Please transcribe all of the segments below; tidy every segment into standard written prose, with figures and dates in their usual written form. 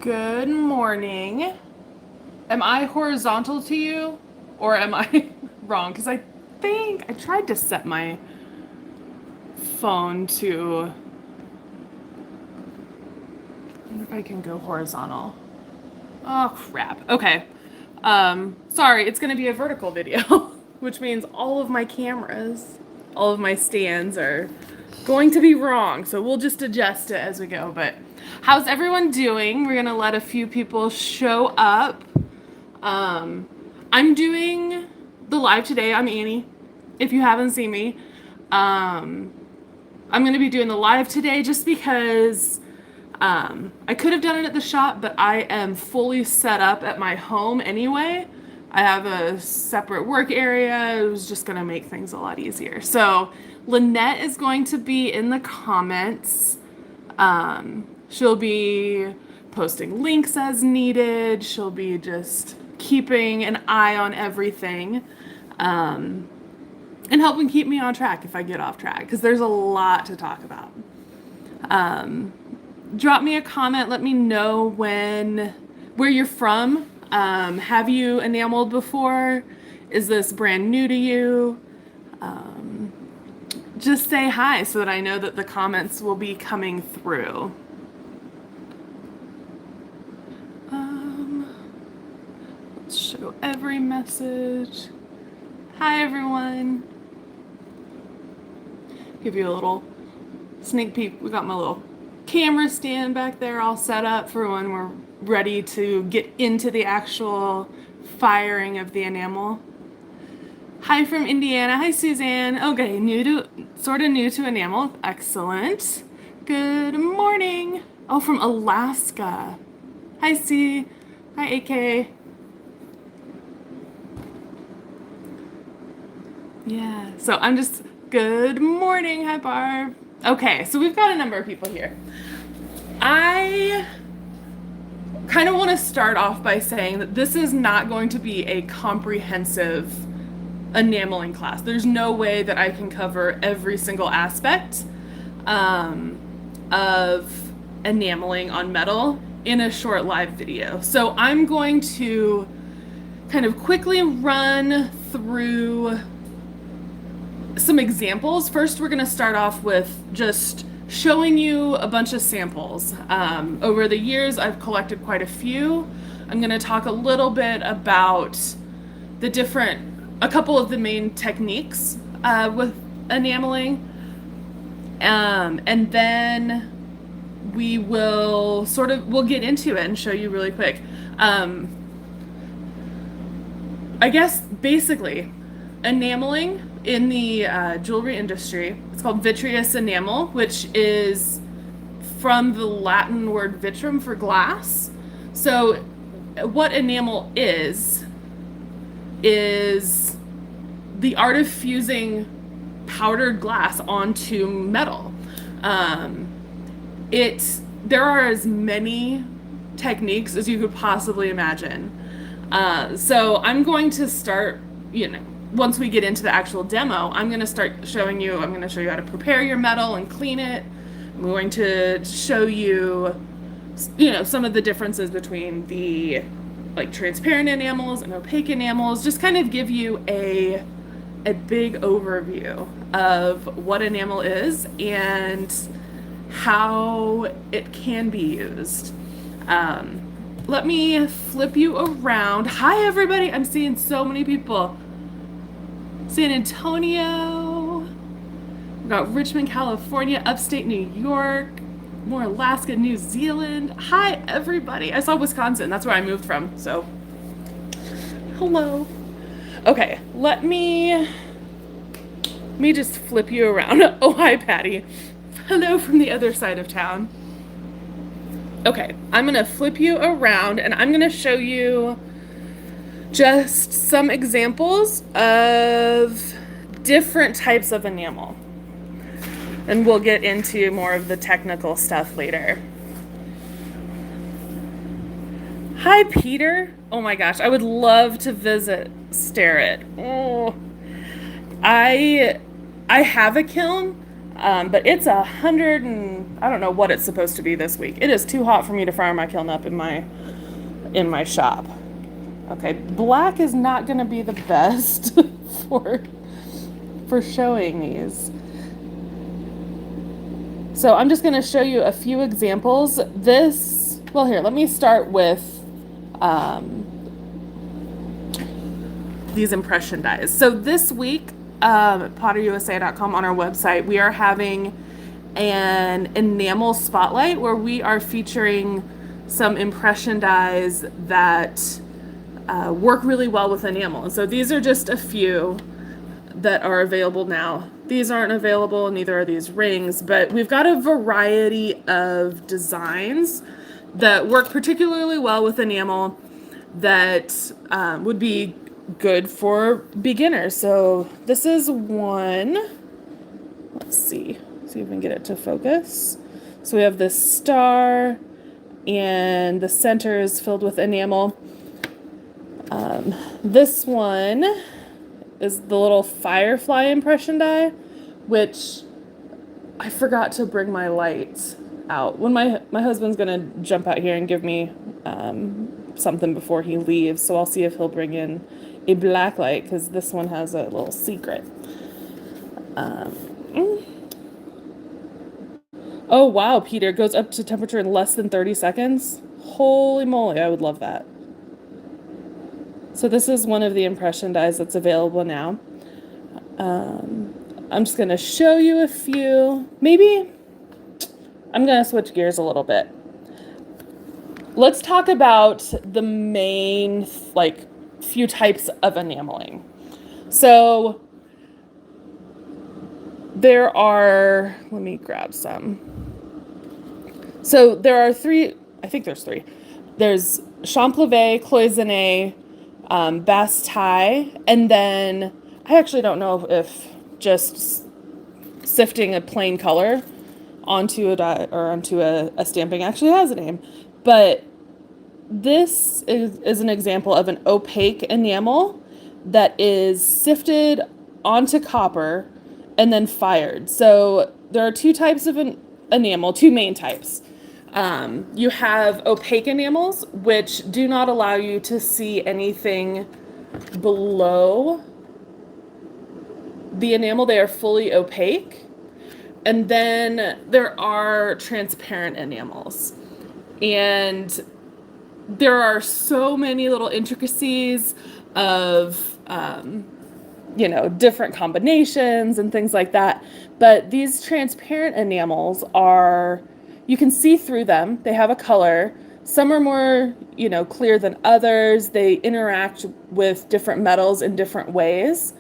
Good morning. Am I horizontal to you or am I wrong? Because I think I tried to set my phone to. I wonder if I can go horizontal. Oh, crap. Okay. Sorry, it's going to be a vertical video, which means all of my cameras, all of my stands are going to be wrong. So we'll just adjust it as we go. But how's everyone doing? We're going to let a few people show up. I'm doing the live today. I'm Annie. If you haven't seen me, I'm going to be doing the live today just because I could have done it at the shop, but I am fully set up at my home anyway. I have a separate work area. It was just going to make things a lot easier. So Lynette is going to be in the comments. She'll be posting links as needed. She'll be just keeping an eye on everything, and helping keep me on track if I get off track, because there's a lot to talk about. Drop me a comment. Let me know where you're from. Have you enameled before? Is this brand new to you? Just say hi so that I know that the comments will be coming through. Let's show every message. Hi, everyone. Give you a little sneak peek. We got my little camera stand back there all set up for when we're ready to get into the actual firing of the enamel. Hi from Indiana. Hi, Suzanne. Okay, sort of new to enamel. Excellent. Good morning. Oh, from Alaska. Hi, C. Hi, AK. Yeah, so I'm just, good morning. Hi, Barb. Okay, so we've got a number of people here. I kind of want to start off by saying that this is not going to be a comprehensive enameling class. There's no way that I can cover every single aspect of enameling on metal in a short live video. So I'm going to kind of quickly run through some examples. First, we're going to start off with just showing you a bunch of samples. Over the years, I've collected quite a few. I'm going to talk a little bit about a couple of the main techniques with enameling. And then we'll get into it and show you really quick. I guess basically, enameling in the jewelry industry, it's called vitreous enamel, which is from the Latin word vitrum for glass. So what enamel is the art of fusing powdered glass onto metal. There are as many techniques as you could possibly imagine. So I'm going to start, once we get into the actual demo, I'm going to show you how to prepare your metal and clean it. I'm going to show you, some of the differences between the transparent enamels and opaque enamels, just kind of give you a big overview of what enamel is and how it can be used. Let me flip you around. Hi, everybody. I'm seeing so many people. San Antonio. We've got Richmond, California, upstate New York, more Alaska, New Zealand. Hi, everybody. I saw Wisconsin. That's where I moved from. So, hello. Okay, let me just flip you around. Oh, hi, Patty. Hello from the other side of town. Okay, I'm going to flip you around and I'm going to show you just some examples of different types of enamel. And we'll get into more of the technical stuff later. Hi, Peter. Oh my gosh, I would love to visit Starrett. Oh, I have a kiln. But it's 100 and I don't know what it's supposed to be this week. It is too hot for me to fire my kiln up in my shop. Okay, black is not going to be the best for showing these. So I'm just going to show you a few examples. Well, here, let me start with these impression dies. So this week, at potterusa.com on our website, we are having an enamel spotlight where we are featuring some impression dies that work really well with enamel. And so these are just a few that are available now. These aren't available, neither are these rings, but we've got a variety of designs that work particularly well with enamel that would be good for beginners. So this is one. Let's see if we can get it to focus. So we have this star, and the center is filled with enamel. This one is the little firefly impression die, which I forgot to bring my light out. When my husband's gonna jump out here and give me something before he leaves, so I'll see if he'll bring in a black light, because this one has a little secret. Oh wow, Peter, it goes up to temperature in less than 30 seconds. Holy moly, I would love that. So this is one of the impression dies that's available now. I'm just going to show you a few. Maybe I'm going to switch gears a little bit. Let's talk about the main, few types of enameling. So there are, let me grab some. So there are three, I think there's three. There's Champlevé, Cloisonné, Basse-taille, and then I actually don't know if just sifting a plain color onto a die or onto a stamping actually has a name. But this is an example of an opaque enamel that is sifted onto copper and then fired. So there are two types of enamel, two main types. You have opaque enamels, which do not allow you to see anything below the enamel. They are fully opaque. And then there are transparent enamels. And there are so many little intricacies of, different combinations and things like that. But these transparent enamels you can see through them. They have a color. Some are more, clear than others. They interact with different metals in different ways.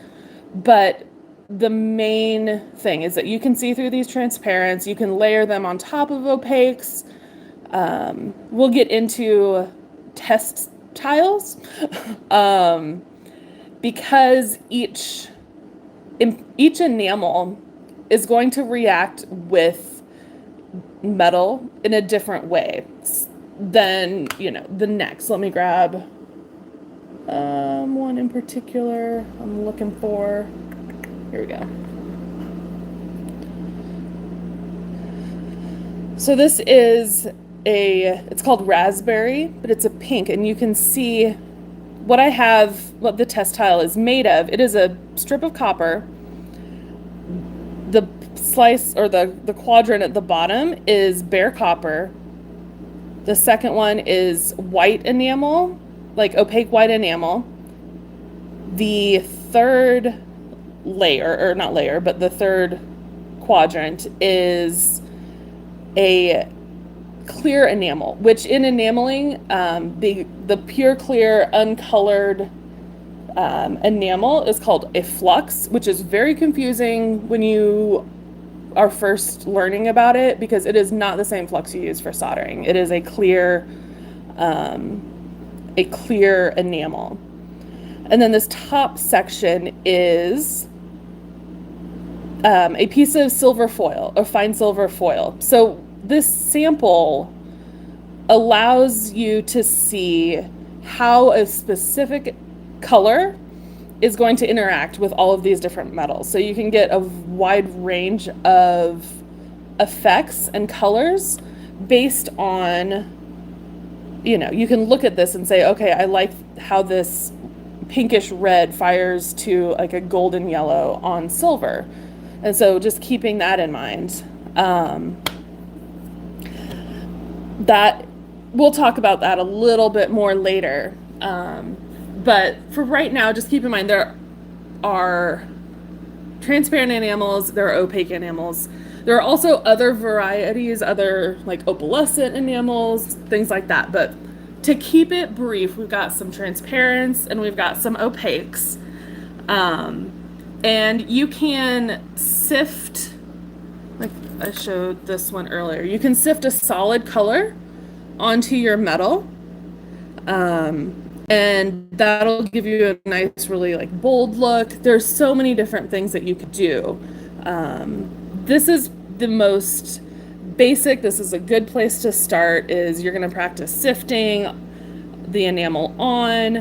But the main thing is that you can see through these transparents. You can layer them on top of opaques. We'll get into test tiles because each enamel is going to react with metal in a different way than the next. Let me grab one in particular I'm looking for. Here we go. So this is it's called raspberry, but it's a pink, and you can see what the test tile is made of. It is a strip of copper. The slice or the quadrant at the bottom is bare copper. The second one is white enamel, like opaque white enamel. The third layer, or not layer, but the third quadrant is a clear enamel, which in enameling, the pure clear uncolored enamel is called a flux, which is very confusing when you are first learning about it, because it is not the same flux you use for soldering. It is a clear enamel. And then this top section is a piece of silver foil, or fine silver foil. So this sample allows you to see how a specific color is going to interact with all of these different metals. So you can get a wide range of effects and colors based on, you can look at this and say, okay, I like how this pinkish red fires to like a golden yellow on silver. And so just keeping that in mind. That we'll talk about that a little bit more later. But for right now, just keep in mind there are transparent enamels, there are opaque enamels. There are also other varieties, other like opalescent enamels, things like that. But to keep it brief, we've got some transparents and we've got some opaques. And you can sift, like I showed this one earlier, you can sift a solid color onto your metal. And that'll give you a nice, really like bold look. There's so many different things that you could do. This is the most basic. This is a good place to start. Is you're going to practice sifting the enamel on.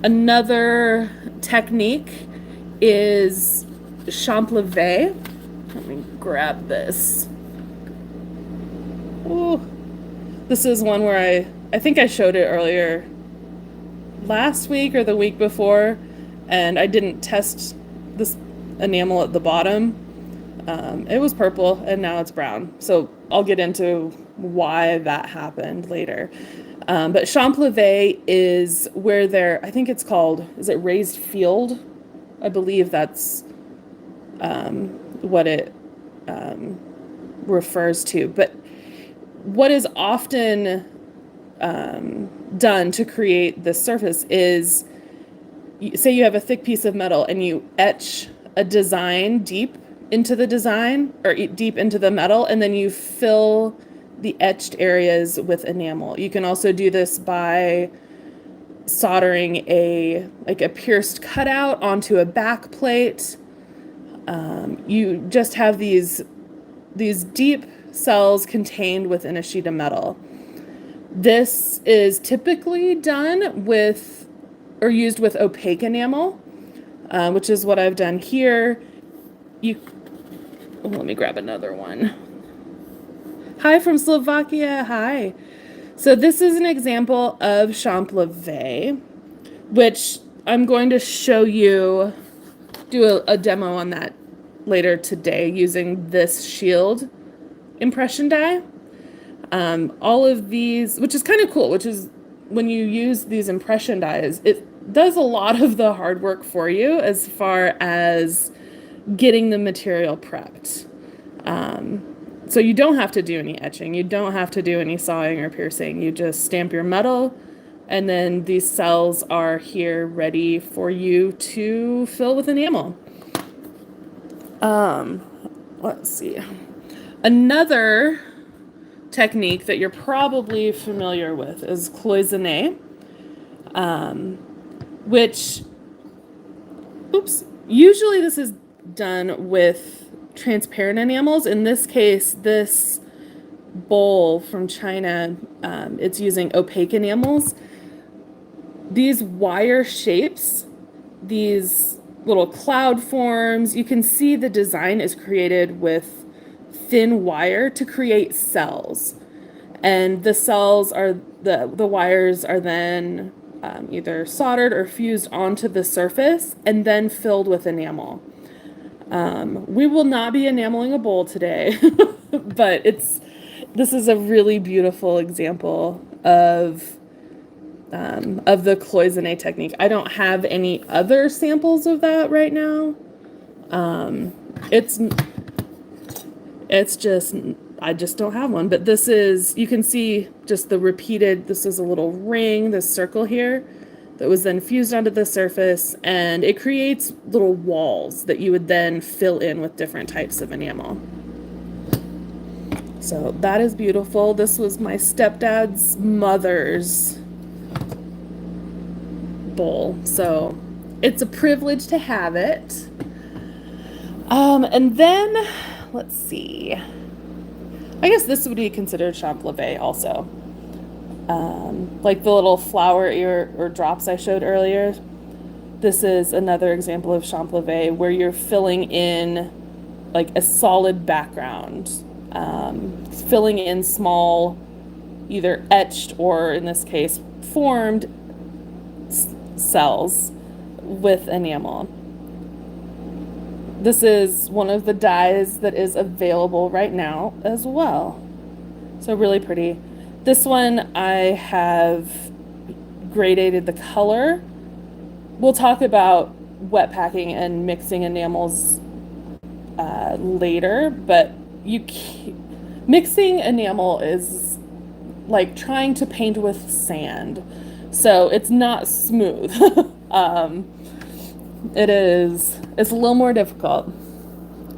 Another technique is champlevé. Let me grab this. Ooh. This is one where I think I showed it earlier last week or the week before, and I didn't test this enamel at the bottom. It was purple and now it's brown. So I'll get into why that happened later. But champlevé is where I think it's called, is it raised field? I believe that's what it refers to. But what is often done to create this surface is, say you have a thick piece of metal and you etch a design deep into the design or deep into the metal, and then you fill the etched areas with enamel. You can also do this by soldering a pierced cutout onto a back plate. You just have these deep cells contained within a sheet of metal. This is typically done with or used with opaque enamel, which is what I've done here. Let me grab another one. Hi from Slovakia. Hi. So this is an example of champlevé, which I'm going to show you, do a demo on that later today using this shield impression die. All of these, which is kind of cool, which is when you use these impression dies, it does a lot of the hard work for you as far as getting the material prepped. So you don't have to do any etching. You don't have to do any sawing or piercing. You just stamp your metal, and then these cells are here ready for you to fill with enamel. Let's see. Another technique that you're probably familiar with is cloisonné, which, usually this is done with transparent enamels. In this case, this bowl from China, it's using opaque enamels. These wire shapes, these little cloud forms, you can see the design is created with thin wire to create cells. And the cells are, the wires are then either soldered or fused onto the surface and then filled with enamel. We will not be enameling a bowl today, but this is a really beautiful example of the cloisonné technique. I don't have any other samples of that right now. It's just, I just don't have one, but this is, you can see just the repeated, this is a little ring, this circle here that was then fused onto the surface, and it creates little walls that you would then fill in with different types of enamel. So that is beautiful. This was my stepdad's mother's bowl, so it's a privilege to have it. And then let's see, I guess this would be considered champlevé also, like the little flower ear or drops I showed earlier. This is another example of champleve where you're filling in like a solid background, filling in small, either etched or in this case formed cells with enamel. This is one of the dyes that is available right now as well. So really pretty. This one I have gradated the color. We'll talk about wet packing and mixing enamels later, but mixing enamel is like trying to paint with sand. So it's not smooth. It's a little more difficult.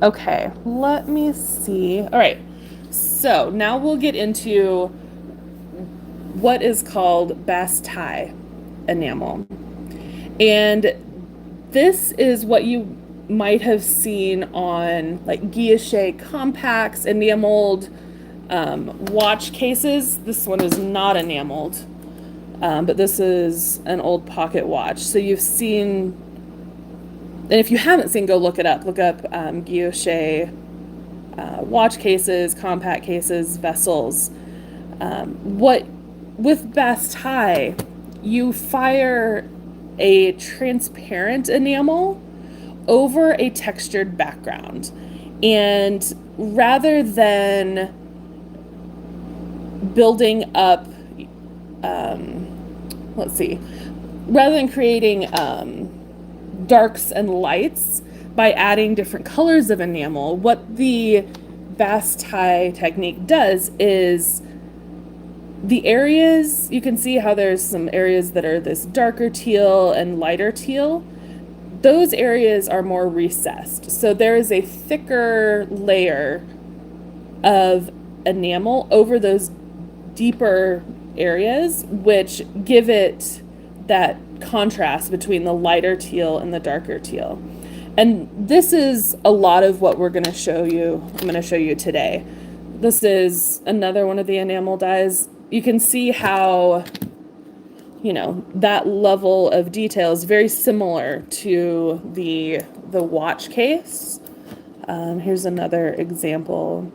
Okay, let me see. All right, so now we'll get into what is called Basse-taille enamel. And this is what you might have seen on like guilloche compacts, enameled watch cases. This one is not enameled, but this is an old pocket watch. So you've seen, and if you haven't seen, go look it up. Look up guilloche watch cases, compact cases, vessels. With Basse-taille, you fire a transparent enamel over a textured background. And rather than building up, rather than creating darks and lights by adding different colors of enamel, what the Basse-taille technique does is the areas, you can see how there's some areas that are this darker teal and lighter teal. Those areas are more recessed. So there is a thicker layer of enamel over those deeper areas, which give it that contrast between the lighter teal and the darker teal. And this is a lot of what we're going to show you. I'm going to show you today. This is another one of the enamel dyes. You can see how, that level of detail is very similar to the watch case. Here's another example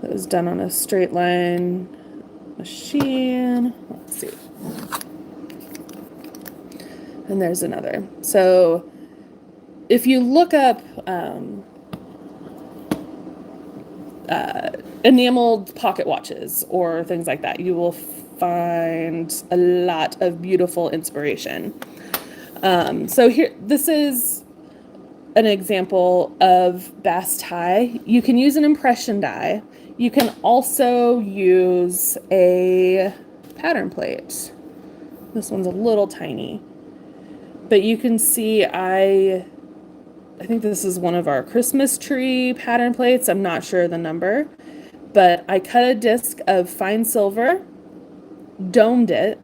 that was done on a straight line machine. Let's see. And there's another. So if you look up enameled pocket watches or things like that, you will find a lot of beautiful inspiration. So here, this is an example of Basse-taille. You can use an impression die. You can also use a pattern plate. This one's a little tiny, but you can see I think this is one of our Christmas tree pattern plates. I'm not sure the number, but I cut a disc of fine silver, domed it,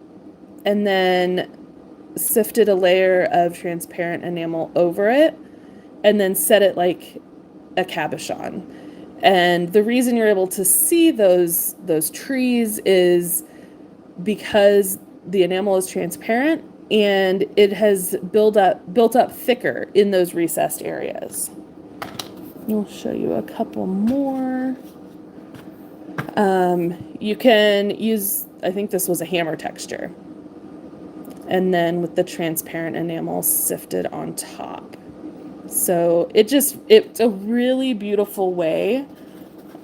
and then sifted a layer of transparent enamel over it, and then set it like a cabochon. And the reason you're able to see those trees is because the enamel is transparent and it has built up thicker in those recessed areas. We'll show you a couple more. You can use, I think this was a hammer texture, and then with the transparent enamel sifted on top. So it's a really beautiful way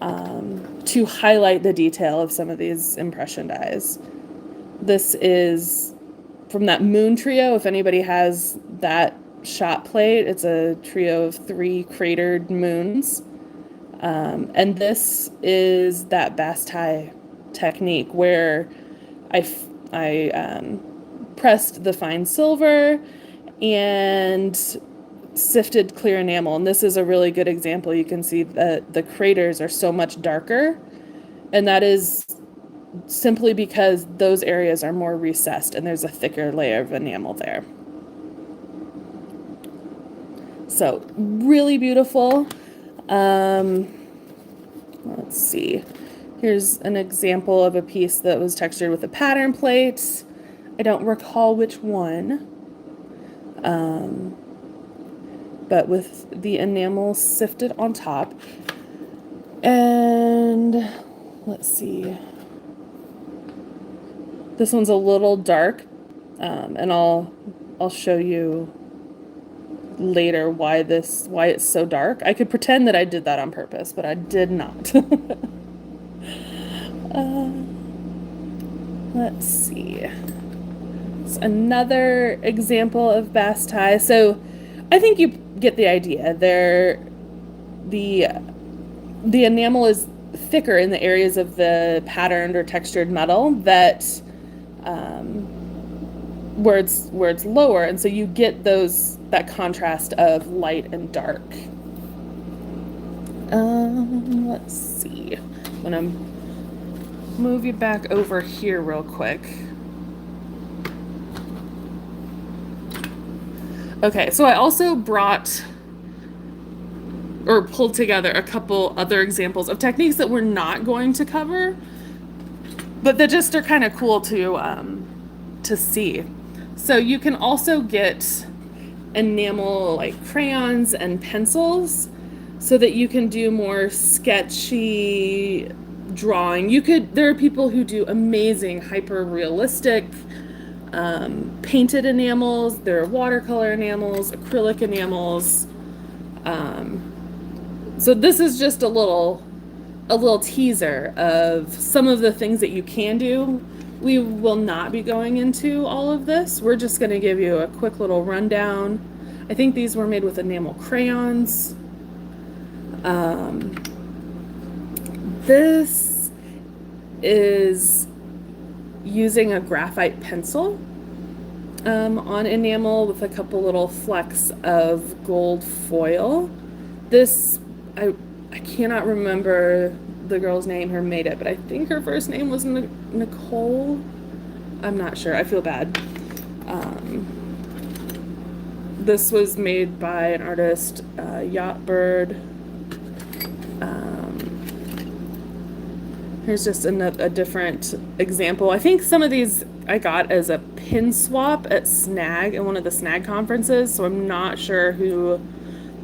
to highlight the detail of some of these impression dyes. This is from that moon trio. If anybody has that shot plate, it's a trio of 3 cratered moons. And this is that Basse-taille technique where I pressed the fine silver and sifted clear enamel. And this is a really good example. You can see that the craters are so much darker, and that is simply because those areas are more recessed and there's a thicker layer of enamel there. So really beautiful. Let's see. Here's an example of a piece that was textured with a pattern plate. I don't recall which one. but with the enamel sifted on top. And let's see. This one's a little dark, and I'll show you later why it's so dark. I could pretend that I did that on purpose, but I did not. Let's see. It's another example of Basse-taille. So I think you get the idea. The enamel is thicker in the areas of the patterned or textured metal that where it's lower, and so you get that contrast of light and dark. Let's see. I'm gonna move you back over here real quick. Okay, so I also brought or pulled together a couple other examples of techniques that we're not going to cover, but that just are kind of cool to see. So you can also get enamel like crayons and pencils so that you can do more sketchy drawing. There are people who do amazing hyper realistic painted enamels. There are watercolor enamels, acrylic enamels. So this is just a little teaser of some of the things that you can do. We will not be going into all of this. We're just going to give you a quick little rundown. I think these were made with enamel crayons. This is using a graphite pencil on enamel with a couple little flecks of gold foil. This, I cannot remember the girl's name who made it, but I think her first name was Nicole. I'm not sure. I feel bad. This was made by an artist, Yachtbird. Here's just a different example. I think some of these I got as a pin swap at Snag, in one of the Snag conferences, so I'm not sure who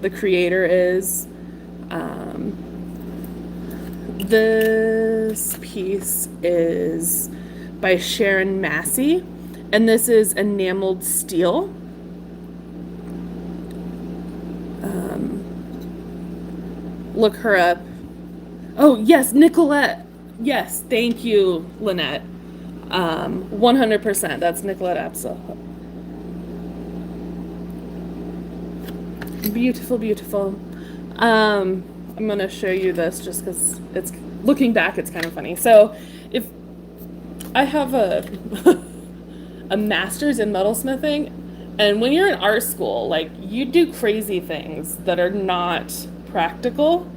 the creator is. This piece is by Sharon Massey, and this is enameled steel. Look her up. Oh, yes, Nicolette. Yes, thank you, Lynette. 100%. That's Nicolette Apsel. Beautiful, beautiful. I'm going to show you this just because it's, looking back, it's kind of funny. So if I have a master's in metalsmithing, and when you're in art school, like, you do crazy things that are not practical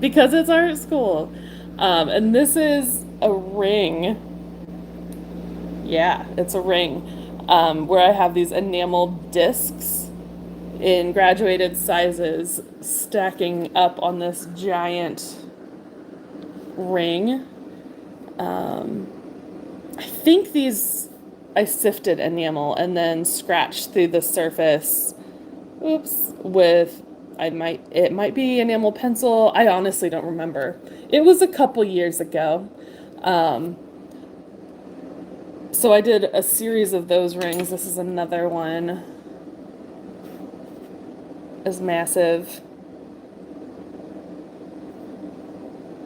because it's art school. And this is a ring. Yeah, it's a ring where I have these enameled discs in graduated sizes stacking up on this giant ring. I think I sifted enamel and then scratched through the surface, with it might be enamel pencil. I honestly don't remember. It was a couple years ago. So I did a series of those rings. This is another one. Is massive.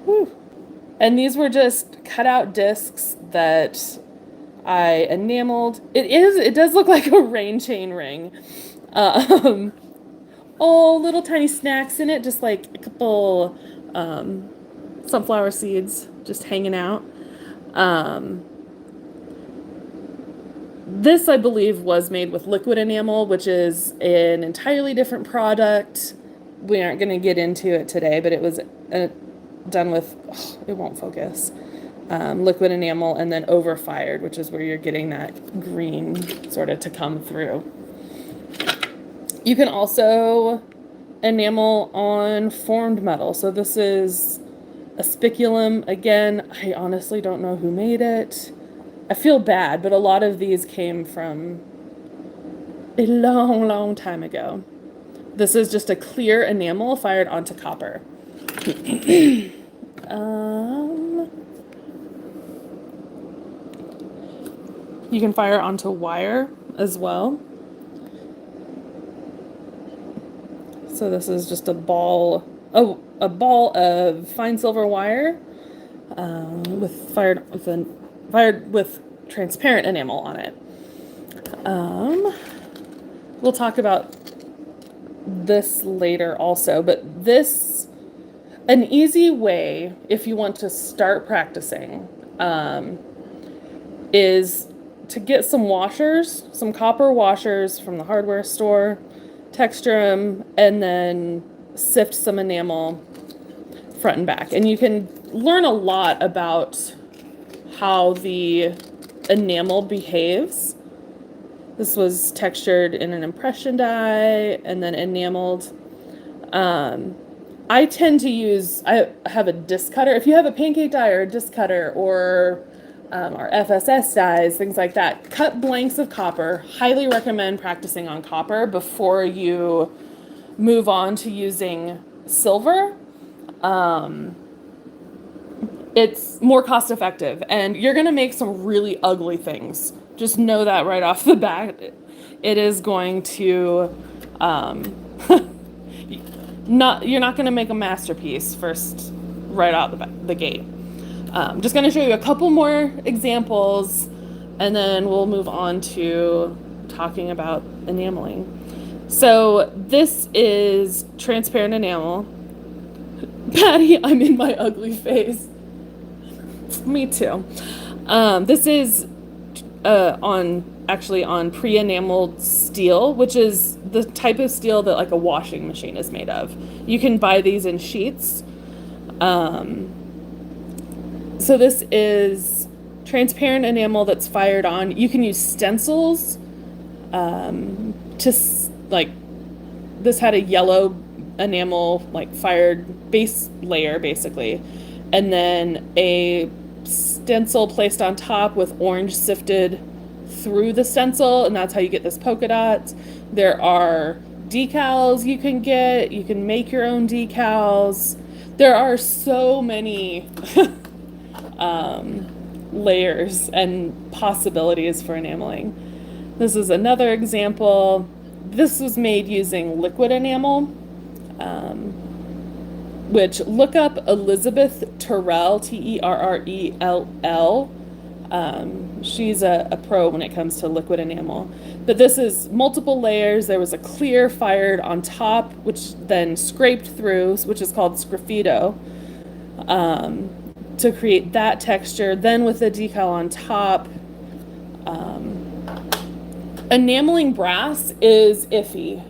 Whew. And these were just cut out discs that I enameled. It does look like a rain chain ring. Oh, little tiny snacks in it, just like a couple sunflower seeds just hanging out. This, I believe, was made with liquid enamel, which is an entirely different product. We aren't going to get into it today, but it was done with, it won't focus, liquid enamel and then over-fired, which is where you're getting that green sort of to come through. You can also enamel on formed metal. So this is a spiculum. Again, I honestly don't know who made it. I feel bad, but a lot of these came from a long, long time ago. This is just a clear enamel fired onto copper. Um, you can fire onto wire as well. So this is just a ball of fine silver wire fired with transparent enamel on it. We'll talk about this later also, but an easy way if you want to start practicing is to get some washers, some copper washers from the hardware store, texture them, and then sift some enamel front and back. And you can learn a lot about how the enamel behaves. This was textured in an impression die and then enameled. I have a disc cutter. If you have a pancake die or a disc cutter or FSS dies, things like that, cut blanks of copper. Highly recommend practicing on copper before you move on to using silver. It's more cost effective, and you're gonna make some really ugly things. Just know that right off the bat. It is going to you're not gonna make a masterpiece first right out the gate. Just gonna show you a couple more examples, and then we'll move on to talking about enameling. So this is transparent enamel. Patty, I'm in my ugly face. Me too. This is on pre-enameled steel, which is the type of steel that like a washing machine is made of. You can buy these in sheets. So this is transparent enamel that's fired on. You can use stencils this had a yellow enamel like fired base layer basically, and then a stencil placed on top with orange sifted through the stencil, and that's how you get this polka dot. There are decals you can get. You can make your own decals. There are so many layers and possibilities for enameling. This is another example. This was made using liquid enamel, which look up Elizabeth Terrell, Terrell. She's a pro when it comes to liquid enamel. But this is multiple layers. There was a clear fired on top, which then scraped through, which is called sgraffito, to create that texture. Then with the decal on top. Enameling brass is iffy.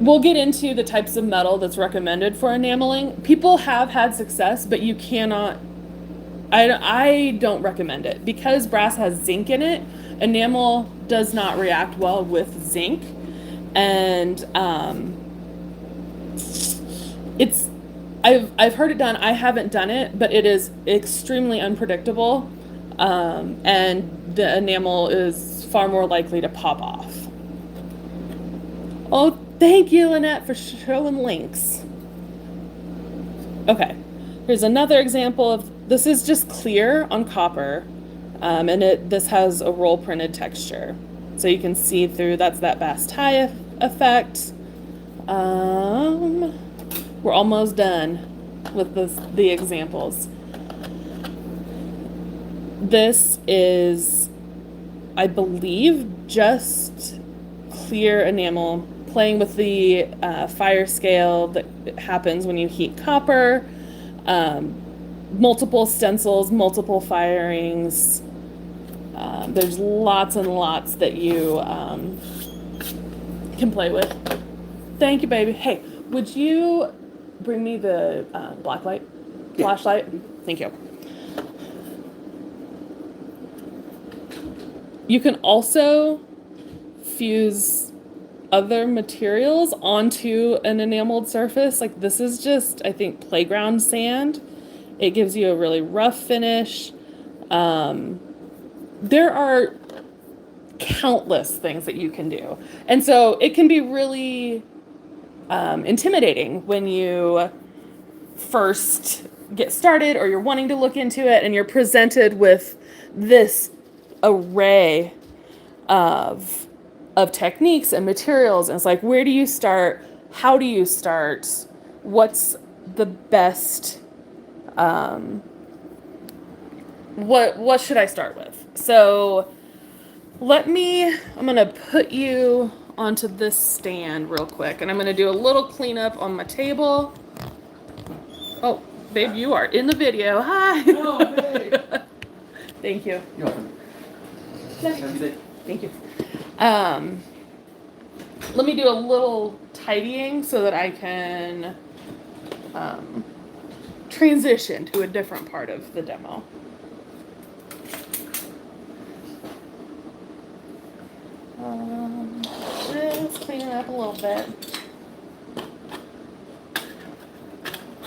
We'll get into the types of metal that's recommended for enameling. People have had success, but you cannot. I don't recommend it because brass has zinc in it. Enamel does not react well with zinc, and I've heard it done. I haven't done it, but it is extremely unpredictable, and the enamel is far more likely to pop off. Oh, thank you, Lynette, for showing links. Okay, here's another example of this is just clear on copper, and this has a roll printed texture, so you can see through. That's that Basse-taille effect. We're almost done with the examples. This is, I believe, just clear enamel playing with the fire scale that happens when you heat copper. Multiple stencils, multiple firings. There's lots and lots that you can play with. Thank you, baby. Hey, would you bring me the flashlight? Thank you. You can also fuse other materials onto an enameled surface. Like this is just, I think, playground sand. It gives you a really rough finish. There are countless things that you can do. And so it can be really intimidating when you first get started or you're wanting to look into it and you're presented with this array of techniques and materials, and it's like, where do you start? How do you start? What's the best what should I start with? So I'm gonna put you onto this stand real quick, and I'm gonna do a little cleanup on my table. Oh, babe, you are in the video. Hi. Oh, hey. Thank you. You're welcome. Thank you. Let me do a little tidying so that I can transition to a different part of the demo. Just clean it up a little bit.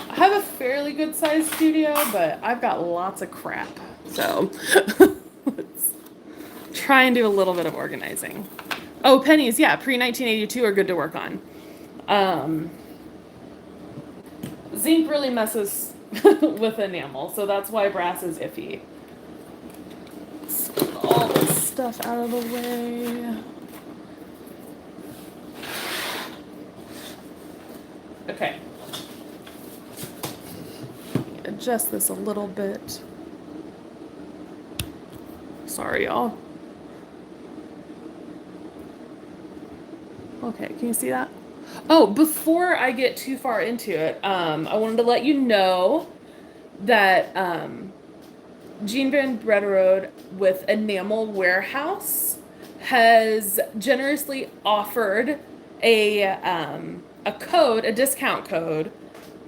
I have a fairly good sized studio, but I've got lots of crap. So let's try and do a little bit of organizing. Oh, pennies, yeah, pre-1982 are good to work on. Zinc really messes with enamel, so that's why brass is iffy. Let's get all this stuff out of the way. Okay. Adjust this a little bit. Sorry, y'all. Okay, can you see that? Oh, before I get too far into it, I wanted to let you know that Jean Van Brederode with Enamel Warehouse has generously offered a code, a discount code.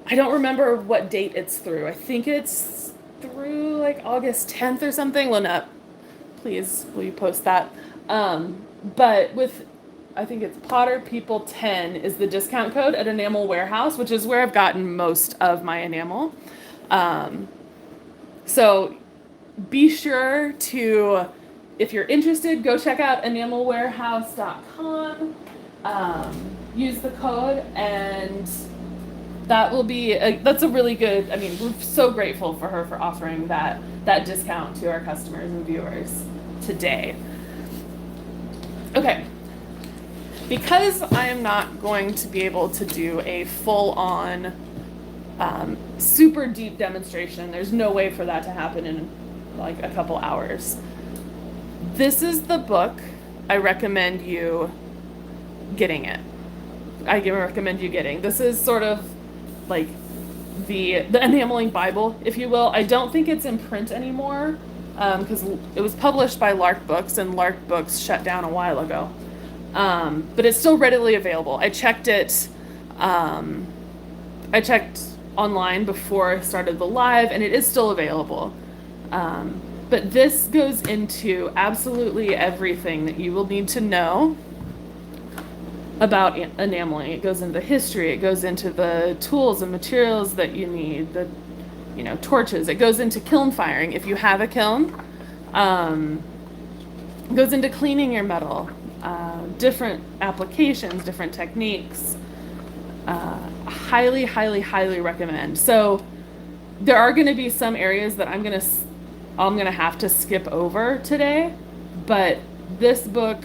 I don't remember what date it's through. I think it's through like August 10th or something. Lynette, please, will you post that? But with, I think it's Potter People 10 is the discount code at Enamel Warehouse, which is where I've gotten most of my enamel. So be sure to, if you're interested, go check out enamelwarehouse.com. Use the code, and that will be that's a really good. I mean, we're so grateful for her for offering that discount to our customers and viewers today. Okay, because I am not going to be able to do a full-on super deep demonstration. There's no way for that to happen in like a couple hours. This is the book. I recommend you getting it. I recommend you getting. This is sort of like the Enameling Bible, if you will. I don't think it's in print anymore because it was published by Lark Books, and Lark Books shut down a while ago. But it's still readily available. I checked it. I checked online before I started the live, and it is still available. But this goes into absolutely everything that you will need to know about enameling. It goes into history. It goes into the tools and materials that you need. The, torches. It goes into kiln firing if you have a kiln. It goes into cleaning your metal. Different applications, different techniques. Highly, highly, highly recommend. So there are going to be some areas that I'm gonna have to skip over today, but this book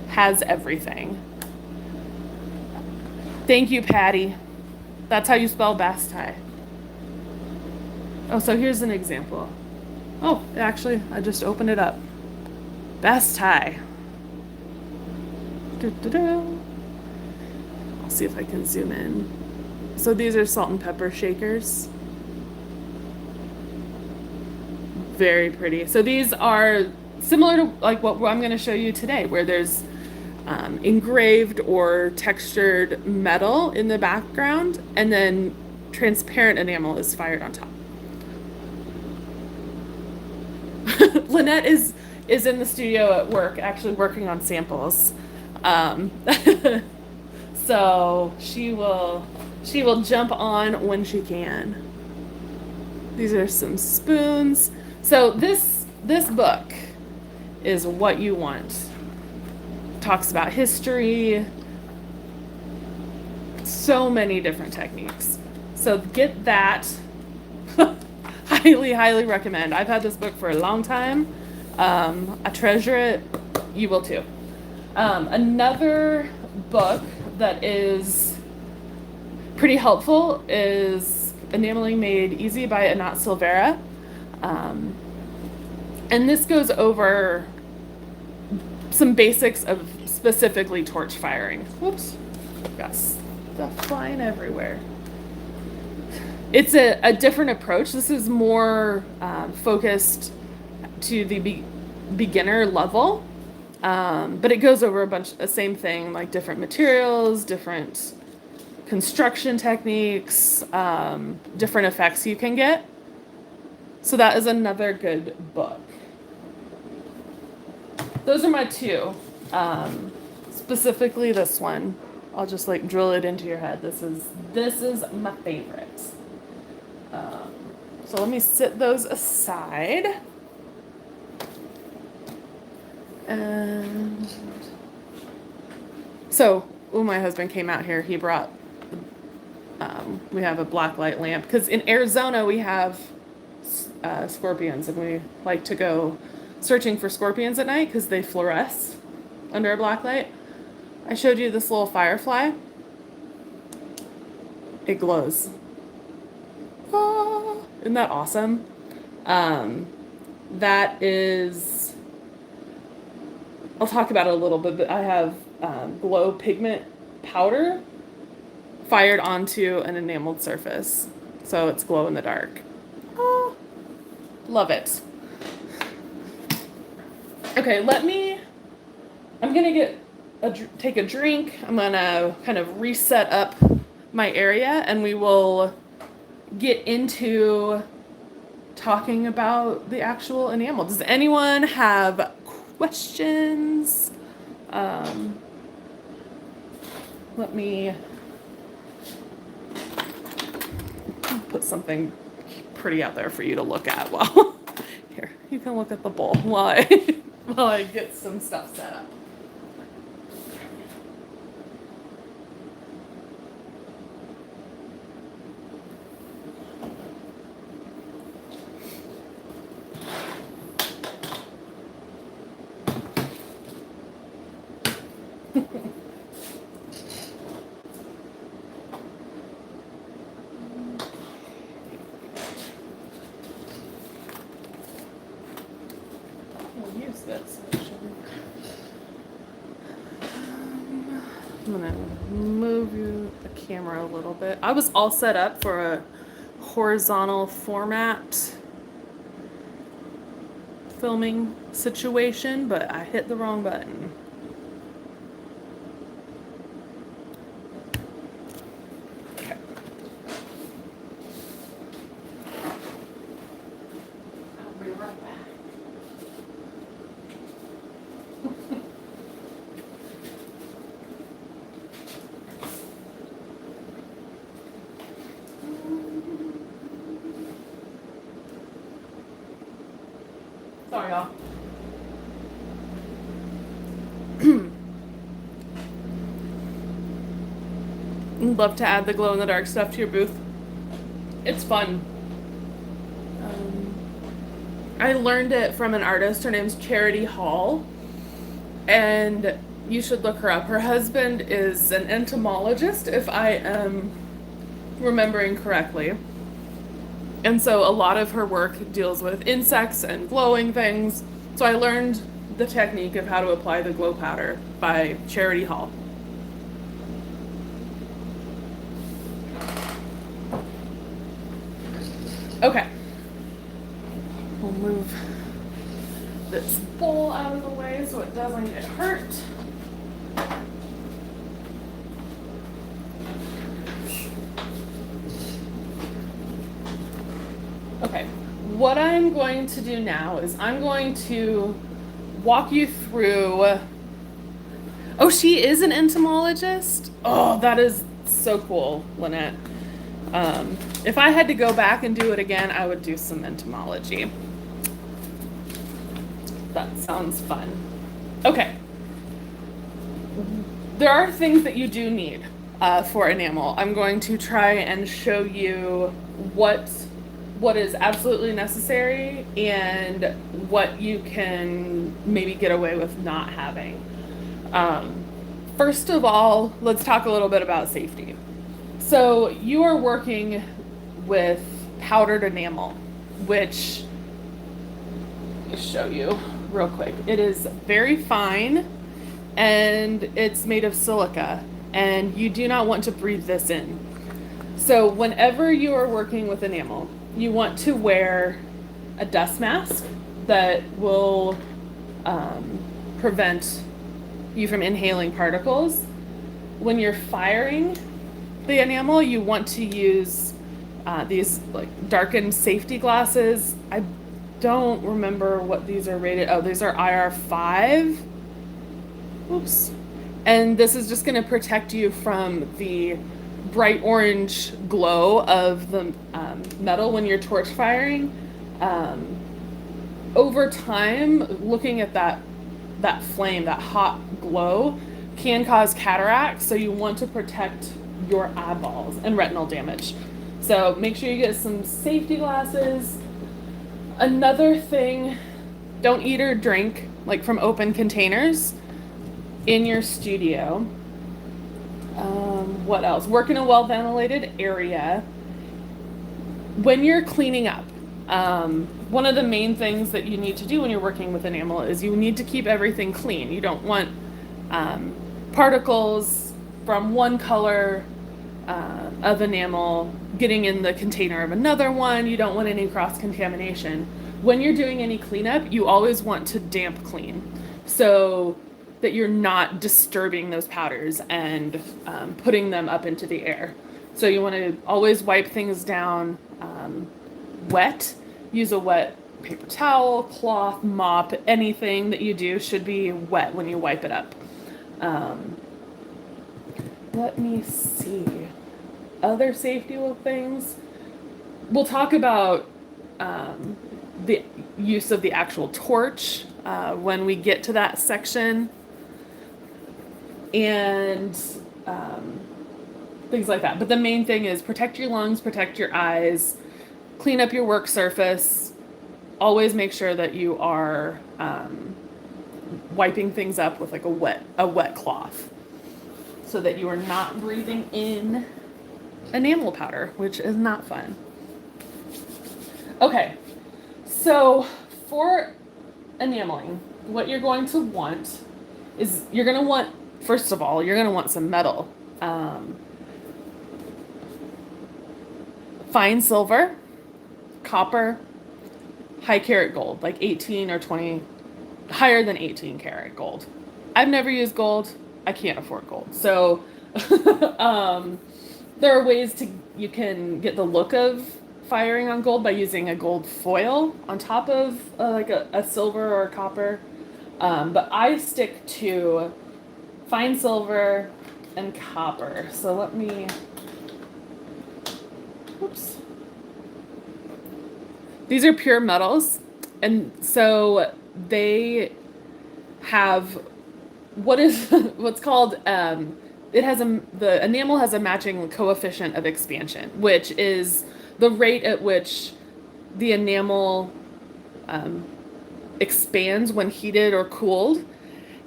has everything. Thank you, Patty. That's how you spell Basse-taille. Oh, so here's an example. Oh, actually, I just opened it up. Basse-taille. I'll see if I can zoom in. So these are salt and pepper shakers. Very pretty. So these are similar to like what I'm going to show you today, where there's engraved or textured metal in the background, and then transparent enamel is fired on top. Lynette is in the studio at work, actually working on samples. So she will jump on when she can. These are some spoons. So this book is what you want. Talks about history, so many different techniques. So get that. Highly recommend. I've had this book for a long time. I treasure it. You will too. Another book that is pretty helpful is Enameling Made Easy by Anat Silvera. And this goes over some basics of specifically torch firing. Whoops, got stuff flying everywhere. It's a different approach. This is more focused to the beginner level, but it goes over the same thing, like different materials, different construction techniques, different effects you can get. So that is another good book. Those are my two. Specifically this one. I'll just like drill it into your head. This is my favorite. So let me sit those aside. And so when my husband came out here, he brought, we have a black light lamp, because in Arizona we have scorpions, and we like to go searching for scorpions at night because they fluoresce under a black light. I showed you this little firefly. It glows. Ah, isn't that awesome? That is, I'll talk about it a little bit, but I have glow pigment powder fired onto an enameled surface, so it's glow in the dark. Oh, love it. Okay, I'm gonna take a drink. I'm gonna kind of reset up my area, and we will get into talking about the actual enamel. Does anyone have questions? Let me put something pretty out there for you to look at while here. You can look at the bowl while I get some stuff set up. This I'm gonna move the camera a little bit. I was all set up for a horizontal format filming situation, but I hit the wrong button. Okay. I'll be right back. Sorry, y'all. I'd love to add the glow-in-the-dark stuff to your booth. It's fun. I learned it from an artist. Her name's Charity Hall, and you should look her up. Her husband is an entomologist, if I am remembering correctly. And so a lot of her work deals with insects and glowing things. So I learned the technique of how to apply the glow powder by Charity Hall. Okay. We'll move this bowl out of the way so it doesn't get hurt. Okay, what I'm going to do now is I'm going to walk you through. Oh, she is an entomologist? Oh, that is so cool, Lynette. If I had to go back and do it again, I would do some entomology. That sounds fun. Okay. There are things that you do need for enamel. I'm going to try and show you what what is absolutely necessary and what you can maybe get away with not having. Um, First of all, let's talk a little bit about safety. So you are working with powdered enamel, which I'll show you real quick. It is very fine and it's made of silica, and you do not want to breathe this in. So whenever you are working with enamel, you want to wear a dust mask that will prevent you from inhaling particles. When you're firing the enamel, you want to use these like darkened safety glasses. I don't remember what these are rated. Oh, these are IR5. Oops. And this is just going to protect you from the bright orange glow of the metal when you're torch firing. Over time, looking at that flame, that hot glow, can cause cataracts. So you want to protect your eyeballs and retinal damage. So make sure you get some safety glasses. Another thing, don't eat or drink like from open containers in your studio. What else? Work in a well ventilated area. When you're cleaning up, one of the main things that you need to do when you're working with enamel is you need to keep everything clean. You don't want particles from one color of enamel getting in the container of another one. You don't want any cross contamination. When you're doing any cleanup, you always want to damp clean so that you're not disturbing those powders and putting them up into the air. So you want to always wipe things down wet. Use a wet paper towel, cloth, mop. Anything that you do should be wet when you wipe it up. Let me see. Other safety things. We'll talk about the use of the actual torch when we get to that section. And things like that. But the main thing is protect your lungs, protect your eyes, clean up your work surface. Always make sure that you are wiping things up with like a wet cloth so that you are not breathing in enamel powder, which is not fun. Okay, so for enameling, what you're going to want is first of all, you're going to want some metal. Fine silver, copper, high carat gold, like 18 or 20, higher than 18 karat gold. I've never used gold. I can't afford gold. So there are ways you can get the look of firing on gold by using a gold foil on top of like a silver or a copper. But I stick to fine silver and copper. So let me, oops. These are pure metals, and so they have what's called the enamel has a matching coefficient of expansion, which is the rate at which the enamel expands when heated or cooled.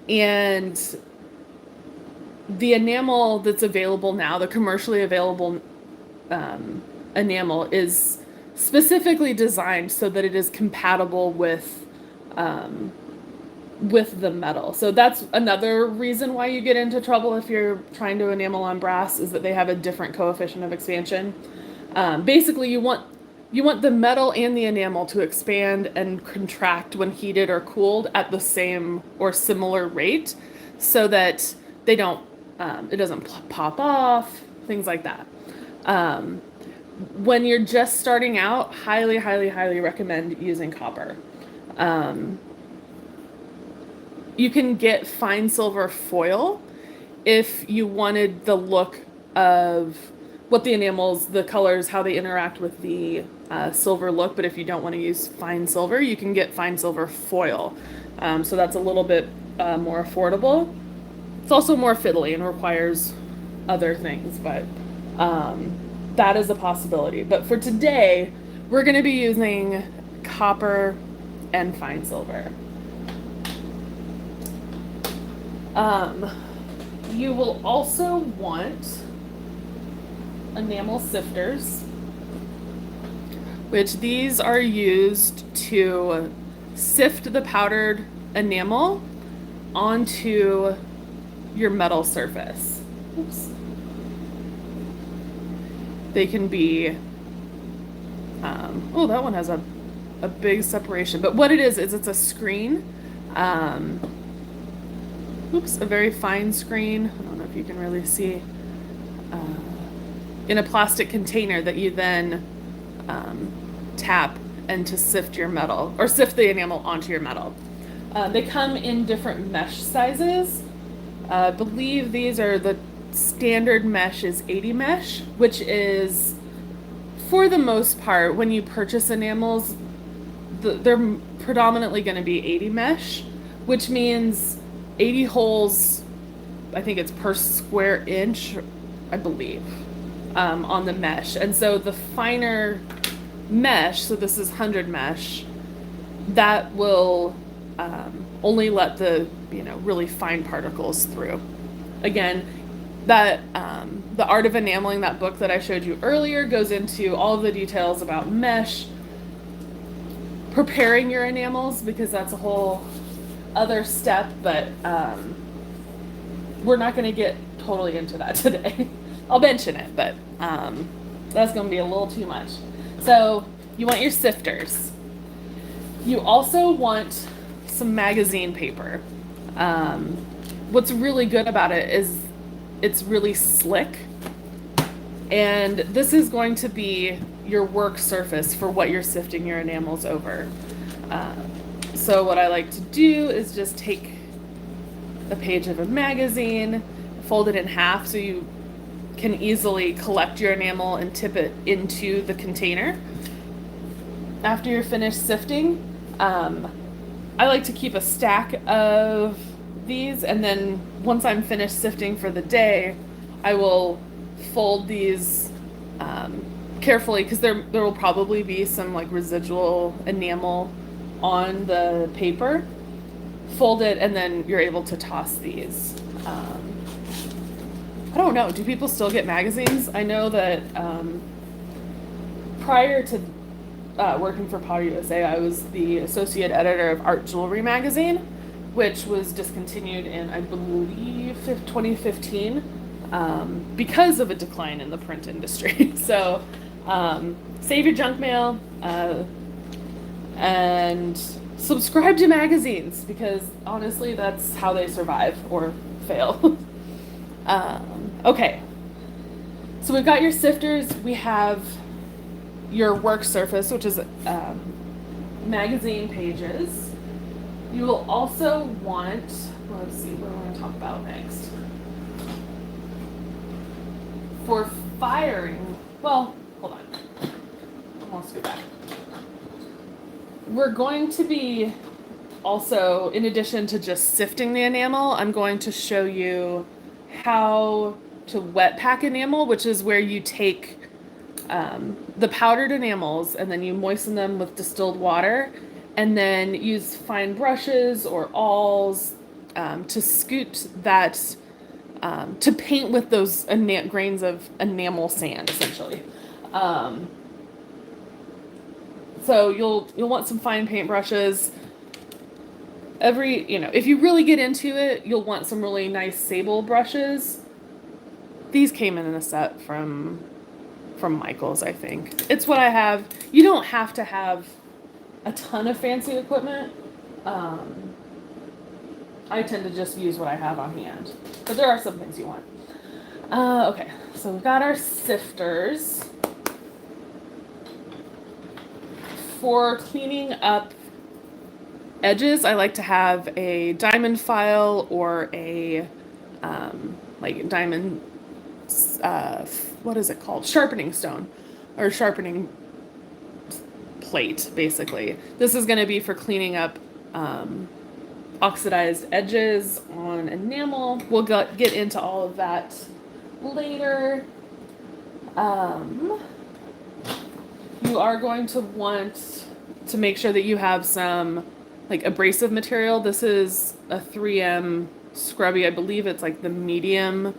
And the enamel that's available now, the commercially available enamel, is specifically designed so that it is compatible with the metal. So that's another reason why you get into trouble if you're trying to enamel on brass, is that they have a different coefficient of expansion. Basically, you want the metal and the enamel to expand and contract when heated or cooled at the same or similar rate, so that it doesn't pop off, things like that. When you're just starting out, highly, highly, highly recommend using copper. You can get fine silver foil if you wanted the look of what the enamels, the colors, how they interact with the silver look. But if you don't want to use fine silver, you can get fine silver foil. So that's a little bit more affordable. It's also more fiddly and requires other things, but that is a possibility. But for today, we're going to be using copper and fine silver. You will also want enamel sifters, which these are used to sift the powdered enamel onto your metal surface. Oops. They can be, oh, that one has a big separation. But what it is it's a screen. Oops, a very fine screen. I don't know if you can really see. In a plastic container that you then tap and to sift your metal, or sift the enamel onto your metal. They come in different mesh sizes. I believe these are the standard mesh is 80 mesh, which is, for the most part, when you purchase enamels, they're predominantly going to be 80 mesh, which means 80 holes, I think it's per square inch, I believe, on the mesh. And so the finer mesh, so this is 100 mesh, that will only let the really fine particles through. Again, that the Art of Enameling, that book that I showed you earlier, goes into all of the details about mesh, preparing your enamels, because that's a whole other step, but we're not going to get totally into that today. I'll mention it, but that's going to be a little too much. So you want your sifters. You also want some magazine paper. What's really good about it is it's really slick, and this is going to be your work surface for what you're sifting your enamels over. So what I like to do is just take a page of a magazine, fold it in half so you can easily collect your enamel and tip it into the container. After you're finished sifting, I like to keep a stack of these, and then once I'm finished sifting for the day, I will fold these carefully, because there will probably be some like residual enamel on the paper. Fold it, and then you're able to toss these. I don't know, do people still get magazines? I know that prior to working for Potter USA, I was the associate editor of Art Jewelry magazine, which was discontinued in, I believe, 2015 because of a decline in the print industry. So save your junk mail and subscribe to magazines, because honestly, that's how they survive or fail. Okay, so we've got your sifters, we have your work surface, which is magazine pages. You will also want, let's see, what do I want to talk about next? For firing, well, hold on. Let's go back. We're going to be also, in addition to just sifting the enamel, I'm going to show you how to wet pack enamel, which is where you take the powdered enamels and then you moisten them with distilled water, and then use fine brushes or awls to scoot that, to paint with those grains of enamel sand, essentially. So you'll want some fine paint brushes. If you really get into it, you'll want some really nice sable brushes. These came in a set from Michael's, I think. It's what I have. You don't have to have a ton of fancy equipment. I tend to just use what I have on hand, but there are some things you want. Okay, so we've got our sifters. For cleaning up edges, I like to have a diamond file or a like diamond what is it called? Sharpening stone or sharpening plate, basically. This is going to be for cleaning up oxidized edges on enamel. We'll get into all of that later. You are going to want to make sure that you have some like abrasive material. This is a 3M scrubby. I believe it's like the medium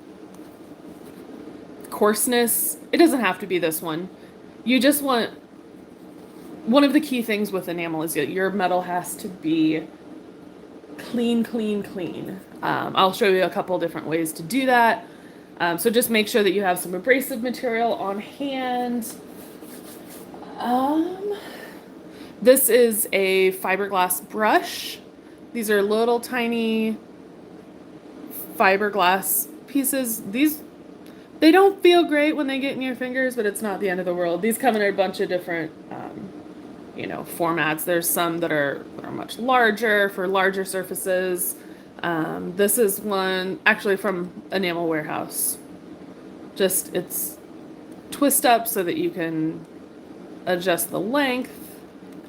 coarseness. It doesn't have to be this one. You just want, one of the key things with enamel is that your metal has to be clean, clean, clean. I'll show you a couple different ways to do that. So just make sure that you have some abrasive material on hand. This is a fiberglass brush. These are little tiny fiberglass pieces. They don't feel great when they get in your fingers, but it's not the end of the world. These come in a bunch of different, formats. There's some that are much larger for larger surfaces. This is one actually from Enamel Warehouse. It's twist up so that you can adjust the length.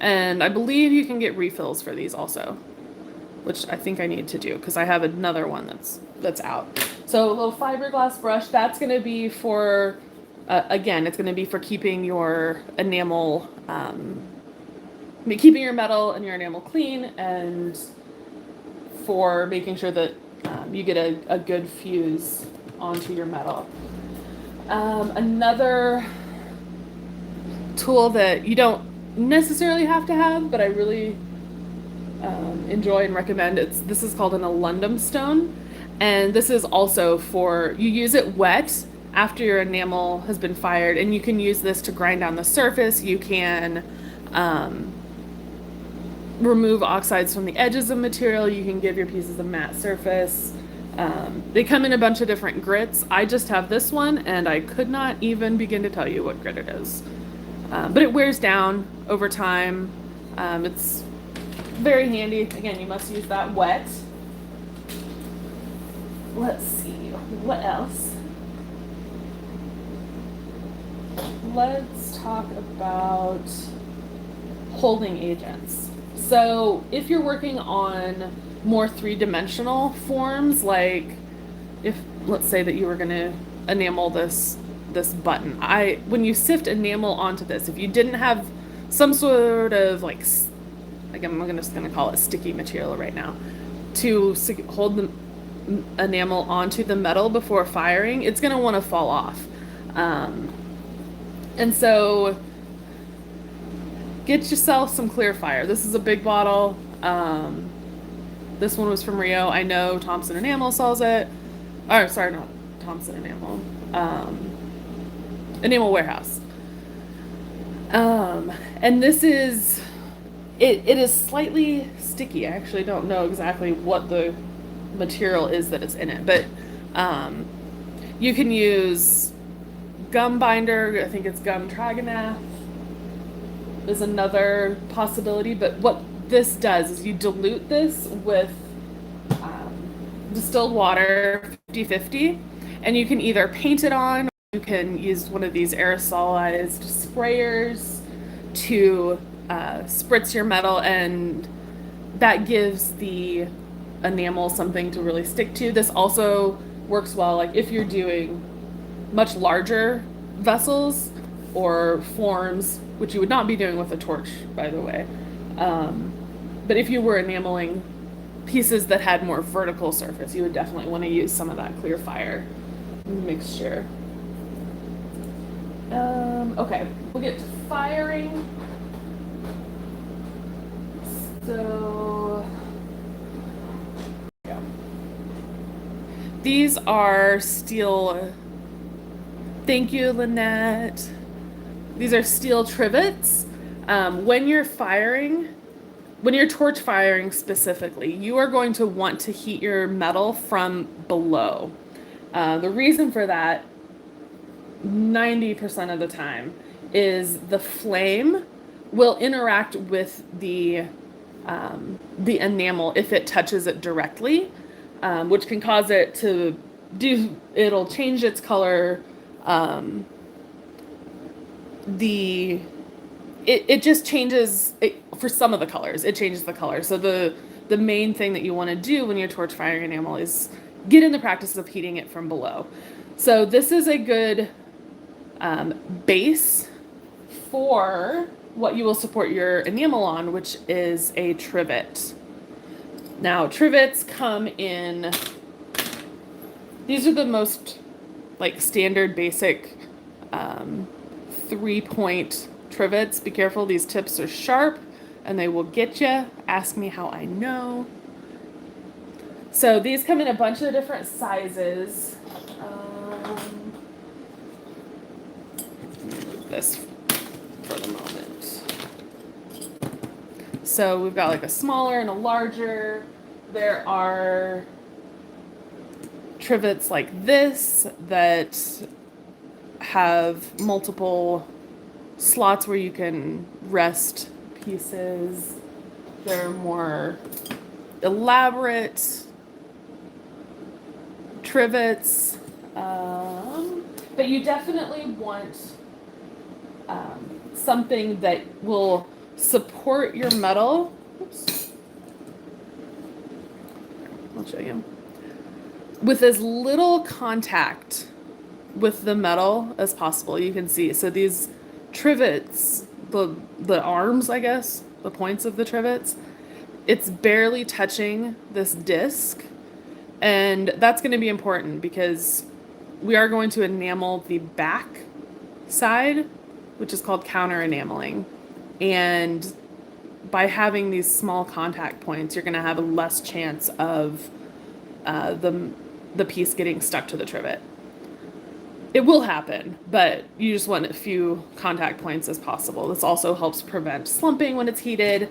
And I believe you can get refills for these also, which I think I need to do because I have another one that's out. So a little fiberglass brush, that's going to be for, again, it's going to be for keeping your enamel, keeping your metal and your enamel clean, and for making sure that you get a good fuse onto your metal. Another tool that you don't necessarily have to have, but I really enjoy and recommend, this is called an alundum stone, and this is also for, you use it wet after your enamel has been fired, and you can use this to grind down the surface. You can remove oxides from the edges of material. You can give your pieces a matte surface. They come in a bunch of different grits. I just have this one, and I could not even begin to tell you what grit it is. But it wears down over time. It's very handy. Again, you must use that wet. Let's see, what else? Let's talk about holding agents. So if you're working on more three-dimensional forms, like let's say that you were going to enamel this button. When you sift enamel onto this, if you didn't have some sort of I'm just going to call it sticky material right now, to hold the enamel onto the metal before firing, it's going to want to fall off. And so get yourself some clear fire. This is a big bottle. This one was from Rio. I know Thompson Enamel sells it. Or sorry, not Thompson Enamel. Enamel Warehouse. And this is, it is slightly sticky. I actually don't know exactly what the material is that is in it, but you can use gum binder. I think it's gum traganath is another possibility, but what this does is you dilute this with distilled water 50-50, and you can either paint it on, or you can use one of these aerosolized sprayers to spritz your metal, and that gives the enamel something to really stick to. This also works well if you're doing much larger vessels or forms, which you would not be doing with a torch, by the way. But if you were enameling pieces that had more vertical surface, you would definitely want to use some of that clear fire mixture. Okay, we'll get to firing. So, yeah. These are steel. Thank you, Lynette. These are steel trivets. When you're torch firing specifically, you are going to want to heat your metal from below. The reason for that, 90% of the time, is the flame will interact with the enamel if it touches it directly, which can cause it to it'll change its color. It just changes for some of the colors. It changes the color. So the main thing that you want to do when you're torch firing enamel is get in the practice of heating it from below. So this is a good base for what you will support your enamel on, which is a trivet. Now, trivets come in, these are the most like standard basic 3-point trivets. Be careful, these tips are sharp and they will get you. Ask me how I know. So these come in a bunch of different sizes. Move this for the moment. So we've got like a smaller and a larger. There are trivets like this that have multiple slots where you can rest pieces. They're more elaborate trivets, but you definitely want something that will support your metal. Oops. I'll show you. With as little contact with the metal as possible. You can see, so these trivets, the arms, I guess, the points of the trivets, it's barely touching this disc, and that's going to be important because we are going to enamel the back side, which is called counter enameling, and by having these small contact points, you're going to have a less chance of the piece getting stuck to the trivet. It will happen, but you just want a few contact points as possible. This also helps prevent slumping when it's heated,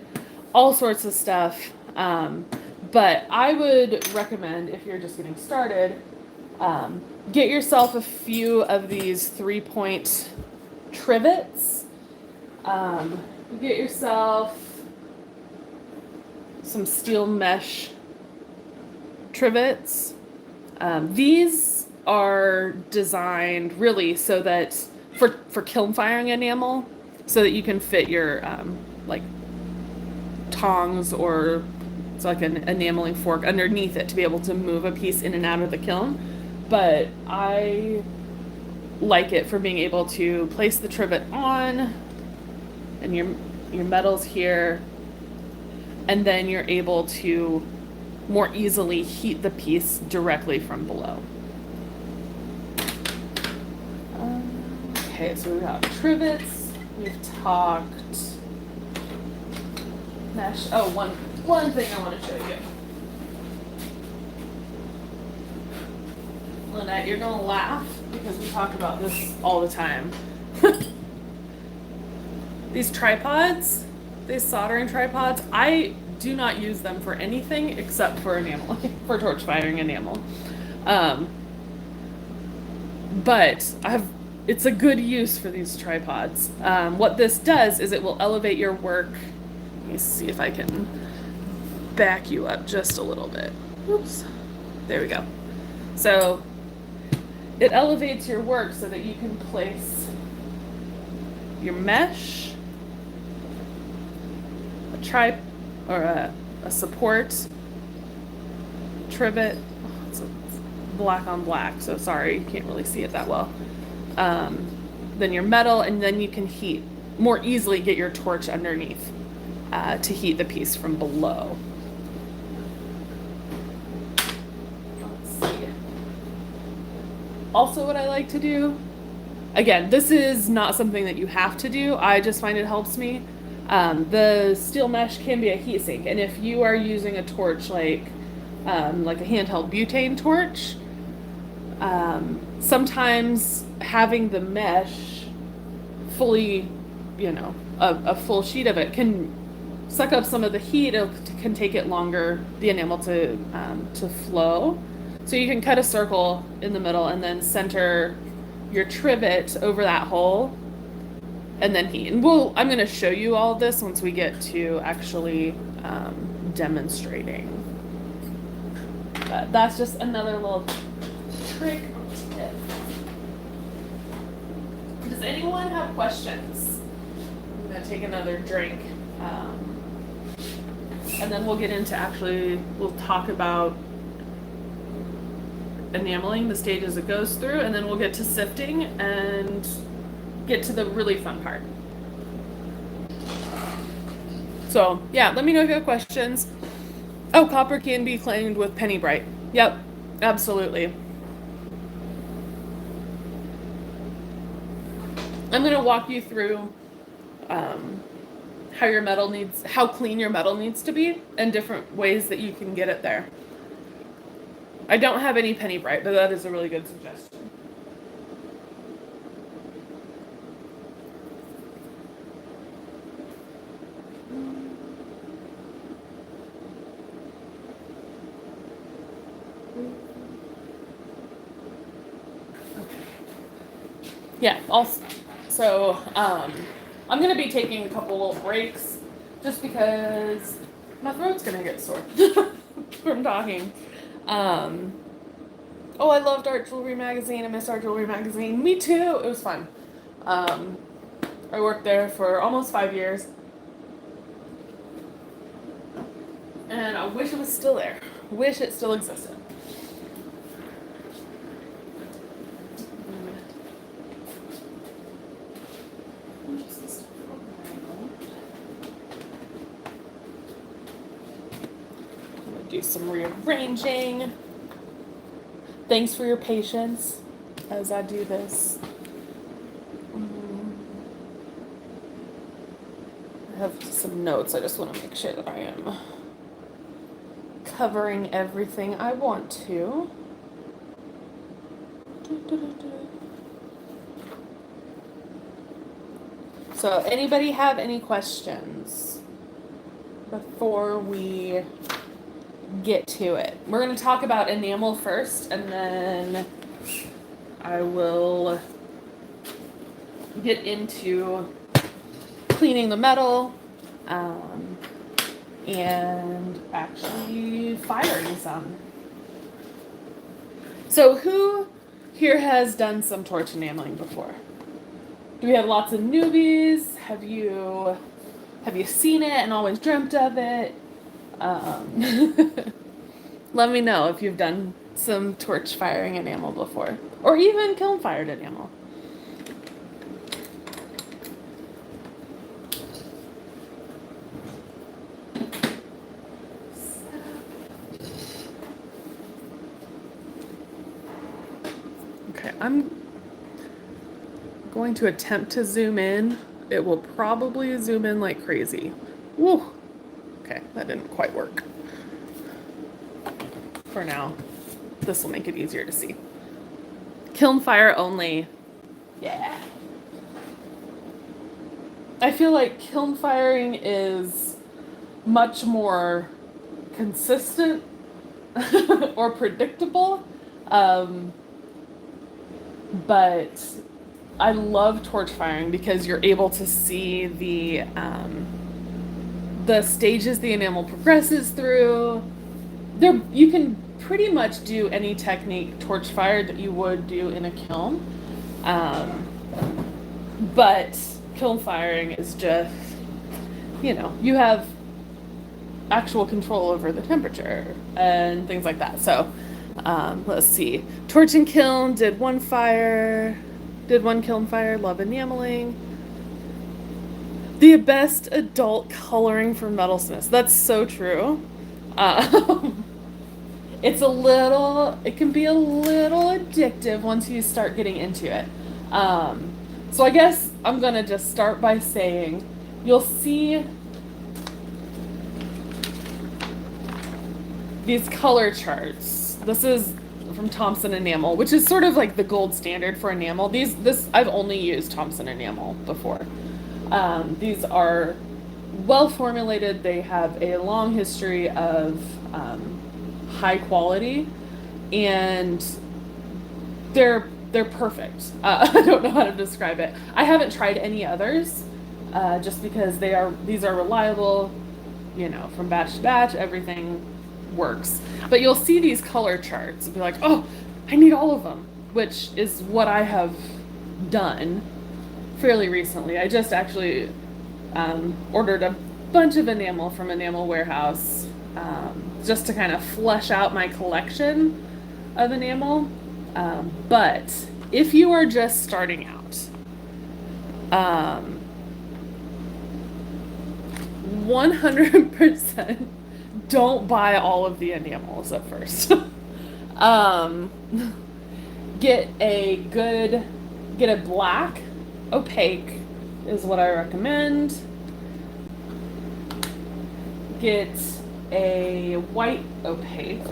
all sorts of stuff. But I would recommend, if you're just getting started, get yourself a few of these 3-point trivets. Get yourself some steel mesh trivets. These are designed really so that for kiln firing enamel, so that you can fit your like tongs or it's like an enameling fork underneath it to be able to move a piece in and out of the kiln. But I like it for being able to place the trivet on, and your metal's here, and then you're able to more easily heat the piece directly from below. Okay, so we've got trivets, we've talked mesh. Oh, one thing I want to show you. Lynette, you're gonna laugh because we talk about this all the time. These tripods, these soldering tripods, I do not use them for anything except for enamel, for torch firing enamel. But it's a good use for these tripods. What this does is it will elevate your work. Let me see if I can back you up just a little bit. Oops. There we go. So it elevates your work so that you can place your mesh, a support trivet. Oh, it's black on black, so sorry, you can't really see it that well. Then your metal, and then you can more easily get your torch underneath to heat the piece from below. Let's see. Also, what I like to do, again, this is not something that you have to do. I just find it helps me. The steel mesh can be a heat sink, and if you are using a torch like a handheld butane torch, sometimes having the mesh fully, a full sheet of it can suck up some of the heat. It can take it longer, the enamel to flow. So you can cut a circle in the middle and then center your trivet over that hole and then heat. And I'm going to show you all of this once we get to actually demonstrating. But that's just another little trick or tip. Does anyone have questions? I'm going to take another drink. And then we'll get into we'll talk about enameling, the stages it goes through, and then we'll get to sifting and get to the really fun part. So, yeah, let me know if you have questions. Oh, copper can be claimed with penny bright. Yep, absolutely. I'm going to walk you through how clean your metal needs to be, and different ways that you can get it there. I don't have any penny bright, but that is a really good suggestion. Yeah, so I'm going to be taking a couple little breaks just because my throat's going to get sore from talking. Oh, I loved Art Jewelry Magazine. I missed Art Jewelry Magazine. Me too. It was fun. I worked there for almost 5 years. And I wish it was still there. Wish it still existed. Do some rearranging. Thanks for your patience as I do this. I have some notes. I just want to make sure that I am covering everything I want to. So, anybody have any questions before we get to it? We're going to talk about enamel first, and then I will get into cleaning the metal and actually firing some. So who here has done some torch enameling before? Do we have lots of newbies? Have you seen it and always dreamt of it? Let me know if you've done some torch firing enamel before, or even kiln fired enamel. Okay, I'm going to attempt to zoom in. It will probably zoom in like crazy. Woo! Okay, that didn't quite work. For now, this will make it easier to see. Kiln fire only. Yeah. I feel like kiln firing is much more consistent or predictable. But I love torch firing because you're able to see the stages the enamel progresses through. You can pretty much do any technique torch fired that you would do in a kiln. But kiln firing is just, you have actual control over the temperature and things like that. So let's see. Torch and kiln, did one kiln fire, love enameling. The best adult coloring for metalsmiths. That's so true. It can be a little addictive once you start getting into it. So I guess I'm gonna just start by saying, you'll see these color charts. This is from Thompson Enamel, which is sort of like the gold standard for enamel. I've only used Thompson Enamel before. These are well formulated. They have a long history of high quality, and they're perfect. I don't know how to describe it. I haven't tried any others, just because these are reliable. From batch to batch, everything works. But you'll see these color charts and be like, oh, I need all of them, which is what I have done fairly recently. I just actually ordered a bunch of enamel from Enamel Warehouse just to kind of flesh out my collection of enamel. But if you are just starting out, 100% don't buy all of the enamels at first. um, get a black opaque is what I recommend. Get a white opaque,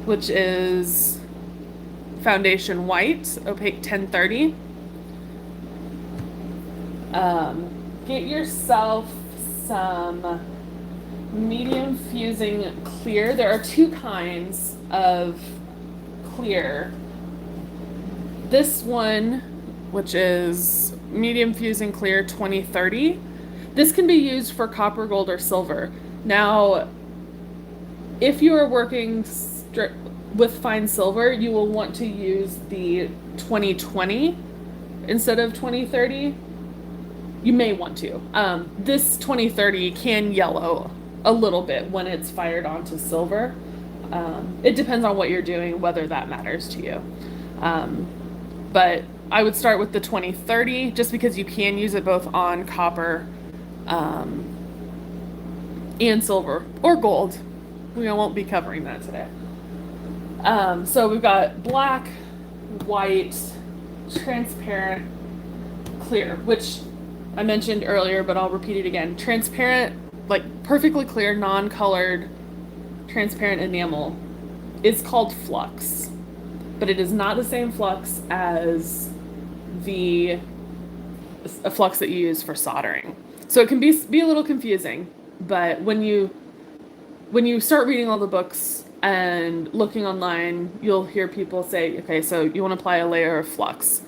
which is foundation white, opaque 1030. Get yourself some medium fusing clear. There are two kinds of clear. This one, which is medium fusing clear 2030, this can be used for copper, gold, or silver. Now, if you are working with fine silver, you will want to use the 2020 instead of 2030. You may want to. This 2030 can yellow a little bit when it's fired onto silver. It depends on what you're doing, whether that matters to you. But I would start with the 2030 just because you can use it both on copper and silver or gold. We won't be covering that today. So we've got black, white, transparent, clear, which I mentioned earlier, but I'll repeat it again. Transparent, like perfectly clear, non-colored, transparent enamel is called flux, but it is not the same flux as a flux that you use for soldering. So it can be a little confusing, but when you start reading all the books and looking online, you'll hear people say, okay, so you want to apply a layer of flux.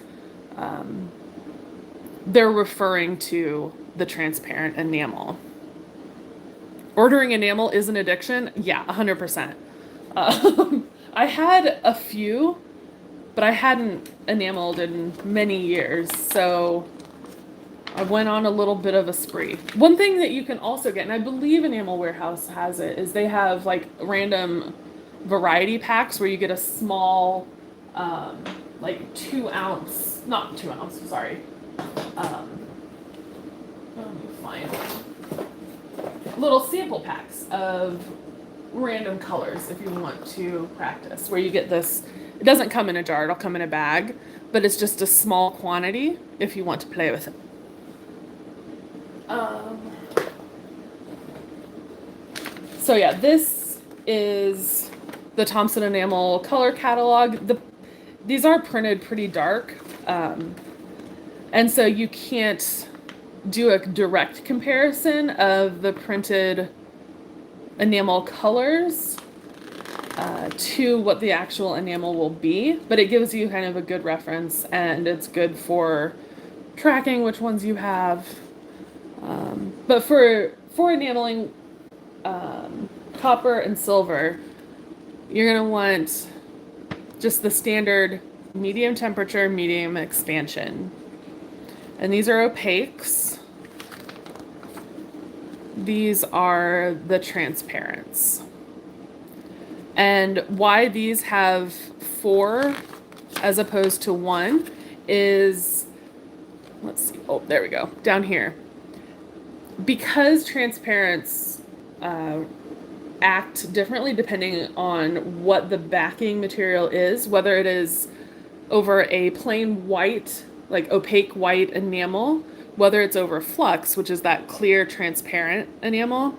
They're referring to the transparent enamel. Ordering enamel is an addiction? Yeah, 100%. I had a few, but I hadn't enameled in many years, so I went on a little bit of a spree. One thing that you can also get, and I believe Enamel Warehouse has it, is they have like random variety packs where you get a small, like 2 ounce, not 2 ounce, sorry. Let me find little sample packs of random colors if you want to practice, where you get this. It doesn't come in a jar, it'll come in a bag, but it's just a small quantity if you want to play with it. So yeah, this is the Thompson Enamel color catalog. These are printed pretty dark, and so you can't do a direct comparison of the printed enamel colors to what the actual enamel will be, but it gives you kind of a good reference, and it's good for tracking which ones you have. But for enameling copper and silver, you're going to want just the standard medium temperature, medium expansion. And these are opaques. These are the transparents. And why these have 4 as opposed to 1 is, let's see, oh, there we go, down here. Because transparents act differently depending on what the backing material is, whether it is over a plain white, like opaque white enamel, whether it's over flux, which is that clear transparent enamel,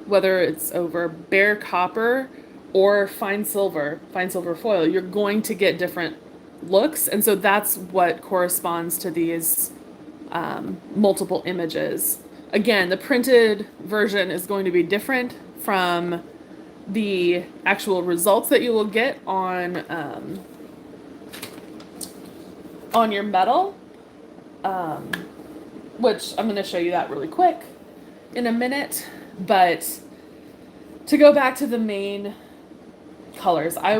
whether it's over bare copper or fine silver foil, you're going to get different looks. And so that's what corresponds to these multiple images. Again, the printed version is going to be different from the actual results that you will get on your metal, which I'm going to show you that really quick in a minute. But to go back to the main colors, I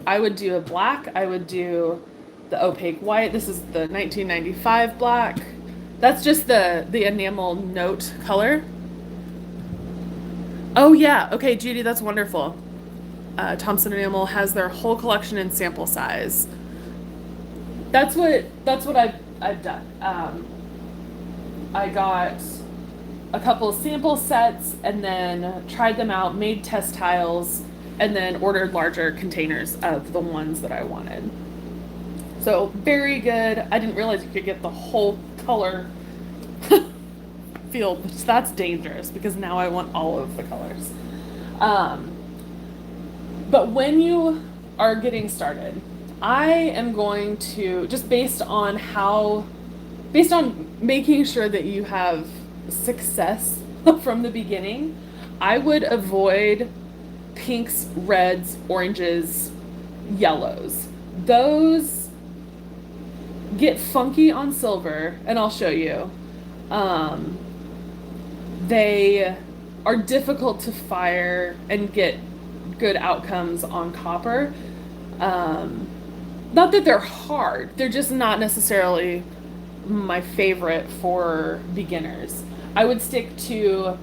I would do a black, I would do the opaque white. This is the 1995 black. That's just the enamel note color. Oh yeah, okay, Judy, that's wonderful. Thompson Enamel has their whole collection in sample size. That's what I've done. I got a couple sample sets and then tried them out, made test tiles, and then ordered larger containers of the ones that I wanted. So very good. I didn't realize you could get the whole color field, which that's dangerous because now I want all of the colors. But when you are getting started, I am going to, just based on making sure that you have success from the beginning, I would avoid pinks, reds, oranges, yellows. Those get funky on silver, and I'll show you. They are difficult to fire and get good outcomes on copper. Not that they're hard, they're just not necessarily my favorite for beginners. I would stick to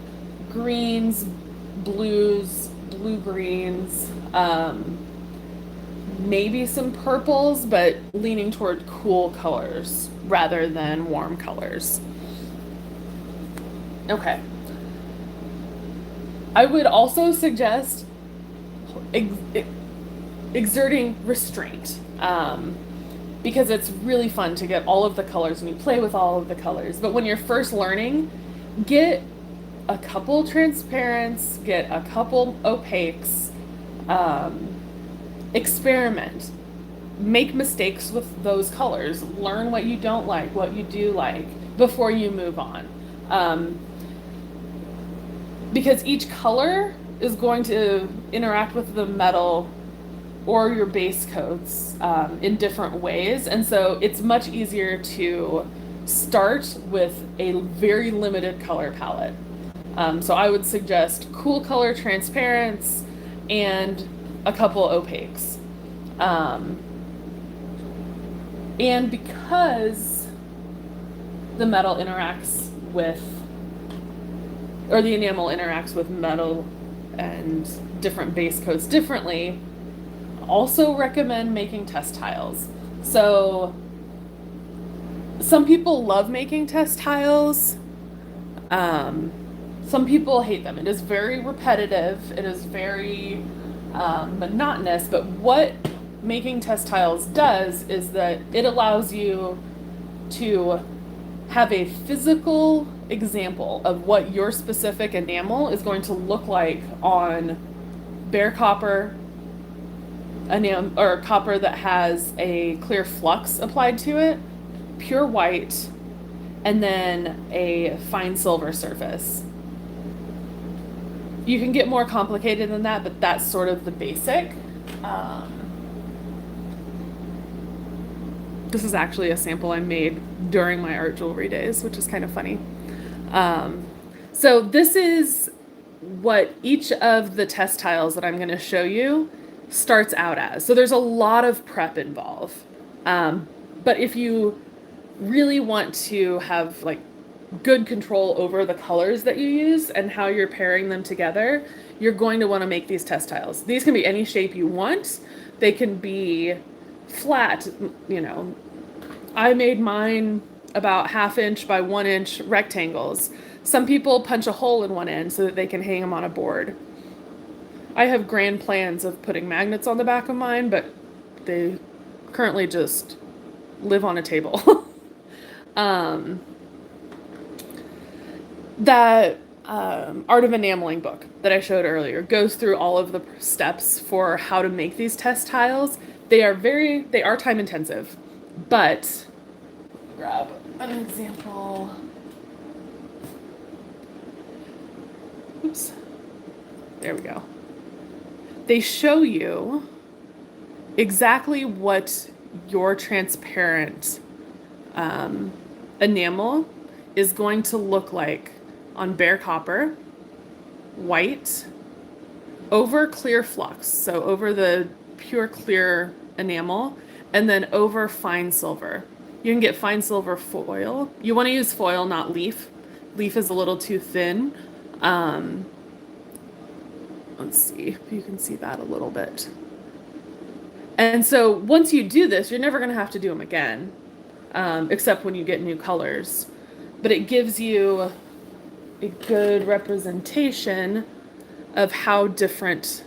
greens, blues, blue-greens, maybe some purples, but leaning toward cool colors rather than warm colors. Okay. I would also suggest exerting restraint, because it's really fun to get all of the colors and you play with all of the colors. But when you're first learning, get a couple transparents, get a couple opaques, experiment, make mistakes with those colors, learn what you don't like, what you do like before you move on. Because each color is going to interact with the metal or your base coats in different ways. And so it's much easier to start with a very limited color palette. So I would suggest cool color transparents and a couple opaques. And because the metal interacts with, or the enamel interacts with metal and different base coats differently, also recommend making test tiles. So some people love making test tiles. Some people hate them. It is very repetitive. It is very monotonous. But what making test tiles does is that it allows you to have a physical example of what your specific enamel is going to look like on bare copper, or copper that has a clear flux applied to it, pure white, and then a fine silver surface. You can get more complicated than that, but that's sort of the basic. This is actually a sample I made during my art jewelry days, which is kind of funny. So this is what each of the test tiles that I'm going to show you starts out as. So there's a lot of prep involved. But if you really want to have like good control over the colors that you use and how you're pairing them together, you're going to want to make these test tiles. These can be any shape you want. They can be flat, you know. I made mine about 1/2 inch by 1 inch rectangles. Some people punch a hole in one end so that they can hang them on a board. I have grand plans of putting magnets on the back of mine, but they currently just live on a table. That Art of Enameling book that I showed earlier goes through all of the steps for how to make these test tiles. They are time intensive, but grab an example. Oops. There we go. They show you exactly what your transparent enamel is going to look like on bare copper, white, over clear flux, so over the pure clear enamel, and then over fine silver. You can get fine silver foil. You want to use foil, not leaf. Leaf is a little too thin. Um, let's see if you can see that a little bit. And so once you do this, you're never going to have to do them again, except when you get new colors. But it gives you a good representation of how different,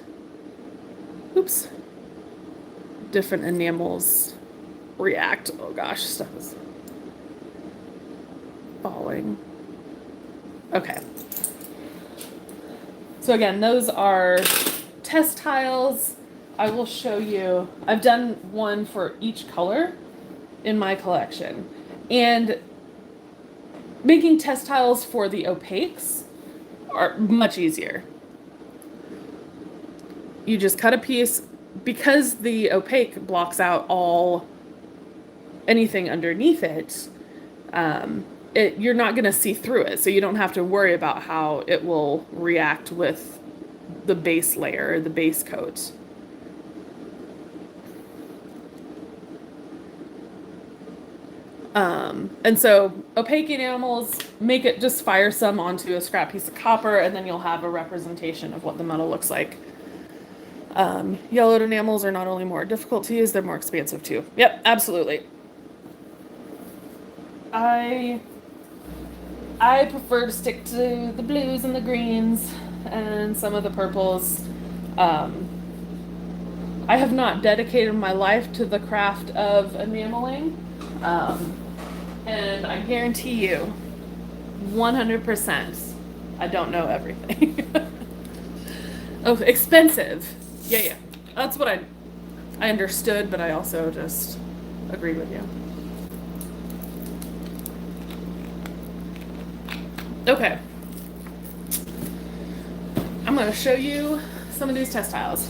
different enamels react. Oh gosh, stuff is falling. Okay. So again, those are test tiles. I will show you, I've done one for each color in my collection. And making test tiles for the opaques are much easier. You just cut a piece, because the opaque blocks out anything underneath it, you're not going to see through it, so you don't have to worry about how it will react with the base layer, the base coat. And so opaque enamels, just fire some onto a scrap piece of copper, and then you'll have a representation of what the metal looks like. Yellowed enamels are not only more difficult to use, they're more expensive too. Yep, absolutely. I prefer to stick to the blues and the greens and some of the purples. I have not dedicated my life to the craft of enameling. And I guarantee you, 100%, I don't know everything. Oh, expensive. Yeah. That's what I understood, but I also just agree with you. Okay. I'm going to show you some of these test tiles.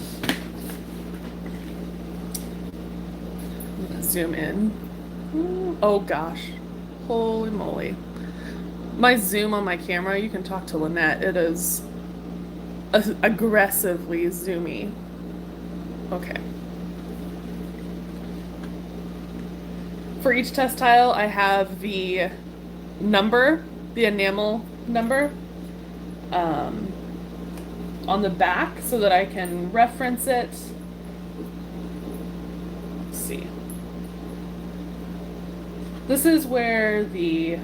I'm going to zoom in. Oh gosh. Holy moly. My zoom on my camera, you can talk to Lynette, it is aggressively zoomy. Okay. For each test tile, I have the number, the enamel number, on the back so that I can reference it. Let's see. This is where the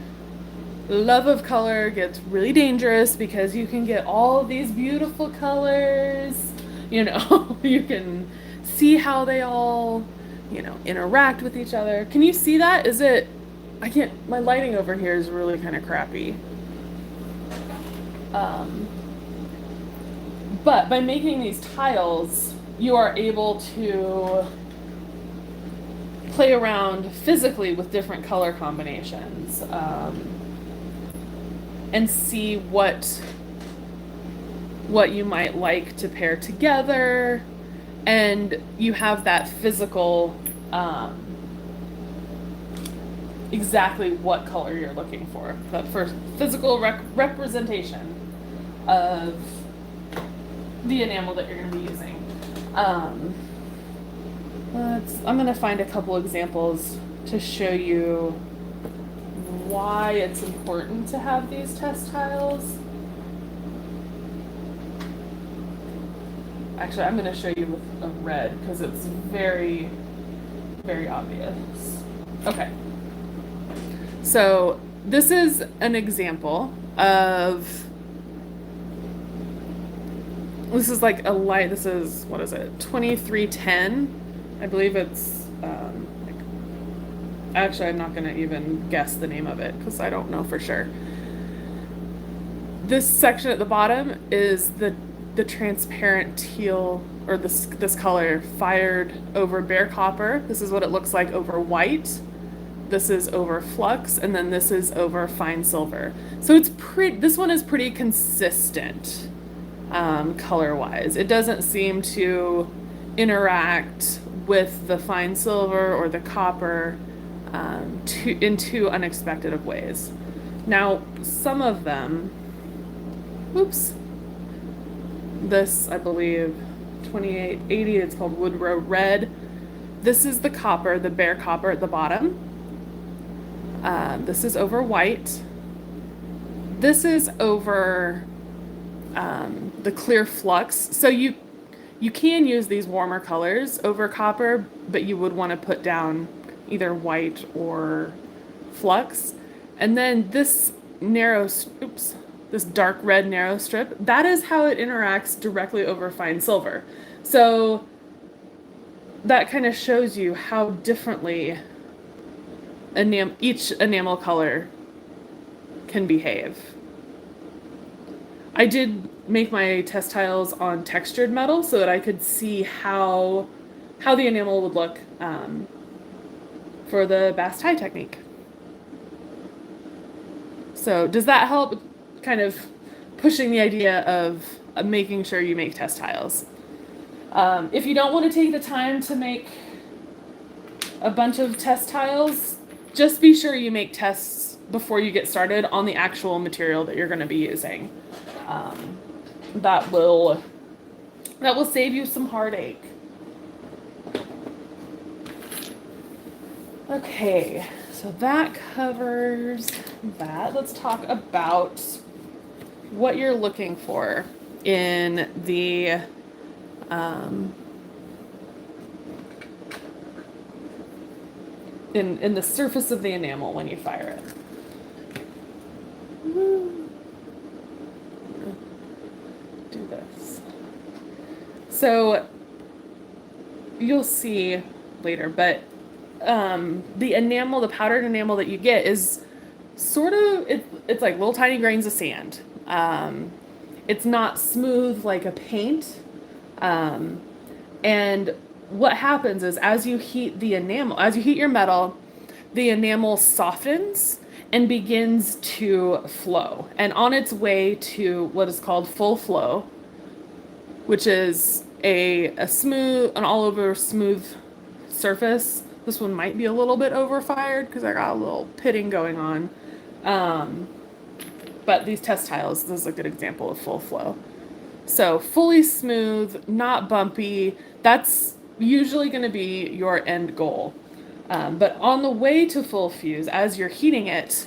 love of color gets really dangerous, because you can get all of these beautiful colors, you can see how they all, interact with each other. Can you see that? My lighting over here is really kind of crappy. But by making these tiles, you are able to play around physically with different color combinations, and see what you might like to pair together, and you have that physical, exactly what color you're looking for, but for physical representation of the enamel that you're going to be using. I'm going to find a couple examples to show you why it's important to have these test tiles. Actually, I'm going to show you with a red because it's very, very obvious. Okay. So this is an example of, this is like a light, this is, what is it, 2310? I believe it's, actually, I'm not going to even guess the name of it because I don't know for sure. This section at the bottom is the transparent teal, or this color fired over bare copper. This is what it looks like over white. This is over flux, and then this is over fine silver. So this one is pretty consistent color-wise. It doesn't seem to interact with the fine silver or the copper in too unexpected of ways. Now, some of them, this, I believe, 2880, it's called Woodrow Red. This is the copper, the bare copper at the bottom. This is over white. This is over the clear flux. So you can use these warmer colors over copper, but you would want to put down either white or flux. And then this this dark red narrow strip, that is how it interacts directly over fine silver. So that kind of shows you how differently each enamel color can behave. I did make my test tiles on textured metal so that I could see how the enamel would look for the Basse-taille technique. So does that help kind of pushing the idea of making sure you make test tiles? If you don't want to take the time to make a bunch of test tiles, just be sure you make tests before you get started on the actual material that you're going to be using. That will save you some heartache. Okay, so that covers that. Let's talk about what you're looking for in the in the surface of the enamel when you fire it. Do this. So you'll see later, but the enamel, the powdered enamel that you get is sort of, it's like little tiny grains of sand. It's not smooth like a paint. And what happens is as you heat your metal, the enamel softens and begins to flow. And on its way to what is called full flow, which is an all over smooth surface. This one might be a little bit over fired because I got a little pitting going on. But these test tiles, this is a good example of full flow. So fully smooth, not bumpy, that's usually going to be your end goal. But on the way to full fuse, as you're heating it,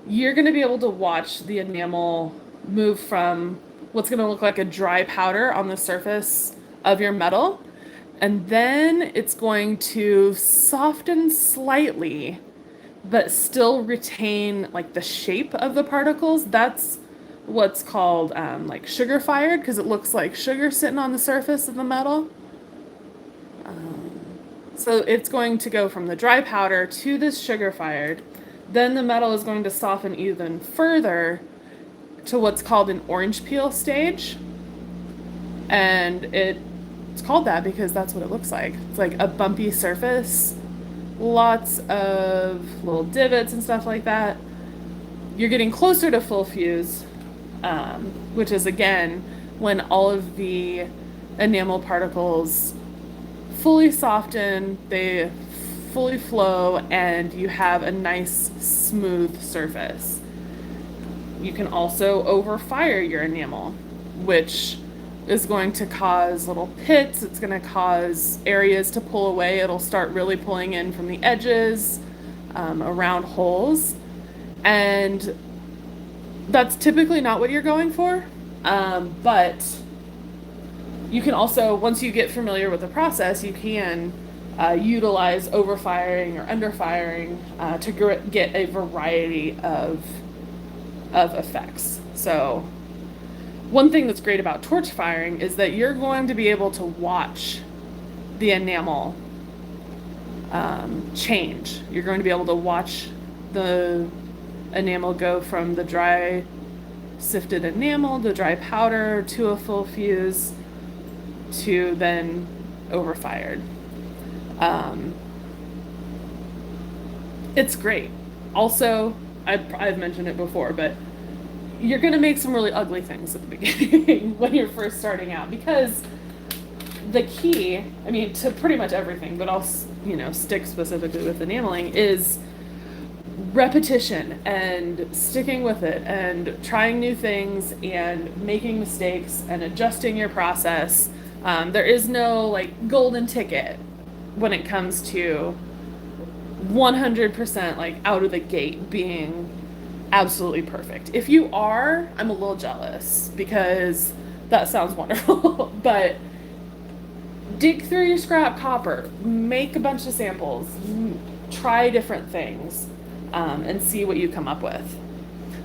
you're going to be able to watch the enamel move from what's going to look like a dry powder on the surface of your metal, and then it's going to soften slightly, but still retain like the shape of the particles. That's what's called like sugar fired, because it looks like sugar sitting on the surface of the metal. So it's going to go from the dry powder to this sugar fired. Then the metal is going to soften even further to what's called an orange peel stage. And it's called that because that's what it looks like. It's like a bumpy surface, lots of little divots and stuff like that. You're getting closer to full fuse, which is again when all of the enamel particles fully soften, they fully flow, and you have a nice smooth surface. You can also overfire your enamel, which is going to cause little pits. It's going to cause areas to pull away. It'll start really pulling in from the edges, around holes, and that's typically not what you're going for. But you can also, once you get familiar with the process, you can utilize overfiring or underfiring to get a variety of effects. So one thing that's great about torch firing is that you're going to be able to watch the enamel change. You're going to be able to watch the enamel go from the dry sifted enamel, the dry powder, to a full fuse, to then overfired. It's great. Also, I've mentioned it before, but you're going to make some really ugly things at the beginning when you're first starting out, because the key, I mean, to pretty much everything, but I'll, stick specifically with enameling, is repetition and sticking with it and trying new things and making mistakes and adjusting your process There is no like golden ticket when it comes to 100% like out of the gate being absolutely perfect. If you are, I'm a little jealous because that sounds wonderful. But dig through your scrap copper, make a bunch of samples, try different things, and see what you come up with.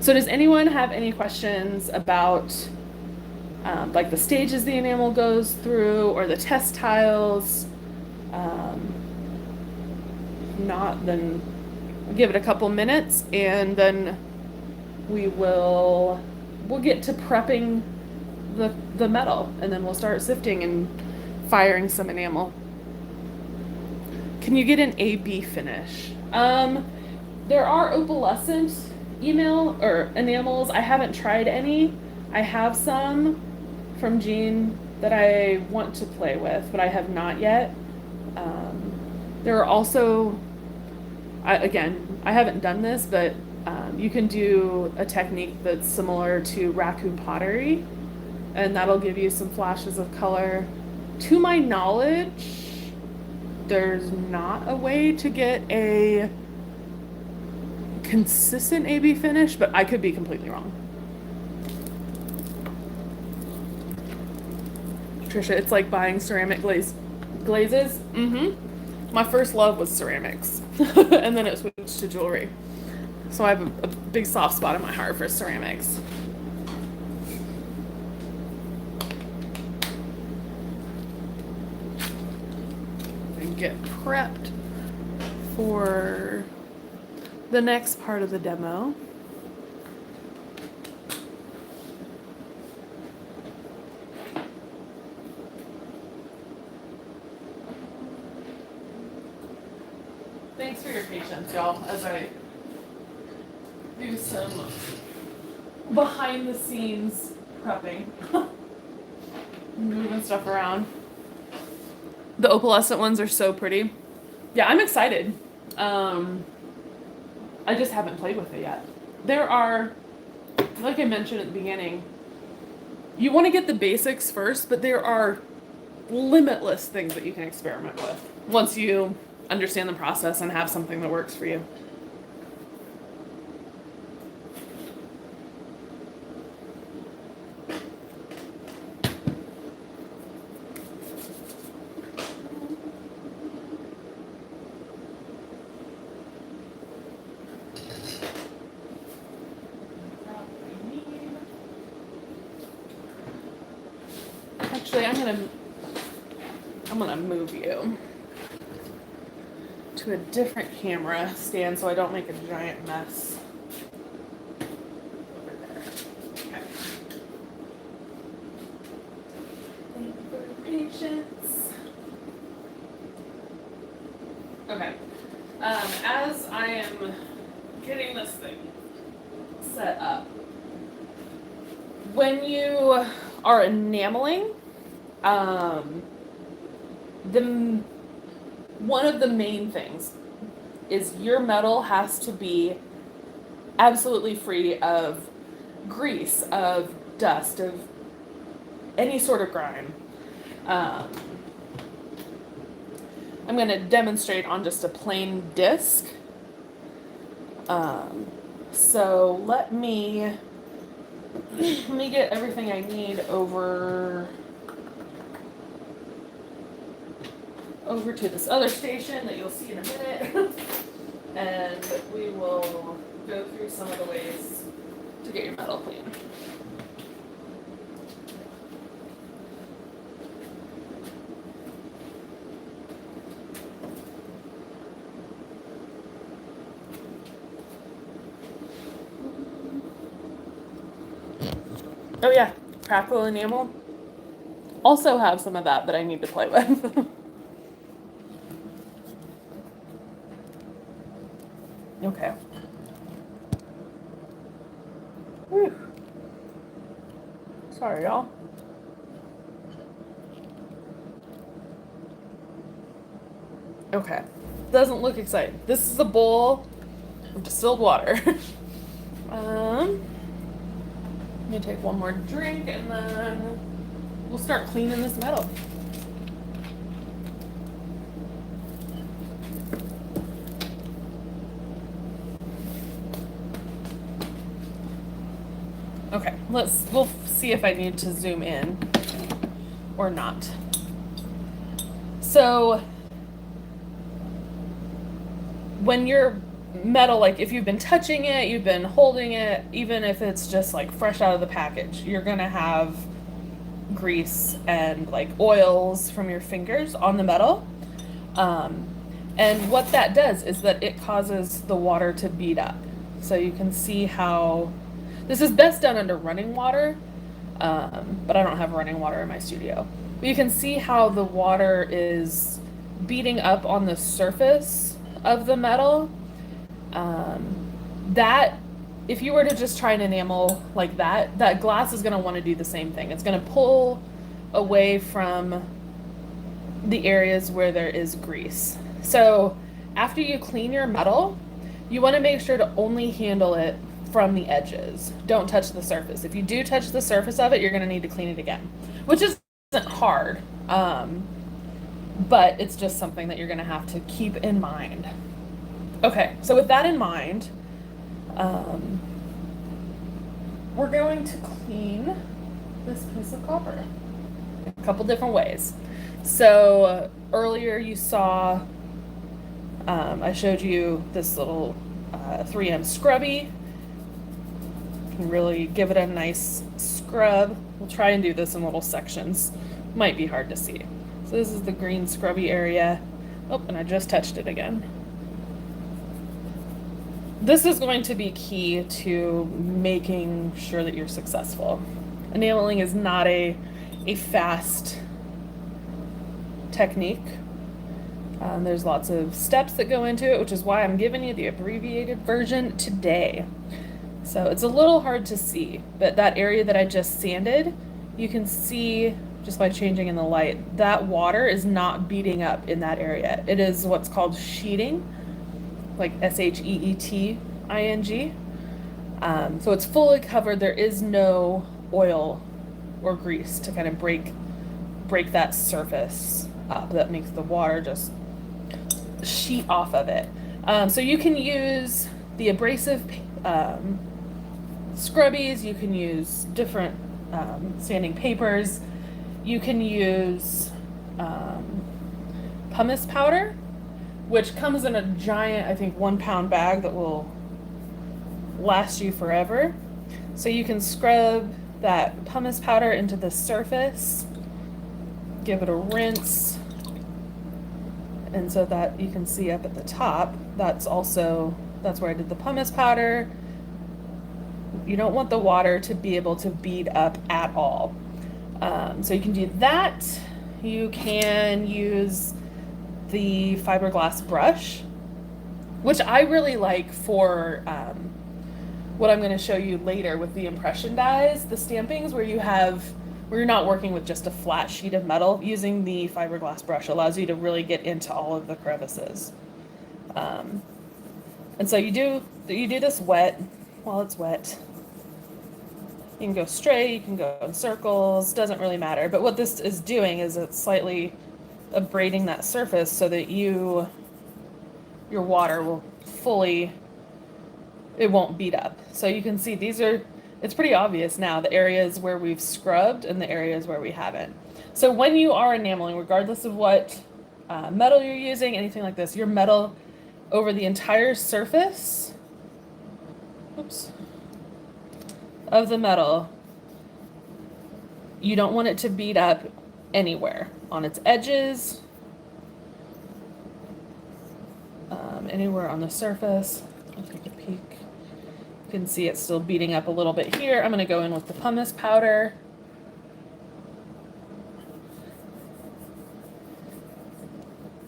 So, does anyone have any questions about like the stages the enamel goes through or the test tiles? If not, then we'll give it a couple minutes and then we'll get to prepping the metal and then we'll start sifting and firing some enamel. Can you get an AB finish? There are opalescent enamels. I haven't tried any. I have some from Jean that I want to play with, but I have not yet. There are also, I haven't done this, but you can do a technique that's similar to raccoon pottery, and that'll give you some flashes of color. To my knowledge, there's not a way to get a consistent AB finish, but I could be completely wrong. Trisha, it's like buying ceramic glazes. My first love was ceramics, and then it switched to jewelry. So I have a big soft spot in my heart for ceramics. And get prepped for the next part of the demo. Thanks for your patience, y'all, as I do some behind the scenes prepping. Moving stuff around. The opalescent ones are so pretty. Yeah, I'm excited. I just haven't played with it yet. There are, like I mentioned at the beginning, you want to get the basics first, but there are limitless things that you can experiment with once you understand the process and have something that works for you. Actually, I'm gonna move you to a different camera stand so I don't make a giant mess. Over there. Okay. Thank you for your patience. Okay. As I am getting this thing set up, when you are enameling, one of the main things is your metal has to be absolutely free of grease, of dust, of any sort of grime. I'm going to demonstrate on just a plain disc. So let me get everything I need over to this other station that you'll see in a minute. And we will go through some of the ways to get your metal clean. Oh yeah, crackle enamel. Also have some of that I need to play with. Okay. Whew. Sorry, y'all. Okay. Doesn't look exciting. This is a bowl of distilled water. I'm gonna take one more drink and then we'll start cleaning this metal. Okay, we'll see if I need to zoom in or not. So when your metal, like if you've been touching it, you've been holding it, even if it's just like fresh out of the package, you're gonna have grease and like oils from your fingers on the metal. And what that does is that it causes the water to bead up. So you can see how this is best done under running water, but I don't have running water in my studio. But you can see how the water is beating up on the surface of the metal. That, if you were to just try an enamel like that glass is going to want to do the same thing. It's going to pull away from the areas where there is grease. So after you clean your metal, you want to make sure to only handle it from the edges. Don't touch the surface. If you do touch the surface of it, you're going to need to clean it again, which isn't hard, but it's just something that you're going to have to keep in mind. Okay, so with that in mind, we're going to clean this piece of copper a couple different ways. So earlier you saw, I showed you this little 3M scrubby. You can really give it a nice scrub. We'll try and do this in little sections. Might be hard to see. So this is the green scrubby area. Oh, and I just touched it again. This is going to be key to making sure that you're successful. Enameling is not a fast technique. There's lots of steps that go into it, which is why I'm giving you the abbreviated version today. So it's a little hard to see, but that area that I just sanded, you can see just by changing in the light, that water is not beating up in that area. It is what's called sheeting, like sheeting. So it's fully covered. There is no oil or grease to kind of break that surface up. That makes the water just sheet off of it. So you can use the abrasive scrubbies. You can use different sanding papers. You can use pumice powder, which comes in a giant, I think, 1 pound bag that will last you forever. So you can scrub that pumice powder into the surface, give it a rinse, and so that you can see up at the top, that's where I did the pumice powder. You don't want the water to be able to bead up at all. So you can do that. You can use the fiberglass brush, which I really like for what I'm going to show you later with the impression dies, the stampings where you're not working with just a flat sheet of metal. Using the fiberglass brush allows you to really get into all of the crevices. And so you do this wet while it's wet. You can go straight, you can go in circles, doesn't really matter. But what this is doing is it's slightly abrading that surface so that your water will it won't beat up. So you can see it's pretty obvious now, the areas where we've scrubbed and the areas where we haven't. So when you are enameling, regardless of what metal you're using, anything like this, your metal over the entire surface, of the metal, you don't want it to bead up anywhere on its edges, anywhere on the surface. I'll take a peek. You can see it's still beating up a little bit here. I'm going to go in with the pumice powder.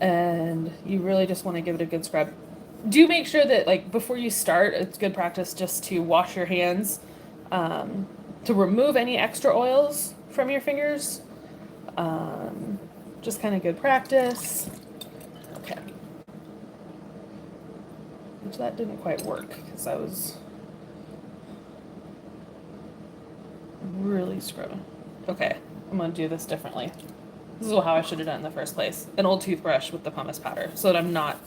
And you really just want to give it a good scrub. Do make sure that, like, before you start, it's good practice just to wash your hands, to remove any extra oils from your fingers. Just kind of good practice. Okay. Which that didn't quite work because I was really scrubbing. Okay, I'm going to do this differently. This is how I should have done it in the first place. An old toothbrush with the pumice powder so that I'm not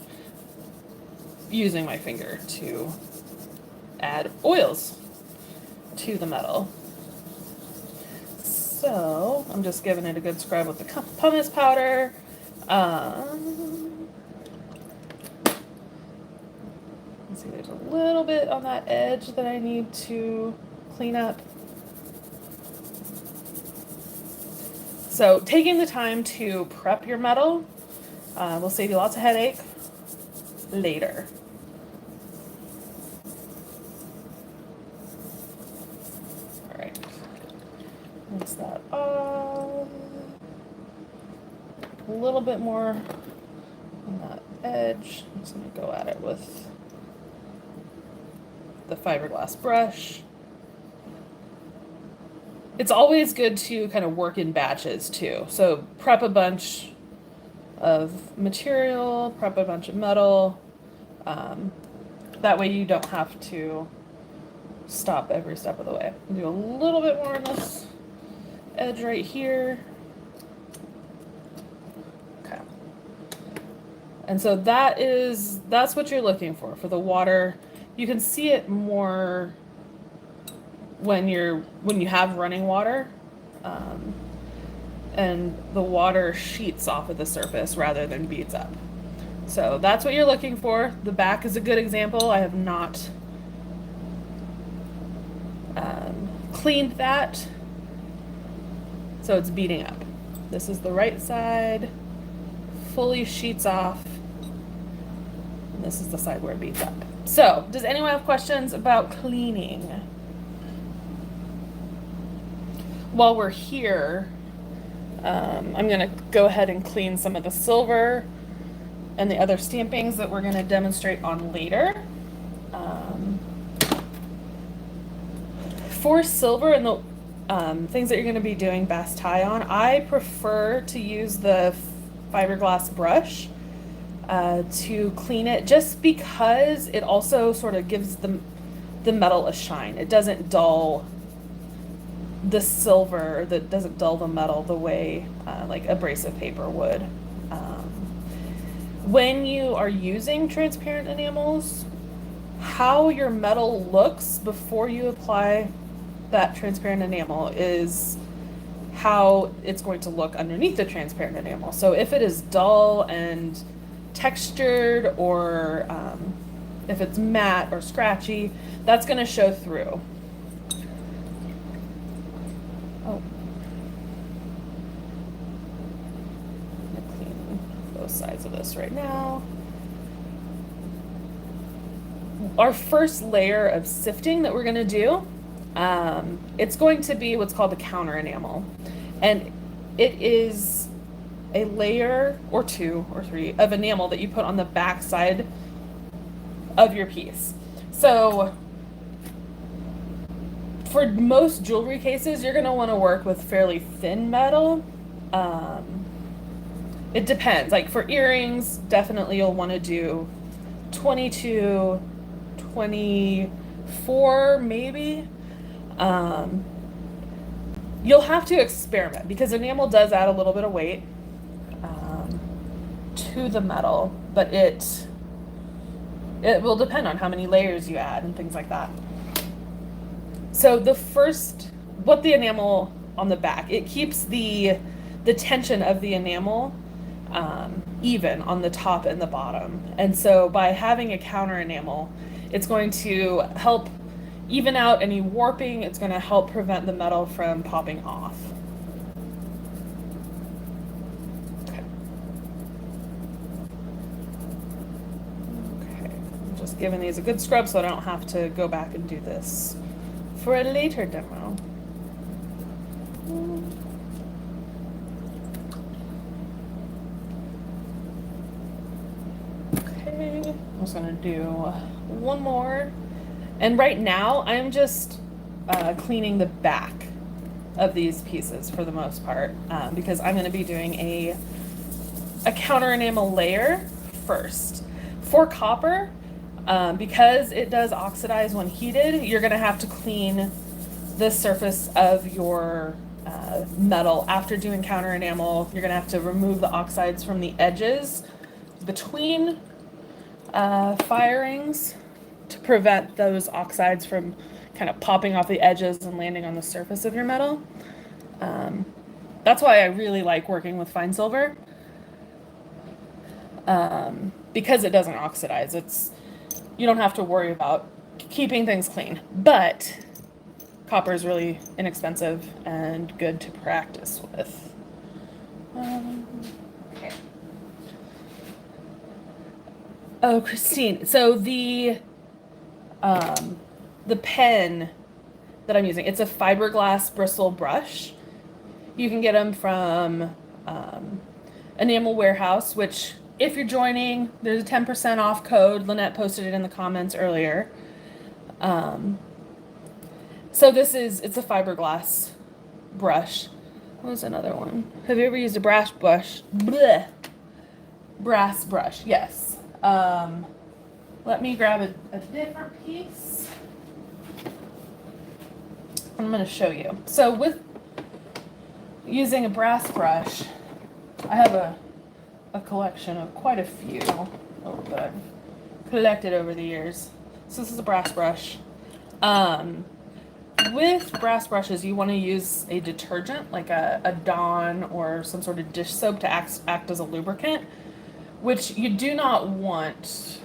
using my finger to add oils to the metal. So I'm just giving it a good scrub with the pumice powder. Let's see, there's a little bit on that edge that I need to clean up. So taking the time to prep your metal will save you lots of headache later. All right, rinse that off. A little bit more on that edge. I'm just going to go at it with the fiberglass brush. It's always good to kind of work in batches too. So prep a bunch of material, prep a bunch of metal. That way you don't have to stop every step of the way. Do a little bit more on this edge right here. Okay. And so that's what you're looking for the water. You can see it more when you have running water, and the water sheets off of the surface rather than beads up. So that's what you're looking for. The back is a good example. I have not cleaned that, so it's beading up. This is the right side, fully sheets off, and this is the side where it beads up. So does anyone have questions about cleaning? While we're here, I'm going to go ahead and clean some of the silver and the other stampings that we're going to demonstrate on later. For silver and the things that you're going to be doing Basse-taille on, I prefer to use the fiberglass brush to clean it, just because it also sort of gives the metal a shine. It doesn't dull the silver, that doesn't dull the metal the way like abrasive paper would. When you are using transparent enamels, how your metal looks before you apply that transparent enamel is how it's going to look underneath the transparent enamel. So if it is dull and textured, or if it's matte or scratchy, that's going to show through. Oh. I'm gonna clean both sides of this right now. Our first layer of sifting that we're going to do, it's going to be what's called the counter enamel. And it is a layer or 2 or 3 of enamel that you put on the back side of your piece. So for most jewelry cases, you're going to want to work with fairly thin metal. It depends. Like for earrings, definitely you'll want to do 22, 24 maybe. You'll have to experiment because enamel does add a little bit of weight to the metal, but it will depend on how many layers you add and things like that. So what the enamel on the back, it keeps the tension of the enamel even on the top and the bottom. And so by having a counter enamel, it's going to help even out any warping. It's going to help prevent the metal from popping off. Okay. I'm just giving these a good scrub so I don't have to go back and do this for a later demo. Okay, I'm just gonna do one more. And right now I'm just cleaning the back of these pieces for the most part, because I'm gonna be doing a counter enamel layer first. For copper, because it does oxidize when heated, you're gonna have to clean the surface of your metal after doing counter enamel. You're going to have to remove the oxides from the edges between firings to prevent those oxides from kind of popping off the edges and landing on the surface of your metal. That's why I really like working with fine silver, because it doesn't oxidize. You don't have to worry about keeping things clean, but copper is really inexpensive and good to practice with. Okay. Oh, Christine. So the pen that I'm using, it's a fiberglass bristle brush. You can get them from Enamel Warehouse, which if you're joining, there's a 10% off code. Lynette posted it in the comments earlier. So it's a fiberglass brush. What was another one? Have you ever used a brass brush? Blech. Brass brush, yes. Let me grab a different piece. I'm going to show you. So with using a brass brush, I have a collection of quite a few that I've collected over the years. So this is a brass brush. With brass brushes, you want to use a detergent like a Dawn or some sort of dish soap to act as a lubricant, which you do not want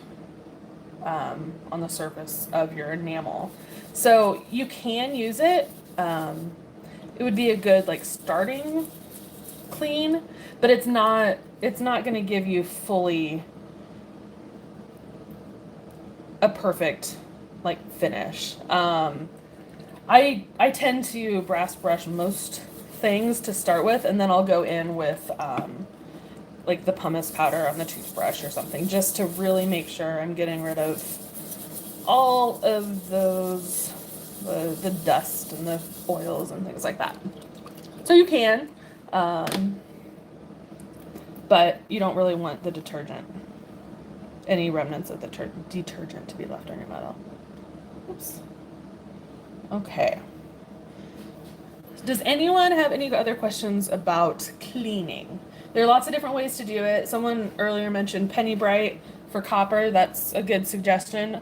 on the surface of your enamel. So you can use it. It would be a good like starting clean, but it's not going to give you fully a perfect like finish. I tend to brass brush most things to start with, and then I'll go in with like the pumice powder on the toothbrush or something, just to really make sure I'm getting rid of all of those the dust and the oils and things like that. So you can, but you don't really want the detergent, any remnants of the detergent to be left on your metal. Oops. Okay. Does anyone have any other questions about cleaning? There are lots of different ways to do it. Someone earlier mentioned Penny Bright for copper. That's a good suggestion.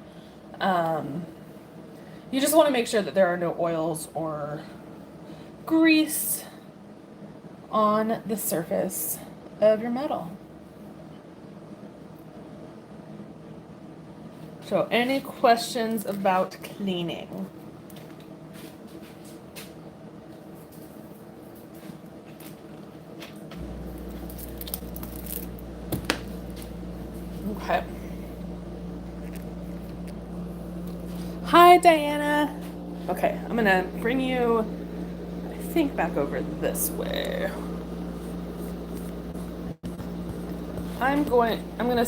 You just want to make sure that there are no oils or grease on the surface of your metal. So, any questions about cleaning? Okay. Hi, Diana. Okay, I'm gonna bring you, I think, back over this way. I'm gonna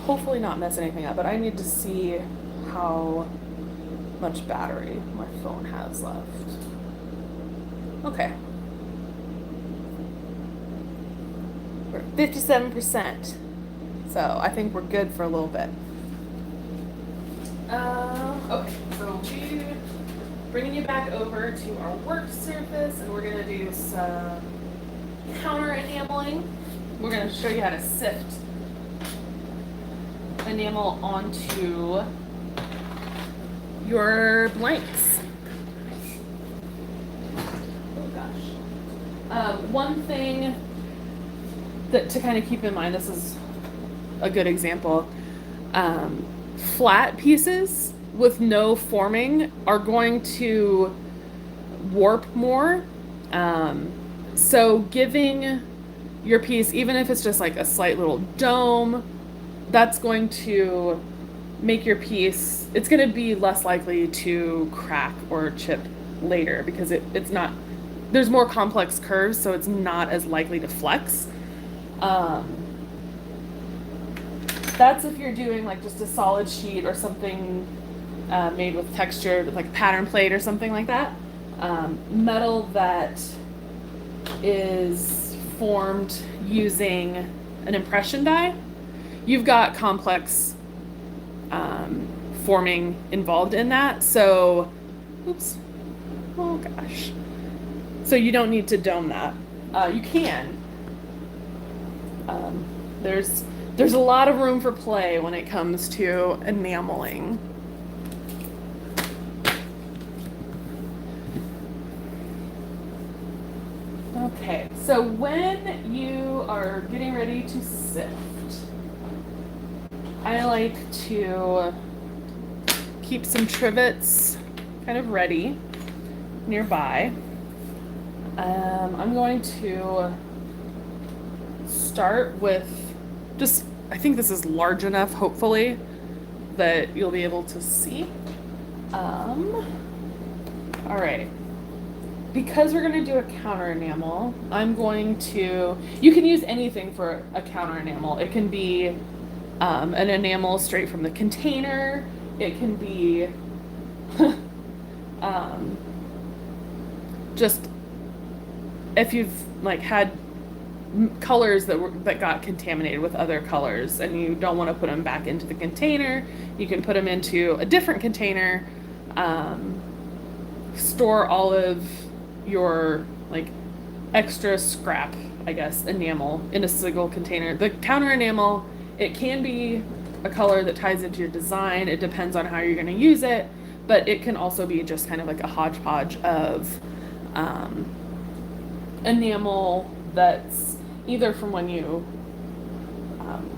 hopefully not mess anything up, but I need to see how much battery my phone has left. Okay. We're at 57%. So I think we're good for a little bit. Okay, so we're bringing you back over to our work surface, and we're gonna do some counter enameling. We're gonna show you how to sift enamel onto your blanks. Oh gosh. One thing that to kind of keep in mind, this is a good example. Flat pieces with no forming are going to warp more. So giving your piece, even if it's just like a slight little dome, that's going to make your piece, it's going to be less likely to crack or chip later because it's not, there's more complex curves, so it's not as likely to flex. That's if you're doing like just a solid sheet or something made with texture, like pattern plate or something like that. Metal that is formed using an impression die, you've got complex forming involved in that. So, oops, oh gosh. So you don't need to dome that. You can. Um, there's a lot of room for play when it comes to enameling. Okay, so when you are getting ready to sift, I like to keep some trivets kind of ready nearby. I'm going to start with just, I think this is large enough, hopefully, that you'll be able to see. All right. Because we're going to do a counter enamel, I'm going to, you can use anything for a counter enamel. It can be an enamel straight from the container. It can be just if you've like had colors that got contaminated with other colors and you don't want to put them back into the container, you can put them into a different container. Store all of your like extra scrap, I guess, enamel in a single container. The counter enamel, it can be a color that ties into your design. It depends on how you're going to use it, but it can also be just kind of like a hodgepodge of enamel that's either from when you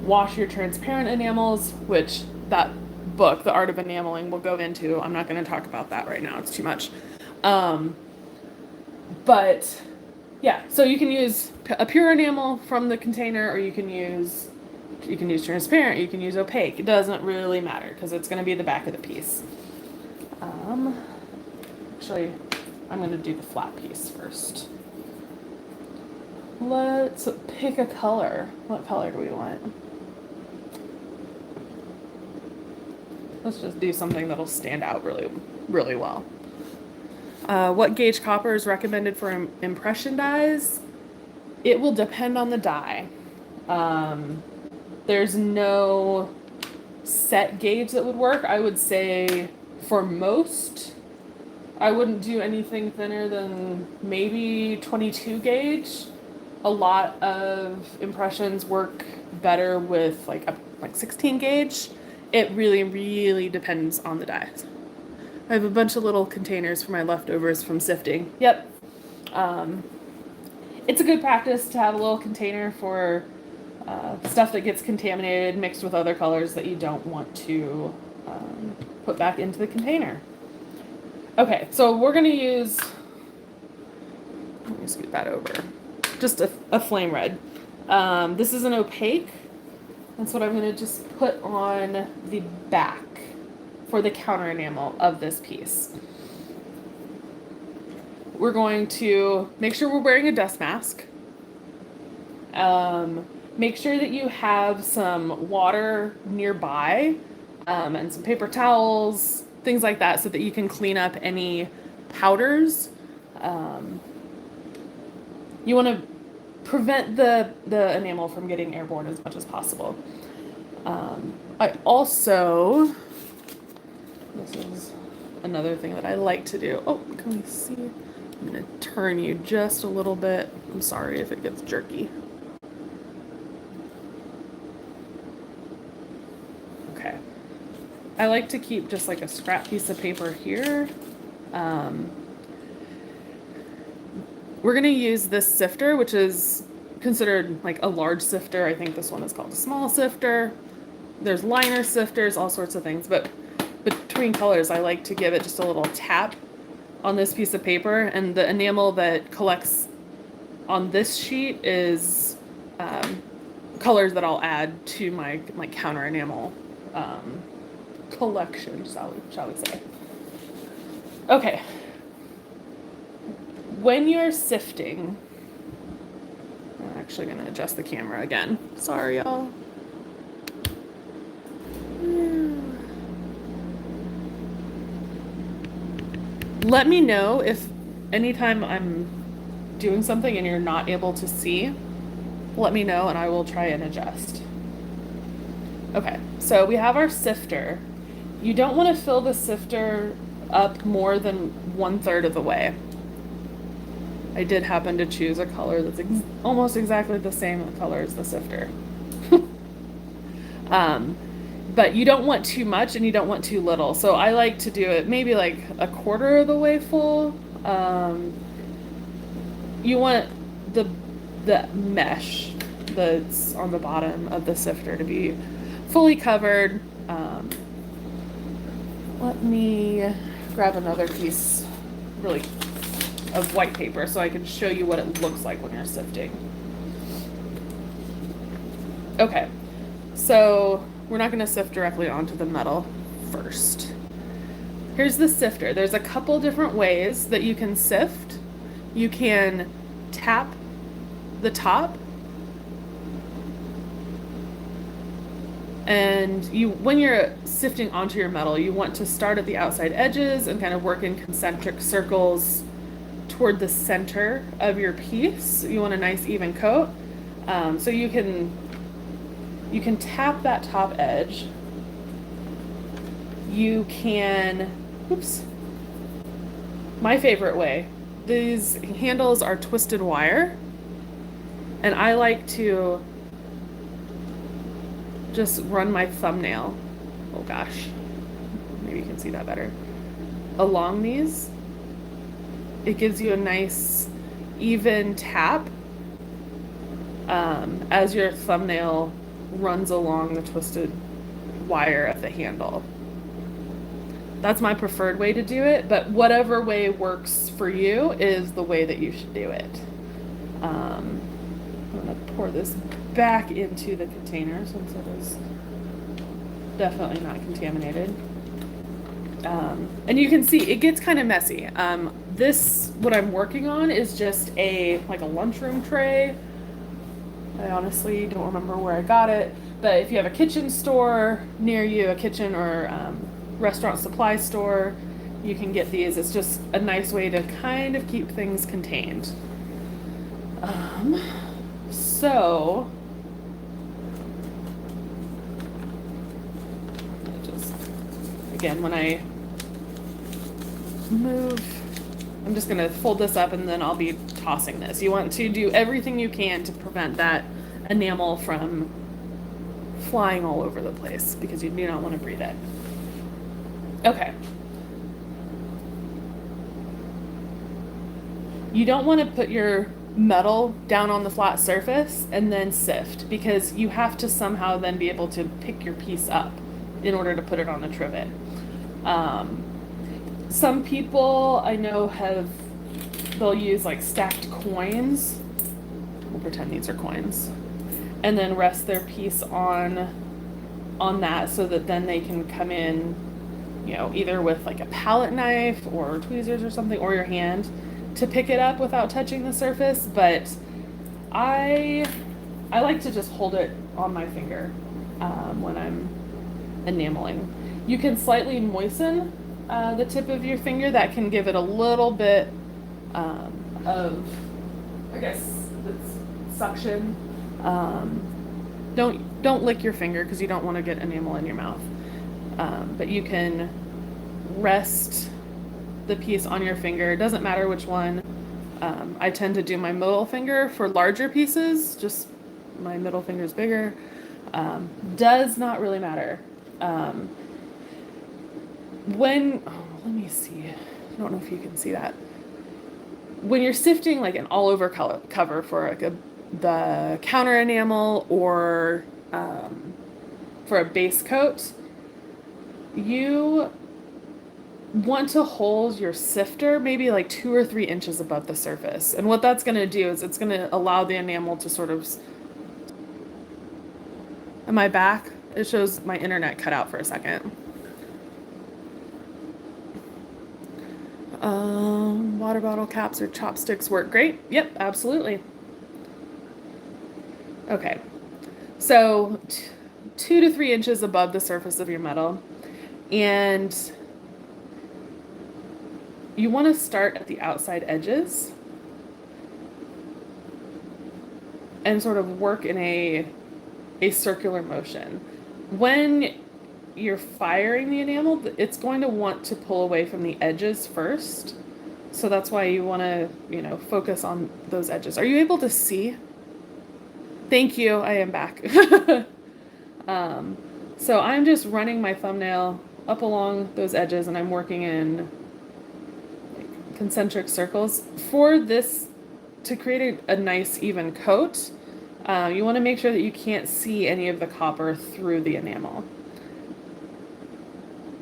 wash your transparent enamels, which that book, The Art of Enameling, will go into. I'm not going to talk about that right now. It's too much. But yeah, so you can use a pure enamel from the container, or you can use transparent, you can use opaque. It doesn't really matter because it's going to be the back of the piece. Actually, I'm going to do the flat piece first. Let's pick a color. What color do we want? Let's just do something that'll stand out really, really well. What gauge copper is recommended for impression dyes? It will depend on the dye. There's no set gauge that would work. I would say for most, I wouldn't do anything thinner than maybe 22 gauge. A lot of impressions work better with like 16 gauge. It really, really depends on the dye. I have a bunch of little containers for my leftovers from sifting. Yep. It's a good practice to have a little container for stuff that gets contaminated mixed with other colors that you don't want to put back into the container. Okay, so we're going to use, let me scoot that over, just a flame red. This is an opaque. That's what I'm going to just put on the back for the counter enamel of this piece. We're going to make sure we're wearing a dust mask. Make sure that you have some water nearby and some paper towels, things like that, so that you can clean up any powders. You want to prevent the enamel from getting airborne as much as possible. I also, this is another thing that I like to do. Oh, can we see? I'm going to turn you just a little bit. I'm sorry if it gets jerky. Okay. I like to keep just like a scrap piece of paper here. We're going to use this sifter, which is considered like a large sifter. I think this one is called a small sifter. There's liner sifters, all sorts of things, but between colors, I like to give it just a little tap on this piece of paper, and the enamel that collects on this sheet is colors that I'll add to my counter enamel collection, shall we say. Okay. When you're sifting, I'm actually going to adjust the camera again. Sorry, y'all. Let me know if anytime I'm doing something and you're not able to see, let me know and I will try and adjust. Okay, so we have our sifter. You don't want to fill the sifter up more than 1/3 of the way. I did happen to choose a color that's almost exactly the same color as the sifter. Um, but you don't want too much and you don't want too little. So I like to do it maybe like a quarter of the way full. You want the the mesh that's on the bottom of the sifter to be fully covered. Let me grab another piece really of white paper so I can show you what it looks like when you're sifting. Okay, so we're not going to sift directly onto the metal first. Here's the sifter. There's a couple different ways that you can sift. You can tap the top, and when you're sifting onto your metal, you want to start at the outside edges and kind of work in concentric circles toward the center of your piece. You want a nice even coat. So you can tap that top edge. You can, oops, my favorite way, these handles are twisted wire, and I like to just run my thumbnail, oh gosh, maybe you can see that better, along these. It gives you a nice even tap as your thumbnail runs along the twisted wire of the handle. That's my preferred way to do it, but whatever way works for you is the way that you should do it. I'm gonna pour this back into the container since it is definitely not contaminated. And you can see it gets kind of messy. What I'm working on is just like a lunchroom tray. I honestly don't remember where I got it, but if you have a kitchen store near you, a kitchen or restaurant supply store, you can get these. It's just a nice way to kind of keep things contained. So just again, when I move, I'm just gonna fold this up and then I'll be tossing this. You want to do everything you can to prevent that enamel from flying all over the place because you do not want to breathe it. Okay. You don't want to put your metal down on the flat surface and then sift, because you have to somehow then be able to pick your piece up in order to put it on the trivet. Some people I know they'll use like stacked coins. We'll pretend these are coins. And then rest their piece on that so that then they can come in, either with like a palette knife or tweezers or something, or your hand, to pick it up without touching the surface. But I like to just hold it on my finger when I'm enameling. You can slightly moisten the tip of your finger. That can give it a little bit of, I guess, it's suction. Don't lick your finger because you don't want to get enamel in your mouth. But you can rest the piece on your finger. It doesn't matter which one. I tend to do my middle finger for larger pieces, just my middle finger is bigger. Does not really matter. Let me see. I don't know if you can see that. When you're sifting like an all over cover for like the counter enamel or for a base coat, you want to hold your sifter maybe like 2 or 3 inches above the surface. And what that's going to do is it's going to allow the enamel to sort of... Am I back? It shows my internet cut out for a second. Water bottle caps or chopsticks work great. Yep, absolutely. Okay, so 2 to 3 inches above the surface of your metal, and you want to start at the outside edges and sort of work in a circular motion. When you're firing the enamel, it's going to want to pull away from the edges first. So that's why you want to, focus on those edges. Are you able to see? Thank you. I am back. um, so I'm just running my thumbnail up along those edges and I'm working in like concentric circles. For this, to create a nice even coat, you want to make sure that you can't see any of the copper through the enamel.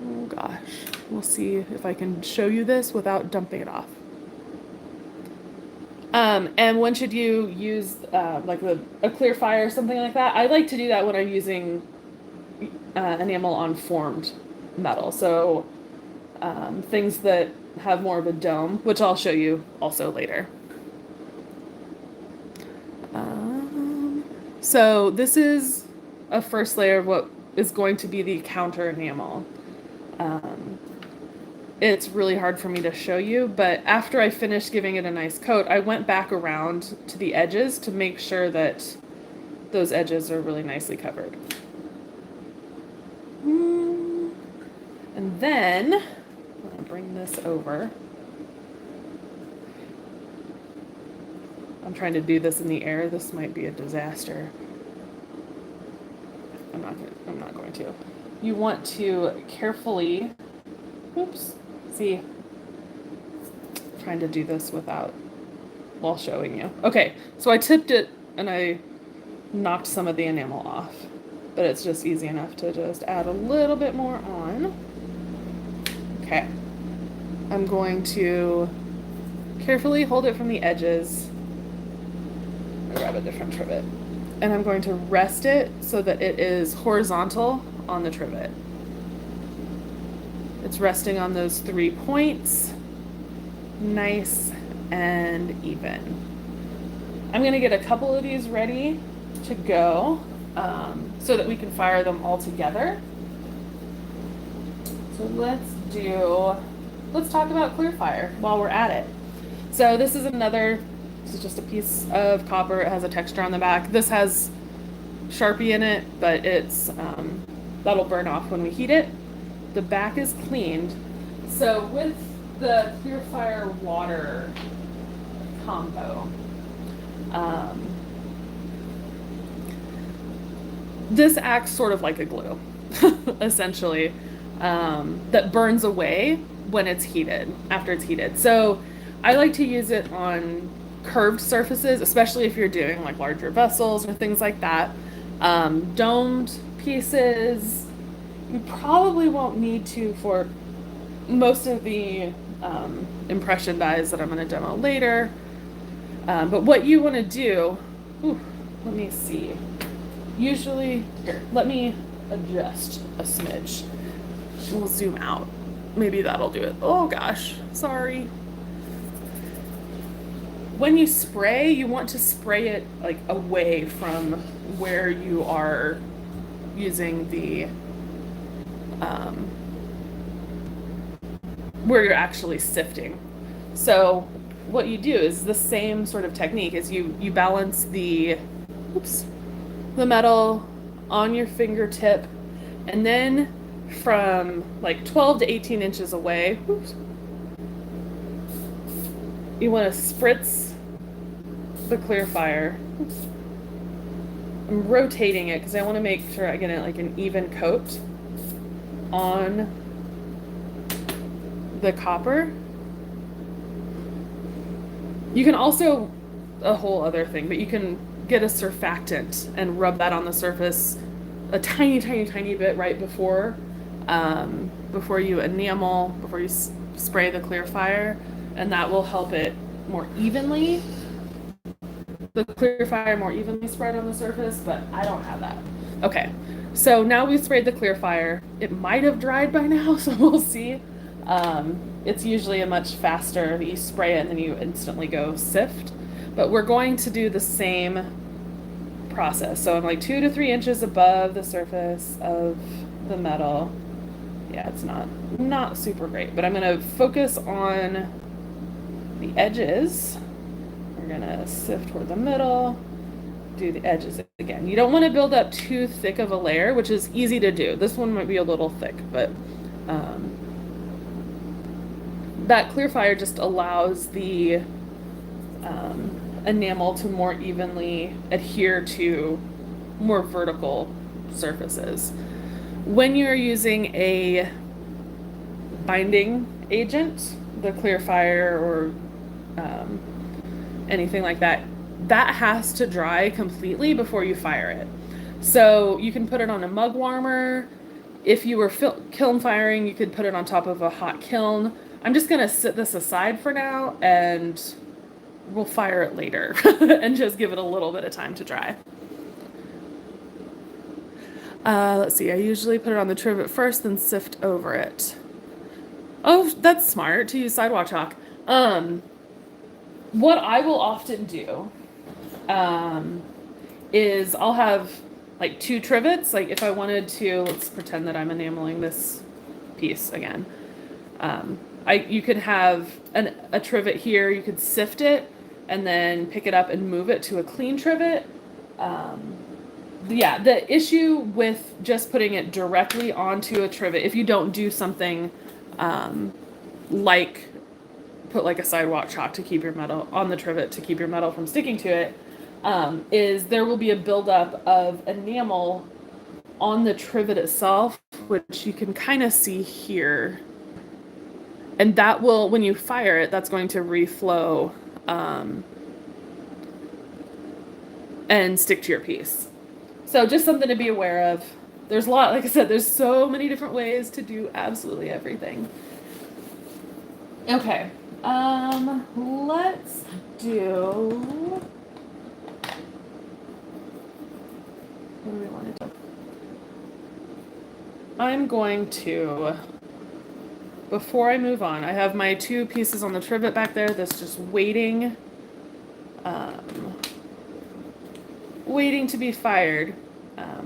Oh gosh, we'll see if I can show you this without dumping it off. And when should you use like a clear fire or something like that? I like to do that when I'm using enamel on formed metal. So things that have more of a dome, which I'll show you also later. So this is a first layer of what is going to be the counter enamel. It's really hard for me to show you, but after I finished giving it a nice coat, I went back around to the edges to make sure that those edges are really nicely covered. And then, I'm gonna bring this over. I'm trying to do this in the air. This might be a disaster. I'm not going to. You want to carefully, oops, see, trying to do this while showing you. Okay, so I tipped it and I knocked some of the enamel off, but it's just easy enough to just add a little bit more on. Okay, I'm going to carefully hold it from the edges. Grab a different trivet. And I'm going to rest it so that it is horizontal on the trivet. It's resting on those 3 points, nice and even. I'm gonna get a couple of these ready to go so that we can fire them all together. So let's talk about clear fire while we're at it. So this is just a piece of copper. It has a texture on the back. This has Sharpie in it, but it's that'll burn off when we heat it. The back is cleaned. So with the clear fire water combo, this acts sort of like a glue, essentially, that burns away when it's heated, after it's heated. So I like to use it on curved surfaces, especially if you're doing like larger vessels or things like that. Domed pieces, you probably won't need to for most of the impression dyes that I'm going to demo later. But what you want to do, let me see. Usually, here, let me adjust a smidge. We'll zoom out. Maybe that'll do it. Oh gosh, sorry. When you spray, you want to spray it like away from where you are using the, where you're actually sifting. So what you do is the same sort of technique is you balance the metal on your fingertip, and then from like 12 to 18 inches away, you want to spritz the clear fire. I'm rotating it because I want to make sure I get it like an even coat on the copper. You can also, a whole other thing, but you can get a surfactant and rub that on the surface a tiny, tiny, tiny bit right before you enamel, before you spray the clear fire, and that will help it more evenly. The clear fire more evenly spread on the surface, but I don't have that. Okay, so now we've sprayed the clear fire. It might have dried by now, so we'll see. It's usually a much faster, you spray it and then you instantly go sift. But we're going to do the same process. So I'm like 2 to 3 inches above the surface of the metal. Yeah, it's not super great, but I'm gonna focus on the edges. We're gonna sift toward the middle, do the edges again. You don't want to build up too thick of a layer, which is easy to do. This one might be a little thick, but that clear fire just allows the enamel to more evenly adhere to more vertical surfaces. When you're using a binding agent, the clear fire or anything like that, that has to dry completely before you fire it. So you can put it on a mug warmer. If you were kiln firing, you could put it on top of a hot kiln. I'm just gonna sit this aside for now and we'll fire it later and just give it a little bit of time to dry. Let's see, I usually put it on the trivet first, then sift over it. Oh, that's smart to use sidewalk chalk. What I will often do is I'll have like 2 trivets. Like if I wanted to, let's pretend that I'm enameling this piece again. You could have a trivet here, you could sift it and then pick it up and move it to a clean trivet. Yeah, the issue with just putting it directly onto a trivet, if you don't do something like put like a sidewalk chalk to keep your metal on the trivet to keep your metal from sticking to it, is there will be a buildup of enamel on the trivet itself, which you can kind of see here. And that will, when you fire it, that's going to reflow and stick to your piece. So just something to be aware of. There's a lot, like I said, there's so many different ways to do absolutely everything. Okay, let's do, what do we want to do? I'm going to, before I move on, I have my 2 pieces on the trivet back there that's just waiting, waiting to be fired.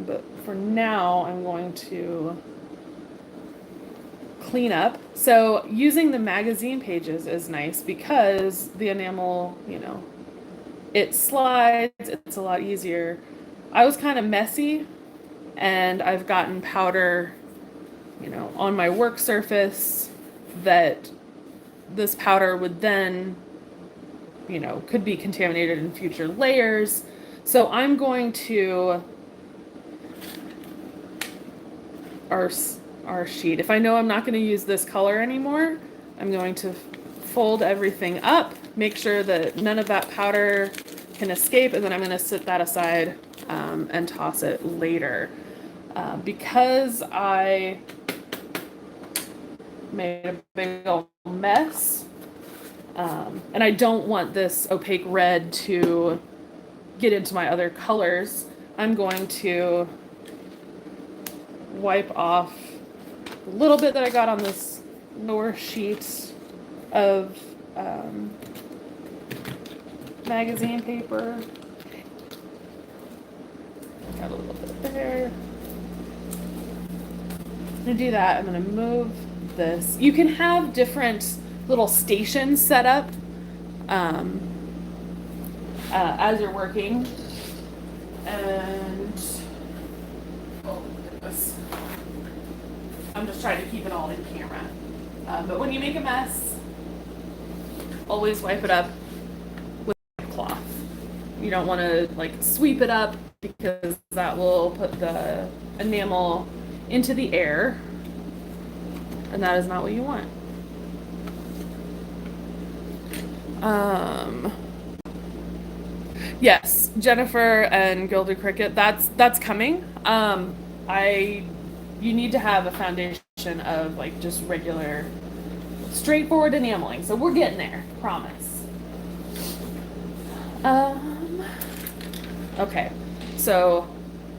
But for now, I'm going to clean up. So using the magazine pages is nice because the enamel, you know, it slides, it's a lot easier. I was kind of messy and I've gotten powder, you know, on my work surface that this powder would then, you know, could be contaminated in future layers. So I'm going to, our sheet, if I know I'm not going to use this color anymore, I'm going to fold everything up, make sure that none of that powder can escape, and then I'm going to sit that aside and toss it later. Because I made a big old mess, and I don't want this opaque red to get into my other colors, I'm going to wipe off a little bit that I got on this lower sheet of magazine paper. Got a little bit there. I'm gonna do that. I'm gonna move this. You can have different little stations set up as you're working. And oh goodness, I'm just trying to keep it all in camera. But when you make a mess, always wipe it up with a cloth. You don't want to like sweep it up because that will put the enamel into the air, and that is not what you want. Yes, Jennifer and Gilded Cricket, that's coming. You need to have a foundation of like just regular, straightforward enameling. So we're getting there, promise. Okay, so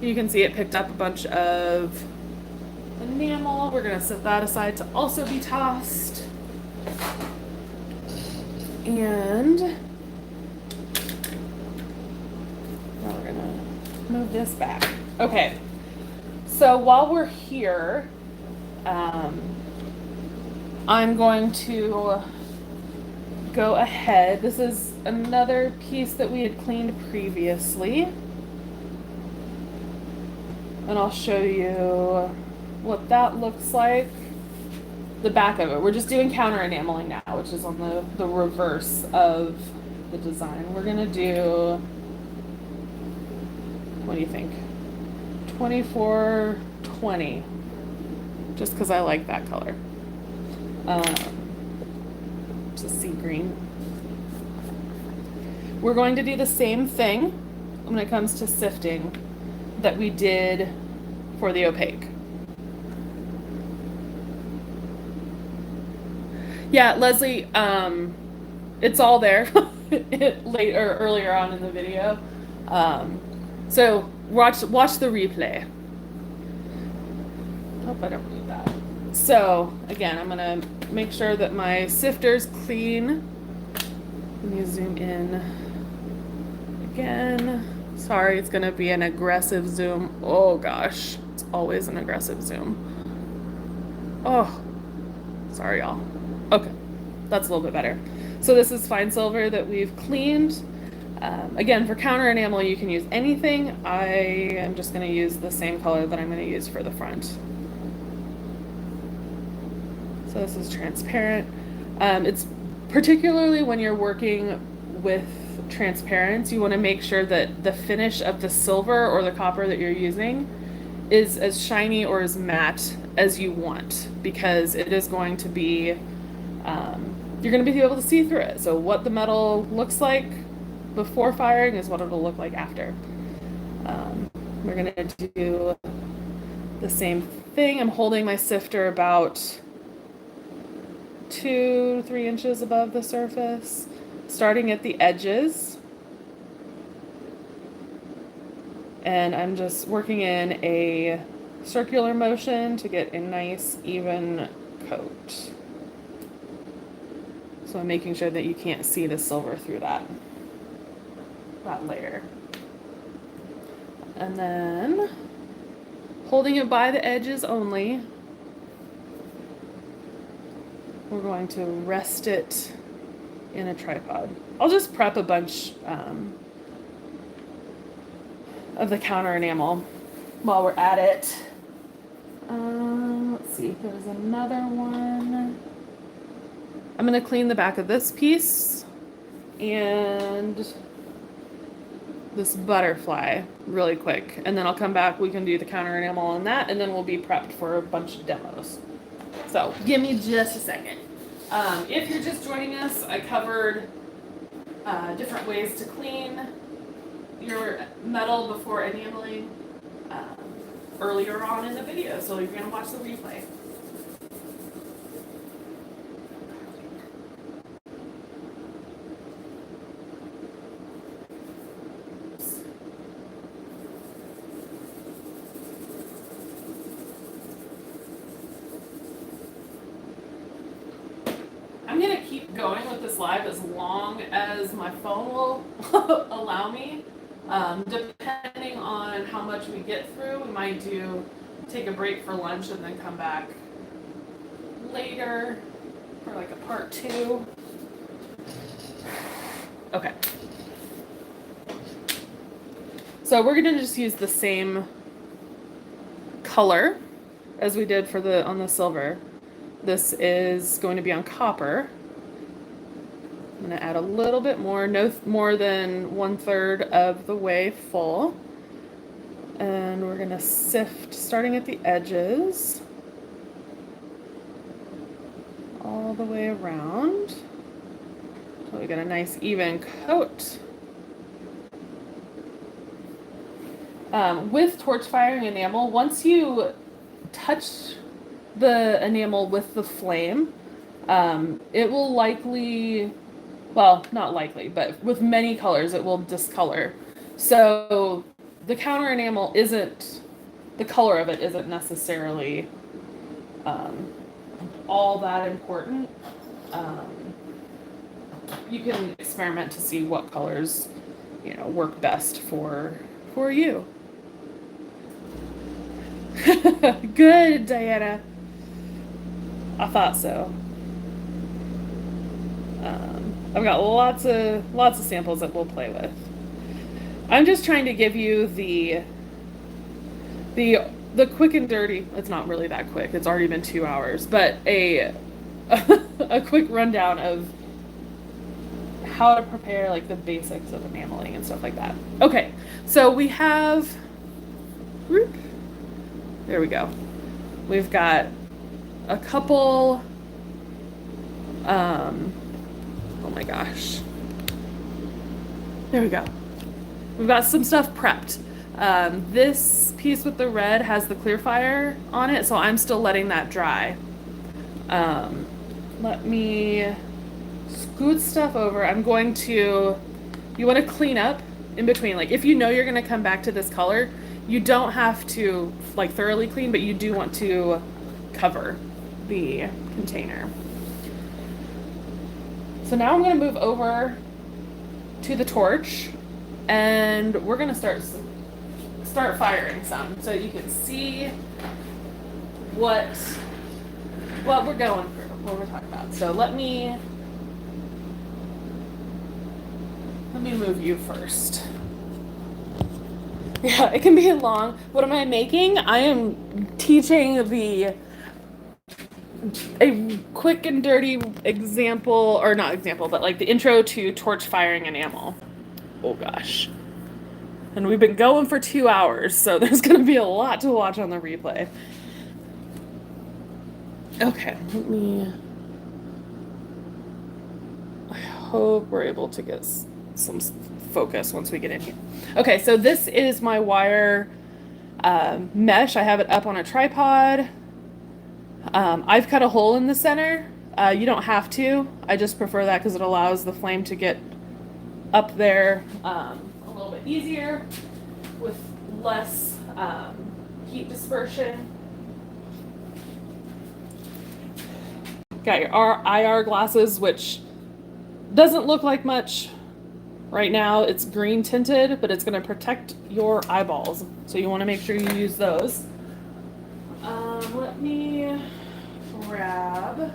you can see it picked up a bunch of enamel. We're gonna set that aside to also be tossed. And now we're gonna move this back. Okay, so while we're here, I'm going to go ahead. This is another piece that we had cleaned previously. And I'll show you what that looks like. The back of it. We're just doing counter enameling now. now, which is on the reverse of the design. We're gonna do, what do you think? 2420, just because I like that color. It's a sea green. We're going to do the same thing when it comes to sifting that we did for the opaque. Yeah, Leslie, it's all there earlier on in the video. So watch the replay. Hope I don't need that. So again, I'm gonna make sure that my sifter's clean. Let me zoom in again. Sorry, it's gonna be an aggressive zoom. Oh gosh, it's always an aggressive zoom. Oh, sorry y'all. Okay, that's a little bit better. So this is fine silver that we've cleaned. Again, for counter enamel, you can use anything. I am just going to use the same color that I'm going to use for the front. So this is transparent. It's particularly when you're working with transparents, you want to make sure that the finish of the silver or the copper that you're using is as shiny or as matte as you want, because it is going to be, you're going to be able to see through it. So what the metal looks like before firing is what it'll look like after. We're going to do the same thing. I'm holding my sifter about 2 to 3 inches above the surface, starting at the edges. And I'm just working in a circular motion to get a nice even coat. So I'm making sure that you can't see the silver through that layer. And then holding it by the edges only, we're going to rest it in a tripod. I'll just prep a bunch of the counter enamel while we're at it. Let's see, there's another one. I'm going to clean the back of this piece and this butterfly really quick, and then I'll come back, we can do the counter enamel on that, and then we'll be prepped for a bunch of demos. So give me just a second. If you're just joining us, I covered different ways to clean your metal before enameling earlier on in the video, so you're going to watch the replay. I'm going to keep going with this live as long as my phone will allow me. Depending on how much we get through, we might take a break for lunch and then come back later for like a part 2. Okay. So we're going to just use the same color as we did on the silver. This is going to be on copper. I'm going to add a little bit more, no more than 1/3 of the way full. And we're going to sift starting at the edges all the way around. So we get a nice even coat. With torch firing enamel, once you touch the enamel with the flame, it will likely, well, not likely, but with many colors, it will discolor. So the counter enamel the color of it isn't necessarily all that important. You can experiment to see what colors, work best for you. Good, Diana. I thought so. I've got lots of samples that we'll play with. I'm just trying to give you the quick and dirty. It's not really that quick. It's already been 2 hours, but a a quick rundown of how to prepare like the basics of enameling and stuff like that. Okay, so we have, there we go. We've got a couple, oh my gosh. There we go. We've got some stuff prepped. This piece with the red has the clear fire on it, so I'm still letting that dry. Let me scoot stuff over. I'm going to, you want to clean up in between. Like if you know you're going to come back to this color, you don't have to like thoroughly clean, but you do want to cover the container. So now I'm going to move over to the torch and we're going to start firing some so you can see what we're going through, what we're talking about. So let me move you first. Yeah, it can be long. What am I making? I am teaching a quick and dirty example, or not example, but like the intro to torch firing enamel. Oh gosh. And we've been going for 2 hours, so there's going to be a lot to watch on the replay. Okay, I hope we're able to get some focus once we get in here. Okay, so this is my wire mesh. I have it up on a tripod. I've cut a hole in the center. You don't have to. I just prefer that because it allows the flame to get up there a little bit easier with less heat dispersion. Got your IR glasses, which doesn't look like much right now. It's green tinted, but it's going to protect your eyeballs. So you want to make sure you use those. Let me grab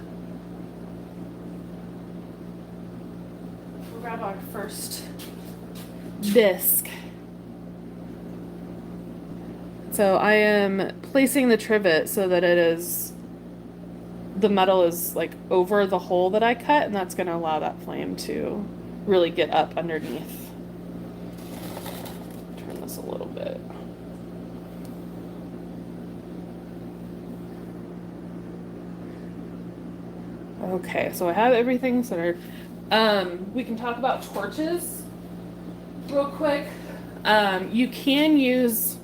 our first disc. So I am placing the trivet so that the metal is like over the hole that I cut, and that's going to allow that flame to really get up underneath. Turn this a little bit. Okay, so I have everything centered. We can talk about torches real quick. You can use,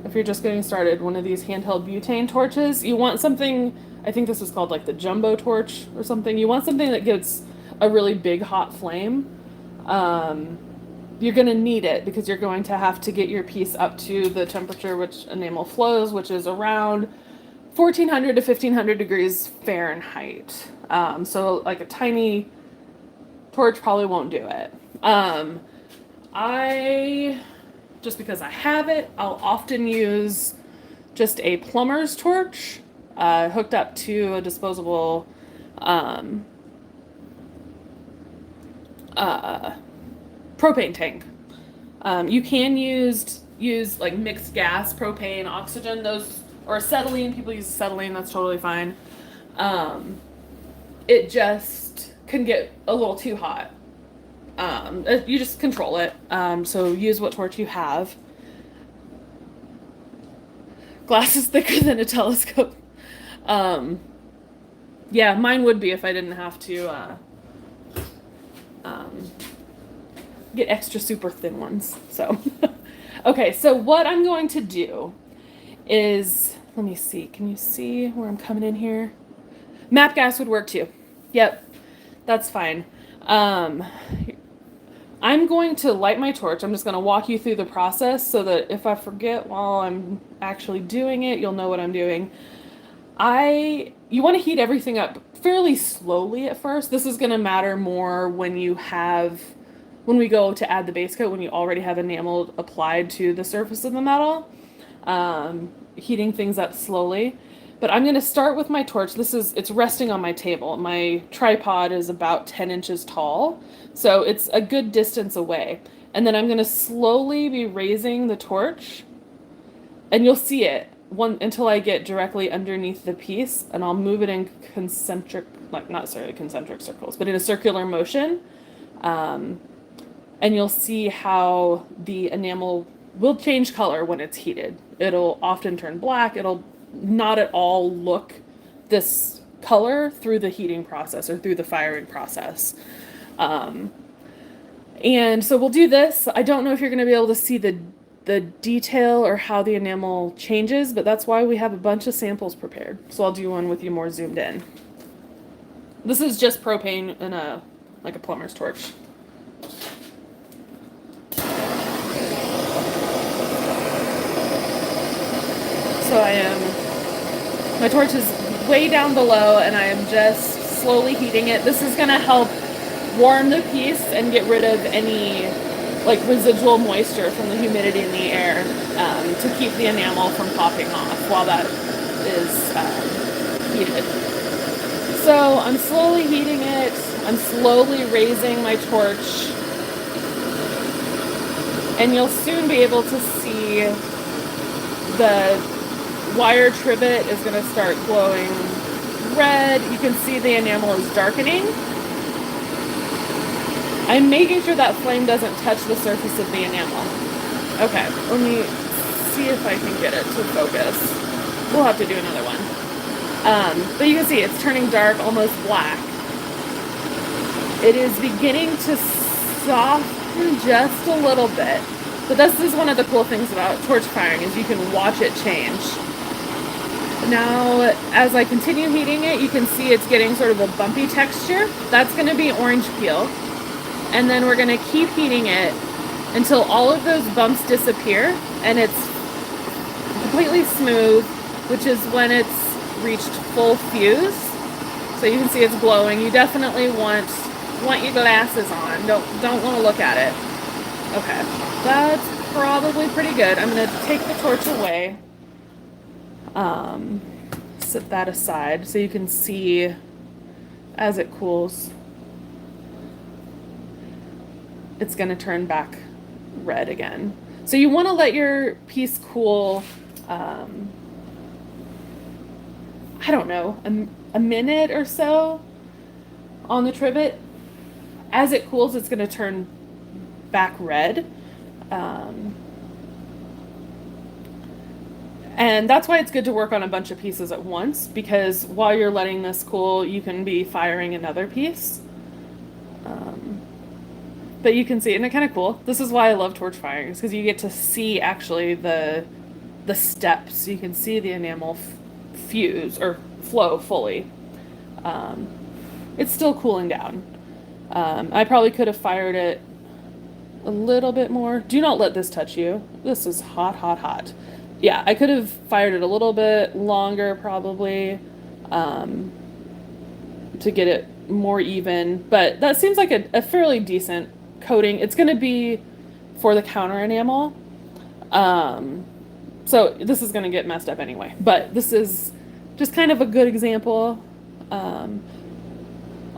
if you're just getting started, one of these handheld butane torches. You want something, I think this is called like the jumbo torch or something. You want something that gets a really big hot flame. You're going to need it because you're going to have to get your piece up to the temperature which enamel flows, which is around 1400 to 1500 degrees Fahrenheit. So like a tiny torch probably won't do it. Just because I have it, I'll often use just a plumber's torch hooked up to a disposable propane tank. You can use like mixed gas, propane, oxygen, those, or acetylene. People use acetylene, that's totally fine. It just can get a little too hot. You just control it. So use what torch you have. Glass is thicker than a telescope. Yeah, mine would be if I didn't have to get extra super thin ones. So, okay, so what I'm going to do is, let me see, can you see where I'm coming in here? MAP gas would work too. Yep, that's fine. I'm going to light my torch. I'm just going to walk you through the process so that if I forget while I'm actually doing it, you'll know what I'm doing. You want to heat everything up fairly slowly at first. This is going to matter more when we go to add the base coat, when you already have enamel applied to the surface of the metal. Heating things up slowly. But I'm going to start with my torch. It's resting on my table. My tripod is about 10 inches tall, so it's a good distance away. And then I'm going to slowly be raising the torch, and you'll see it. until I get directly underneath the piece, and I'll move it in concentric, like not necessarily concentric circles, but in a circular motion. Um, and you'll see how the enamel will change color when it's heated. It'll often turn black. It'll not at all look this color through the heating process or through the firing process. And so we'll do this. I don't know if you're going to be able to see the detail or how the enamel changes, but that's why we have a bunch of samples prepared. So I'll do one with you more zoomed in. This is just propane in a plumber's torch. So my torch is way down below and I am just slowly heating it. This is gonna help warm the piece and get rid of any like residual moisture from the humidity in the air, to keep the enamel from popping off while that is heated. So I'm slowly heating it. I'm slowly raising my torch. And you'll soon be able to see the wire trivet is going to start glowing red. You can see the enamel is darkening. I'm making sure that flame doesn't touch the surface of the enamel. Okay, let me see if I can get it to focus. We'll have to do another one. But you can see it's turning dark, almost black. It is beginning to soften just a little bit. But this is one of the cool things about torch firing is you can watch it change. Now, as I continue heating it, you can see it's getting sort of a bumpy texture. That's going to be orange peel. And then we're going to keep heating it until all of those bumps disappear and it's completely smooth, which is when it's reached full fuse. So you can see it's glowing. You definitely want your glasses on. Don't want to look at it. Okay, that's probably pretty good. I'm going to take the torch away. Set that aside so you can see as it cools. It's going to turn back red again. So you want to let your piece cool, I don't know, a minute or so on the trivet. As it cools, it's going to turn back red. And that's why it's good to work on a bunch of pieces at once, because while you're letting this cool, you can be firing another piece. But you can see, and it's kind of cool. This is why I love torch firing, is because you get to see actually the steps. You can see the enamel fuse or flow fully. It's still cooling down. I probably could have fired it a little bit more. Do not let this touch you. This is hot, hot, hot. Yeah, I could have fired it a little bit longer probably, to get it more even, but that seems like a fairly decent coating. It's going to be for the counter enamel. So this is going to get messed up anyway, but this is just kind of a good example.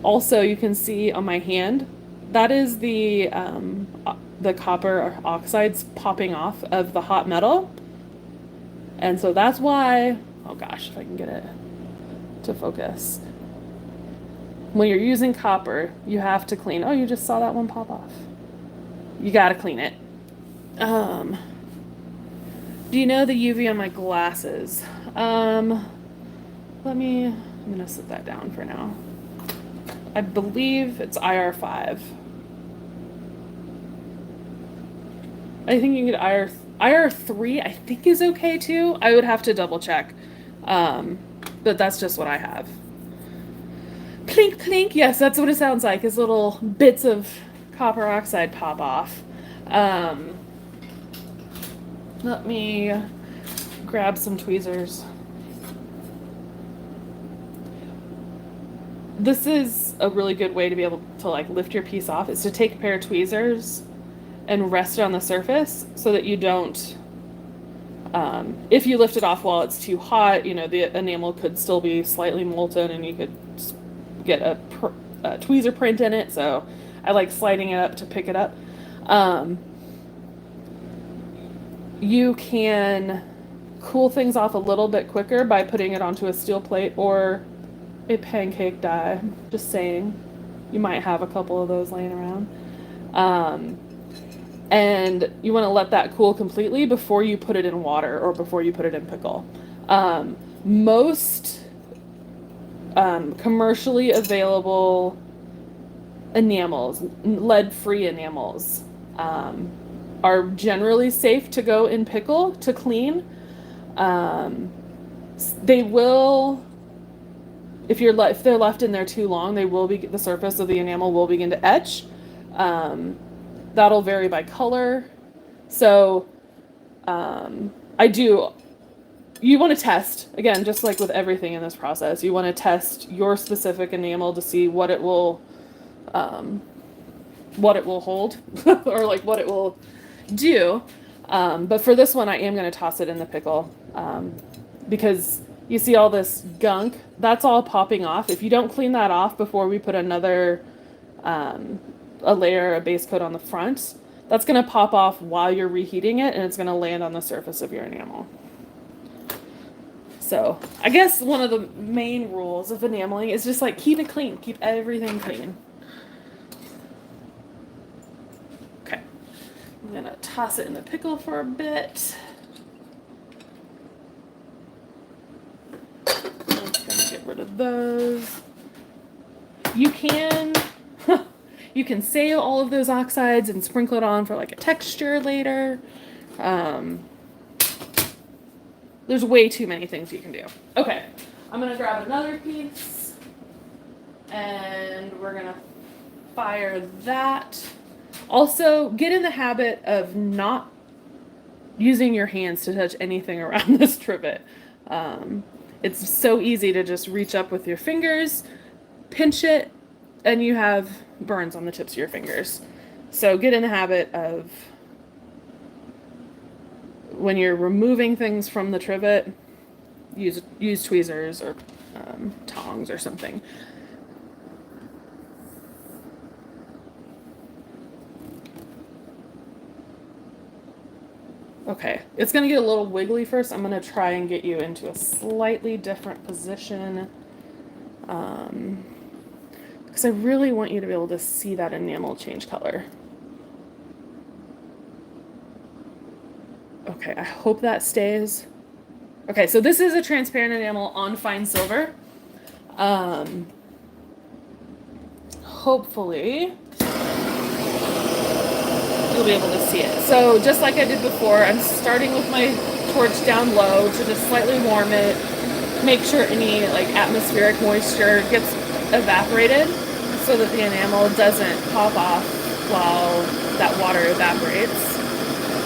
Also, you can see on my hand, that is the copper oxides popping off of the hot metal. And so that's why, oh gosh, if I can get it to focus. When you're using copper, you have to clean. Oh, you just saw that one pop off. You got to clean it. Do you know the UV on my glasses? I'm going to set that down for now. I believe it's IR5. I think you can get IR3, I think is okay too. I would have to double check. But that's just what I have. Plink, plink. Yes, that's what it sounds like, is little bits of copper oxide pop off. Let me grab some tweezers. This is a really good way to be able to like lift your piece off, is to take a pair of tweezers and rest it on the surface so that you don't, if you lift it off while it's too hot, the enamel could still be slightly molten and you could get a tweezer print in it. So I like sliding it up to pick it up. You can cool things off a little bit quicker by putting it onto a steel plate or a pancake die. Just saying. You might have a couple of those laying around. And you want to let that cool completely before you put it in water or before you put it in pickle. Most commercially available enamels, lead-free enamels, are generally safe to go in pickle to clean. They will, if they're left in there too long, the surface of the enamel will begin to etch. That'll vary by color. So, you want to test, again, just like with everything in this process, you want to test your specific enamel to see what it will hold or like what it will do. But for this one, I am going to toss it in the pickle because you see all this gunk, that's all popping off. If you don't clean that off before we put another a base coat on the front, that's going to pop off while you're reheating it, and it's going to land on the surface of your enamel. So I guess one of the main rules of enameling is just like keep it clean, keep everything clean. Okay, I'm going to toss it in the pickle for a bit. I'm just going to get rid of those. You can save all of those oxides and sprinkle it on for like a texture later. There's way too many things you can do. Okay, I'm gonna grab another piece and we're gonna fire that. Also, get in the habit of not using your hands to touch anything around this trivet. It's so easy to just reach up with your fingers, pinch it, and you have burns on the tips of your fingers. So get in the habit of, when you're removing things from the trivet, use tweezers or tongs or something. Okay, it's gonna get a little wiggly first. I'm gonna try and get you into a slightly different position. Because I really want you to be able to see that enamel change color. Okay, I hope that stays. Okay, so this is a transparent enamel on fine silver. Hopefully you'll be able to see it. So just like I did before, I'm starting with my torch down low to just slightly warm it, make sure any like atmospheric moisture gets evaporated so that the enamel doesn't pop off while that water evaporates.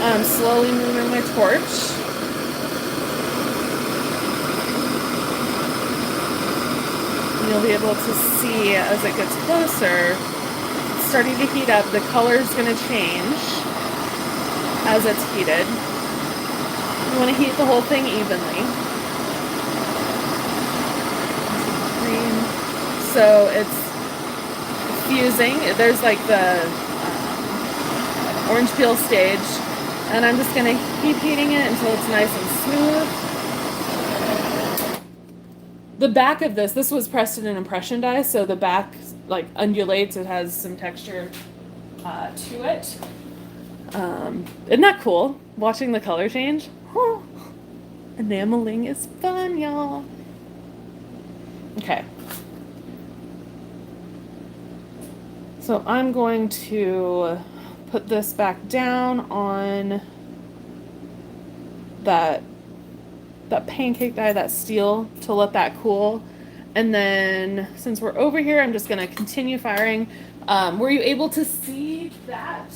I'm slowly moving my torch. And you'll be able to see as it gets closer, it's starting to heat up. The color is going to change as it's heated. You want to heat the whole thing evenly. Green. So it's fusing. There's like the orange peel stage. And I'm just going to keep heating it until it's nice and smooth. The back of this was pressed in an impression die, so the back like undulates. It has some texture to it. Isn't that cool? Watching the color change? Oh, enameling is fun, y'all. Okay. So I'm going to put this back down on that pancake die, that steel, to let that cool. And then since we're over here, I'm just going to continue firing. Were you able to see that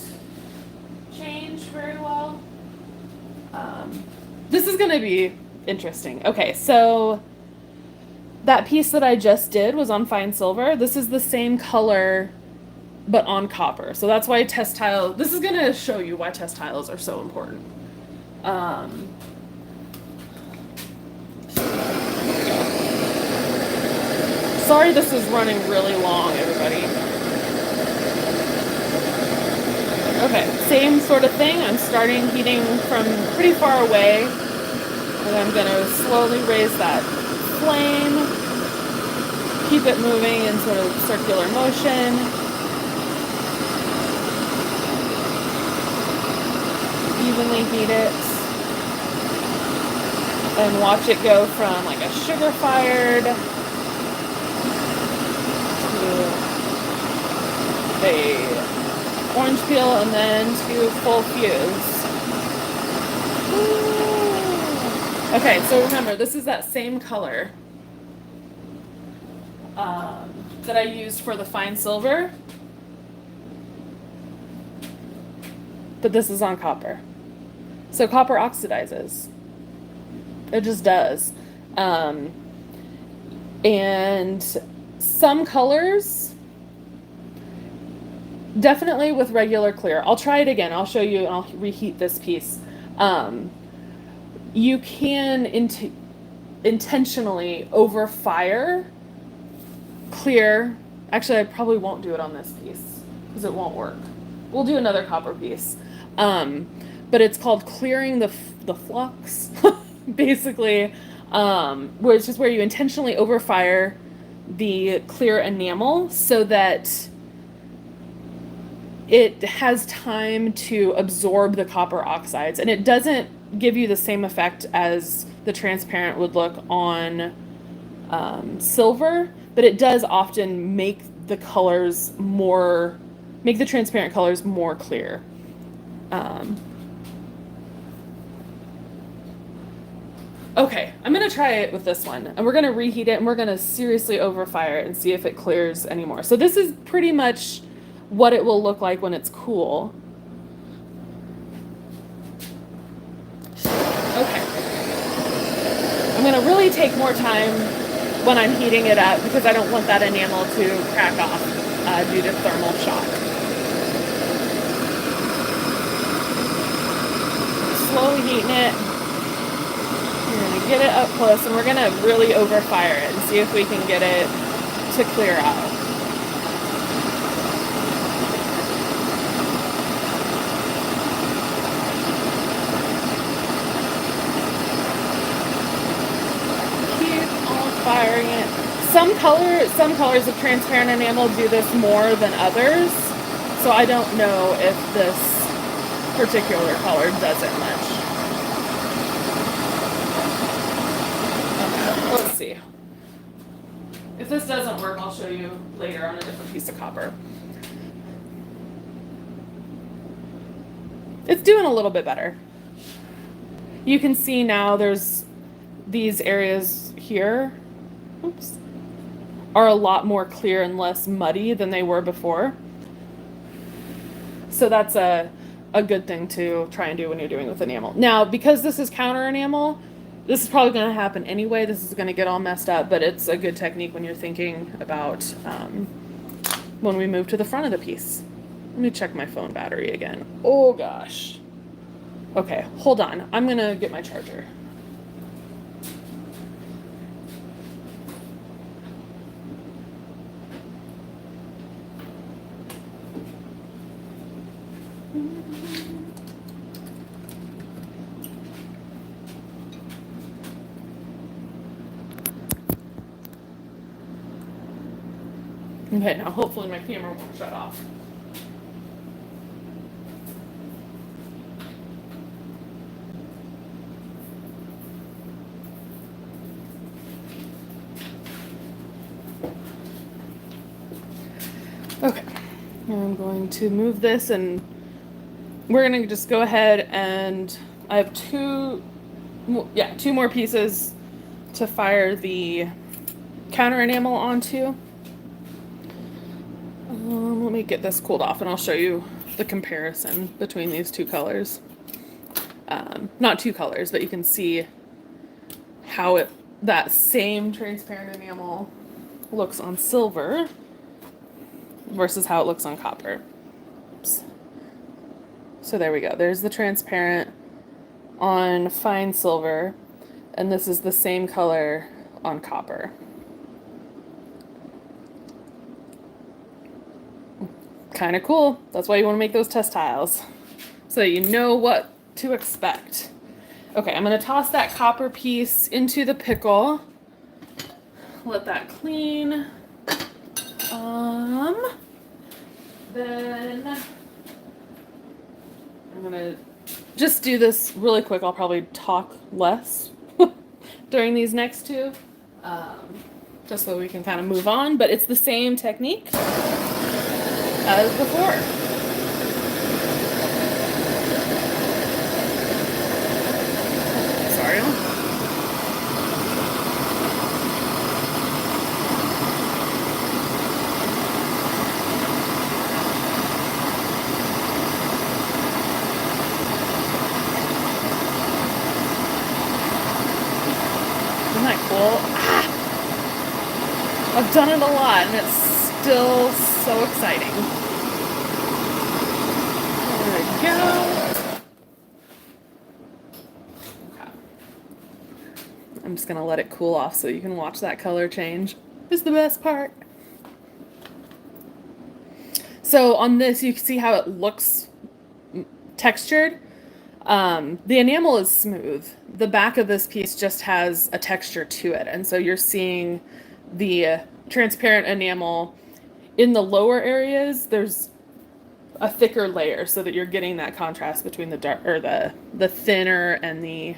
change very well? This is going to be interesting. Okay, so that piece that I just did was on fine silver. This is the same color but on copper. So that's why test tile, this is going to show you why test tiles are so important. Sorry this is running really long, everybody. Okay, same sort of thing. I'm starting heating from pretty far away. And I'm going to slowly raise that flame, keep it moving in sort of circular motion. Evenly heat it. And watch it go from like a sugar fired to a orange peel and then to full fuse. Okay, so remember, this is that same color that I used for the fine silver, but this is on copper. So copper oxidizes. It just does. And some colors, definitely with regular clear. I'll try it again. I'll show you and I'll reheat this piece. You can intentionally overfire clear. Actually, I probably won't do it on this piece because it won't work. We'll do another copper piece. But it's called clearing the flux, basically, which is where you intentionally overfire the clear enamel so that it has time to absorb the copper oxides, and it doesn't give you the same effect as the transparent would look on silver, but it does often make the transparent colors more clear. Okay, I'm going to try it with this one, and we're going to reheat it, and we're going to seriously overfire it and see if it clears anymore. So this is pretty much what it will look like when it's cool. Okay. I'm going to really take more time when I'm heating it up because I don't want that enamel to crack off due to thermal shock. Slowly heating it. We're going to get it up close and we're going to really overfire it and see if we can get it to clear out. Firing it. Some colors of transparent enamel do this more than others, so I don't know if this particular color does it much. Okay, let's see. If this doesn't work, I'll show you later on a different piece of copper. It's doing a little bit better. You can see now there's these areas here. Oops, are a lot more clear and less muddy than they were before. So that's a good thing to try and do when you're doing with enamel. Now, because this is counter enamel, this is probably going to happen anyway. This is going to get all messed up, but it's a good technique when you're thinking about when we move to the front of the piece. Let me check my phone battery again. Oh gosh. Okay, hold on. I'm going to get my charger. Okay, now hopefully my camera won't shut off. Okay, I'm going to move this and we're going to just go ahead and I have two more pieces to fire the counter enamel onto. Let me get this cooled off and I'll show you the comparison between these two colors. Not two colors, but you can see how that same transparent enamel looks on silver versus how it looks on copper. Oops. So there we go. There's the transparent on fine silver, and this is the same color on copper. Kind of cool. That's why you want to make those test tiles, so that you know what to expect. Okay, I'm gonna toss that copper piece into the pickle. Let that clean. Then I'm gonna just do this really quick. I'll probably talk less during these next two, just so we can kind of move on. But it's the same technique as before. Sorry. Isn't that cool? Ah! I've done it a lot and it's still so exciting. There we go. Okay. I'm just gonna let it cool off so you can watch that color change. It's the best part. So on this, you can see how it looks textured. The enamel is smooth. The back of this piece just has a texture to it. And so you're seeing the transparent enamel in the lower areas. There's a thicker layer so that you're getting that contrast between the dark or the thinner and the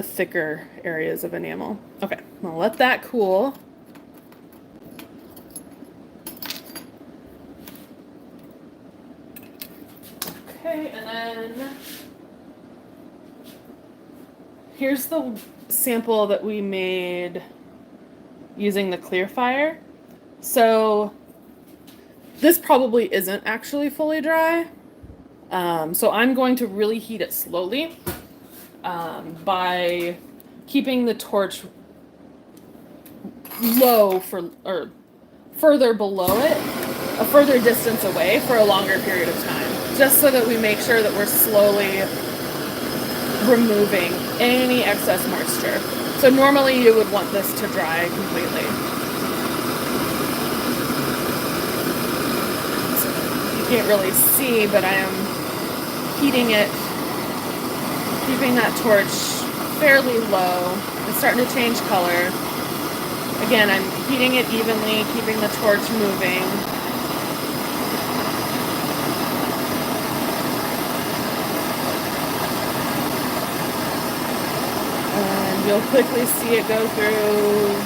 thicker areas of enamel. Okay, I'll let that cool. Okay, and then here's the sample that we made using the clear fire. So this probably isn't actually fully dry. So I'm going to really heat it slowly by keeping the torch low or further below it, a further distance away for a longer period of time, just so that we make sure that we're slowly removing any excess moisture. So normally you would want this to dry completely. You can't really see, but I am heating it, keeping that torch fairly low. It's starting to change color. Again, I'm heating it evenly, keeping the torch moving. And you'll quickly see it go through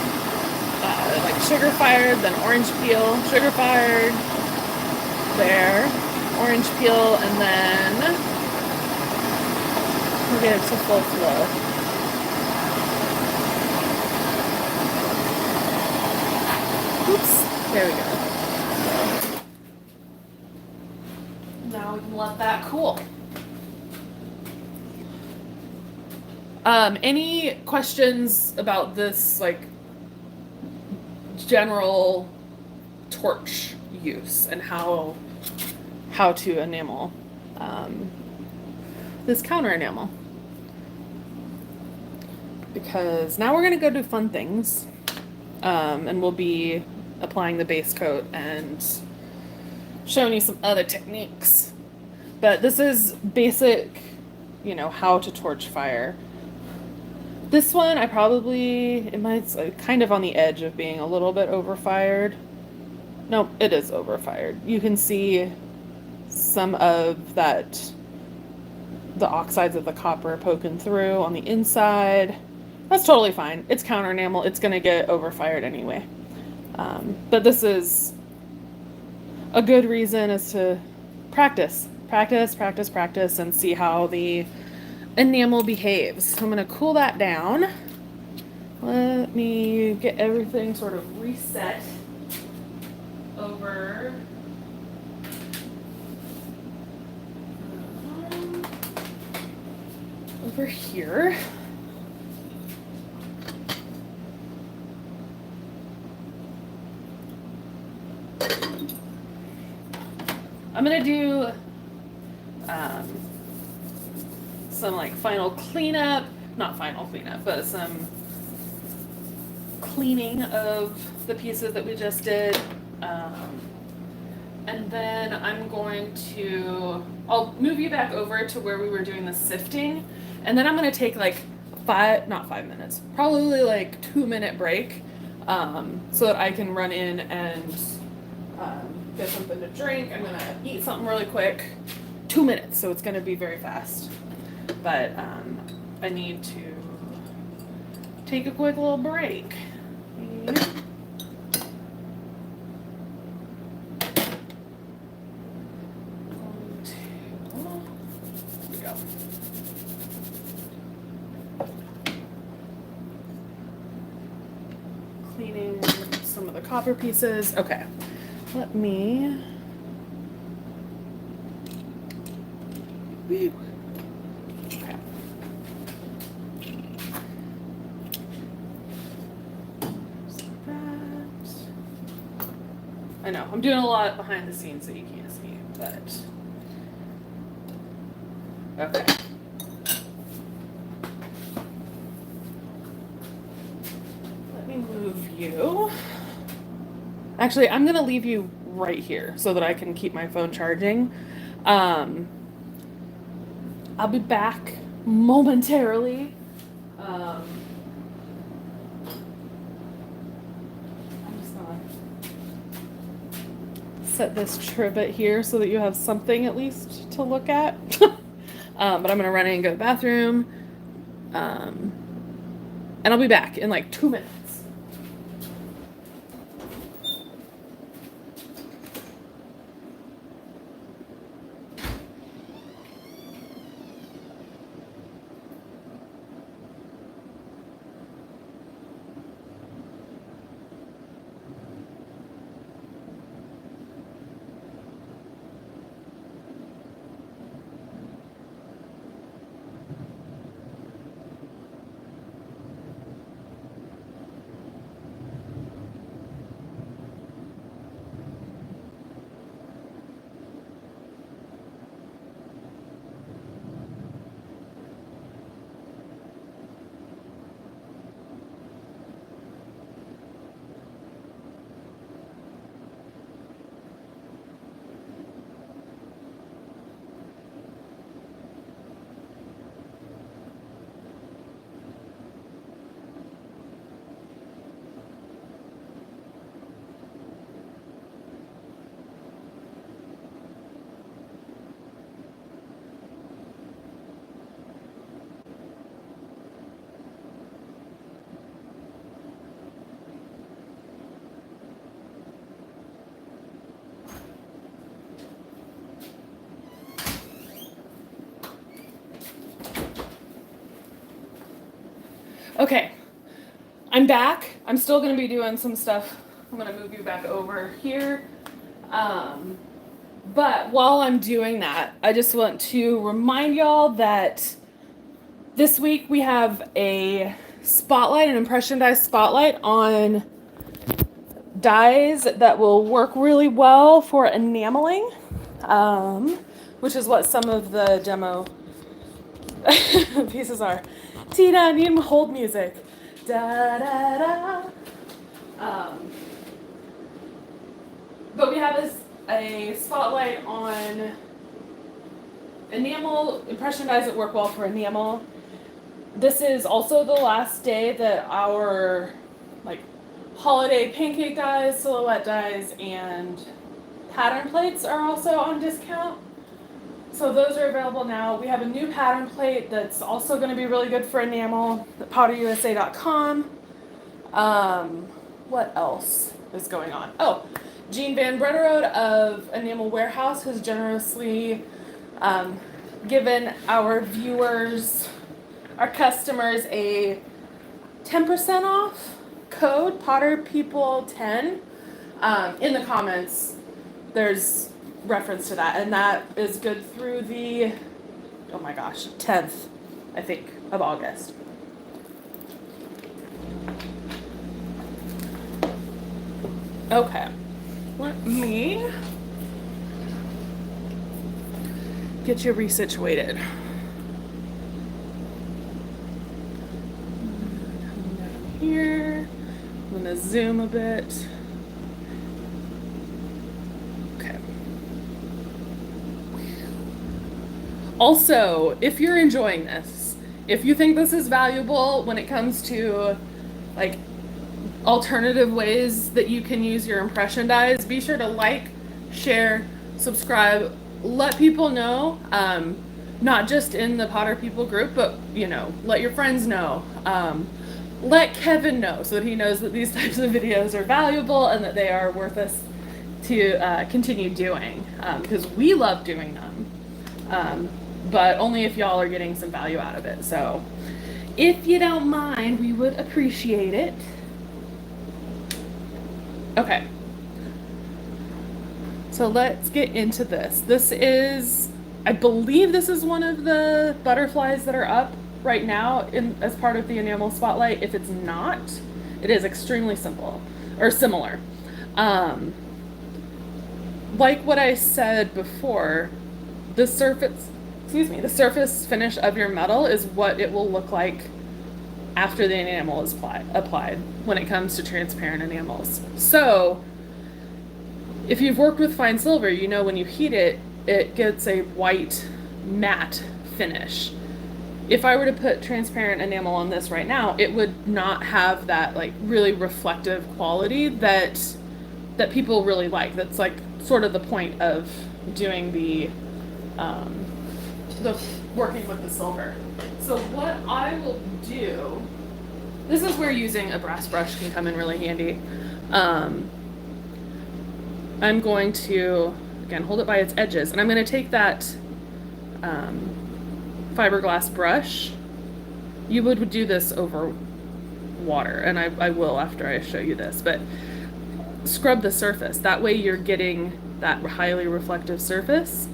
like sugar fired, then orange peel, sugar fired, there, orange peel, and then we'll get it to full flow. Oops, there we go. Now we can let that cool. Any questions about this, like, general torch use and how to enamel this counter enamel? Because now we're going to go do fun things, and we'll be applying the base coat and showing you some other techniques. But this is basic, you know, how to torch fire. This one, it might kind of on the edge of being a little bit overfired. No, it is overfired. You can see some of that, the oxides of the copper poking through on the inside. That's totally fine. It's counter enamel. It's going to get overfired anyway. But this is a good reason is to practice, and see how the enamel behaves. So I'm going to cool that down. Let me get everything sort of reset over here. I'm gonna do some like final cleanup, not final cleanup, but some cleaning of the pieces that we just did. And then I'm going to So I'll move you back over to where we were doing the sifting, and then I'm gonna take like not 5 minutes, probably like 2 minute break, so that I can run in and get something to drink. I'm gonna eat something really quick. 2 minutes, so it's gonna be very fast. But I need to take a quick little break. Cleaning some of the copper pieces. Okay, let me. Okay. I know I'm doing a lot behind the scenes that you can't see, but okay. Move you. Actually, I'm gonna leave you right here so that I can keep my phone charging. I'll be back momentarily. I'm just gonna set this trivet here so that you have something at least to look at. But I'm gonna run in and go to the bathroom. And I'll be back in like 2 minutes. Okay, I'm back. I'm still going to be doing some stuff. I'm going to move you back over here. But while I'm doing that, I just want to remind y'all that this week we have a spotlight, an impression dye spotlight on dyes that will work really well for enameling, which is what some of the demo pieces are. Tina, I need hold music. Da da da. But we have a spotlight on enamel impression dyes that work well for enamel. This is also the last day that our holiday pancake dyes, silhouette dyes, and pattern plates are also on discount. So those are available now. We have a new pattern plate that's also going to be really good for enamel at powderusa.com. What else is going on? Oh, Jean Van Bretterode of Enamel Warehouse has generously given our viewers, our customers, a 10% off code, PotterPeople10. In the comments, there's reference to that, and that is good through the 10th, I think, of August. Okay, let me get you resituated. Down here, I'm gonna zoom a bit. Also, if you're enjoying this, if you think this is valuable when it comes to like alternative ways that you can use your impression dyes, be sure to like, share, subscribe, let people know. Not just in the Potter People group, but let your friends know. Let Kevin know so that he knows that these types of videos are valuable and that they are worth us to continue doing, because we love doing them, but only if y'all are getting some value out of it. So if you don't mind, we would appreciate it. Okay, so let's get into this. I believe this is one of the butterflies that are up right now as part of the enamel spotlight. If it's not, it is extremely simple or similar. Like what I said before, the surface finish of your metal is what it will look like after the enamel is applied when it comes to transparent enamels. So if you've worked with fine silver, when you heat it, it gets a white matte finish. If I were to put transparent enamel on this right now, it would not have that like really reflective quality that people really like. That's like sort of the point of doing the working with the silver. So what I will do, this is where using a brass brush can come in really handy. I'm going to, again, hold it by its edges, and I'm going to take that fiberglass brush. You would do this over water, and I will after I show you this, but scrub the surface. That way you're getting that highly reflective surface.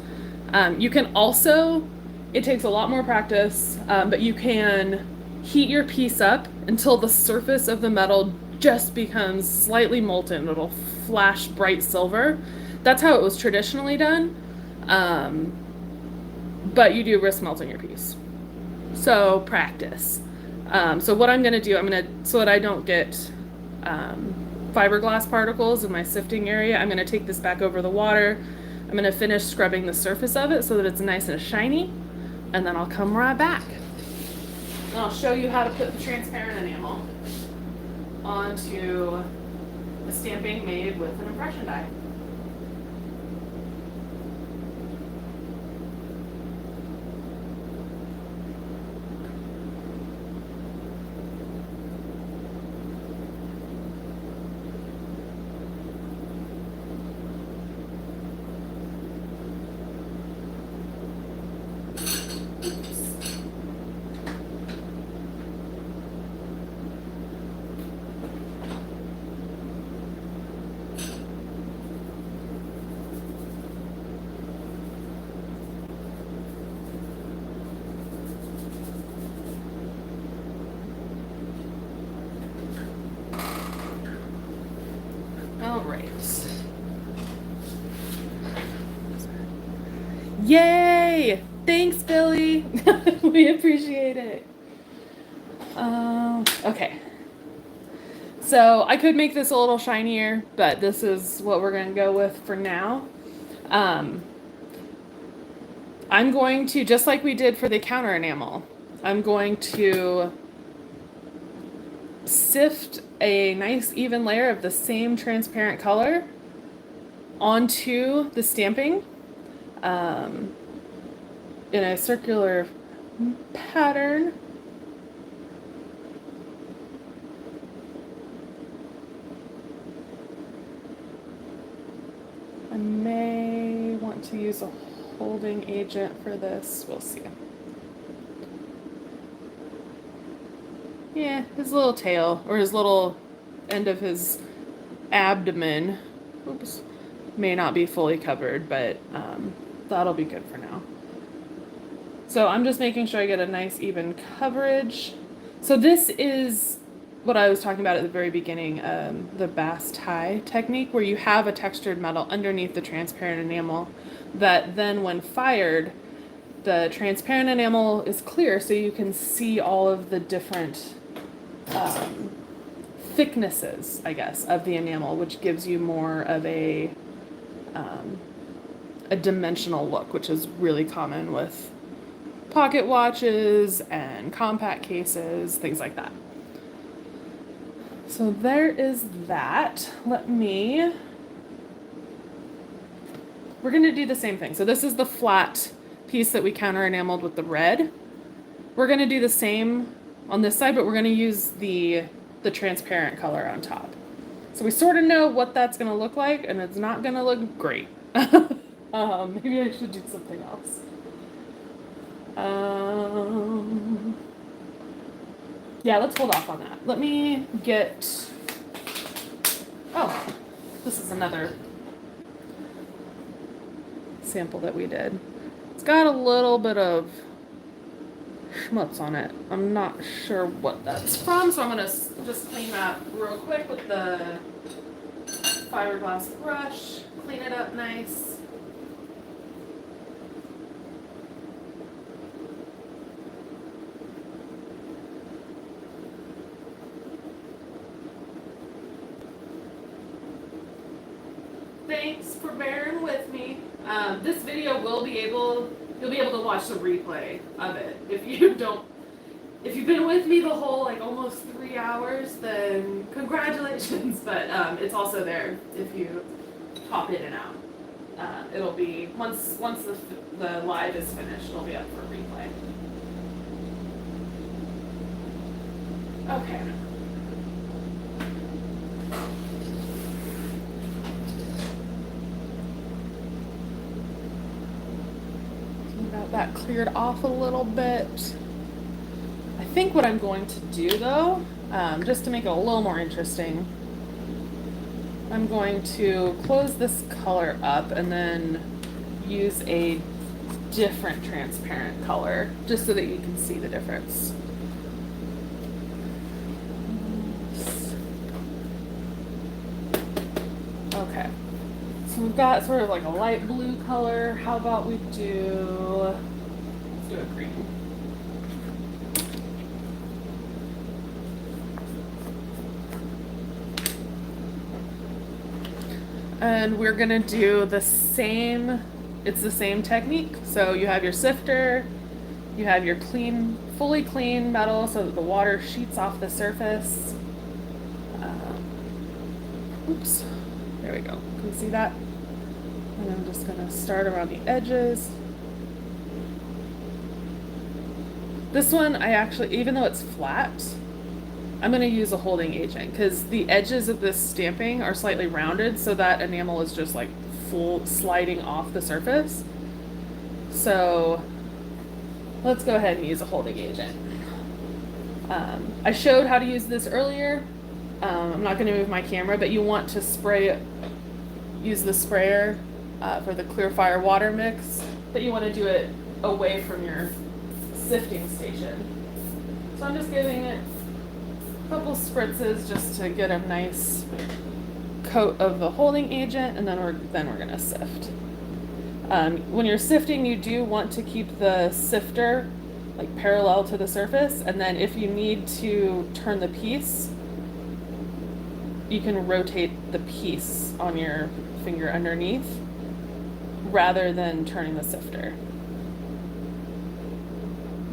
You can also, it takes a lot more practice, but you can heat your piece up until the surface of the metal just becomes slightly molten. It'll flash bright silver. That's how it was traditionally done. But you do risk melting your piece. So practice. So what I'm going to do, so that I don't get fiberglass particles in my sifting area, I'm going to take this back over the water. I'm going to finish scrubbing the surface of it so that it's nice and shiny, and then I'll come right back. And I'll show you how to put the transparent enamel onto a stamping made with an impression die. All right. Yay! Thanks, Billy. We appreciate it. Okay. So I could make this a little shinier, but this is what we're going to go with for now. I'm going to, just like we did for the counter enamel, I'm going to sift a nice even layer of the same transparent color onto the stamping in a circular pattern. I may want to use a holding agent for this. We'll see. Yeah, his little tail, or his little end of his abdomen, oops, may not be fully covered, but that'll be good for now. So I'm just making sure I get a nice even coverage. So this is what I was talking about at the very beginning, the Basse-taille technique, where you have a textured metal underneath the transparent enamel that then when fired, the transparent enamel is clear so you can see all of the different thicknesses, I guess, of the enamel, which gives you more of a dimensional look, which is really common with pocket watches and compact cases, things like that. So there is that. We're gonna do the same thing. So this is the flat piece that we counter enameled with the red. We're gonna do the same on this side, but we're gonna use the transparent color on top. So we sort of know what that's gonna look like, and it's not gonna look great. Maybe I should do something else. Yeah, let's hold off on that. Let me get, oh, this is another sample that we did. It's got a little bit of schmutz on it. I'm not sure what that's from, so I'm gonna just clean that real quick with the fiberglass brush. Clean it up nice. Thanks for bearing with me. This video you'll be able to watch the replay of it. If you've been with me the whole almost 3 hours, then congratulations. But it's also there if you pop in and out. It'll be once the live is finished, it'll be up for replay. Okay. Got that cleared off a little bit. I think what I'm going to do though, just to make it a little more interesting, I'm going to close this color up and then use a different transparent color just so that you can see the difference. Okay. So we've got sort of like a light blue color. How about let's do a green. And we're gonna do the same, it's the same technique. So you have your sifter, you have your fully clean metal so that the water sheets off the surface. Oops, there we go. Can you see that? And I'm just gonna start around the edges. This one, I actually, even though it's flat, I'm gonna use a holding agent because the edges of this stamping are slightly rounded so that enamel is just like full sliding off the surface. So let's go ahead and use a holding agent. I showed how to use this earlier. I'm not gonna move my camera, but you want to use the sprayer for the clear fire water mix, but you want to do it away from your sifting station. So I'm just giving it a couple spritzes just to get a nice coat of the holding agent, and then we're gonna sift. When you're sifting, you do want to keep the sifter like parallel to the surface, and then if you need to turn the piece, you can rotate the piece on your finger underneath rather than turning the sifter.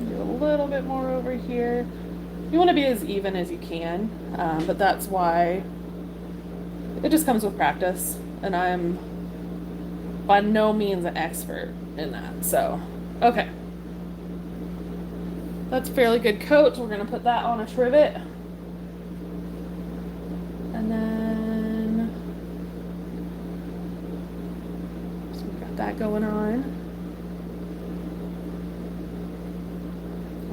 Do a little bit more over here. You want to be as even as you can, but that's why it just comes with practice, and I'm by no means an expert in that. So, okay. That's a fairly good coat. We're going to put that on a trivet. And then, so we've got that going on.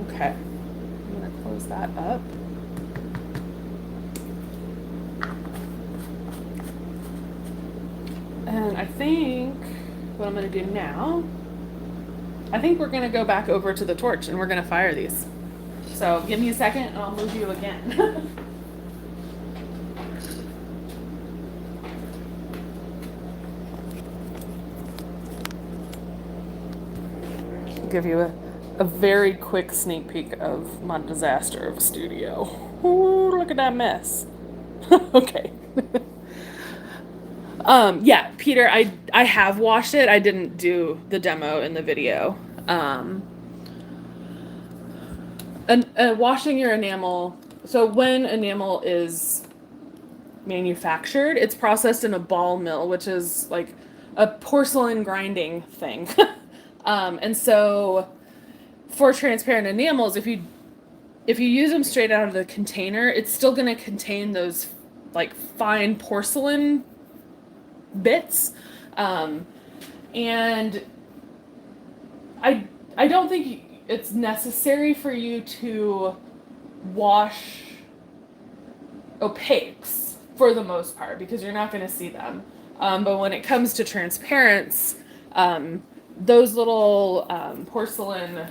Okay, I'm gonna close that up. And I think what I'm gonna do now, I think we're gonna go back over to the torch and we're gonna fire these. So give me a second and I'll move you again. Give you a very quick sneak peek of my disaster of a studio. Ooh, look at that mess. Okay. Yeah, Peter, I have watched it. I didn't do the demo in the video. Washing your enamel. So when enamel is manufactured, it's processed in a ball mill, which is like a porcelain grinding thing. And so for transparent enamels, if you use them straight out of the container, it's still going to contain those like fine porcelain bits. And I don't think it's necessary for you to wash opaques for the most part because you're not going to see them. But when it comes to transparents, those little porcelain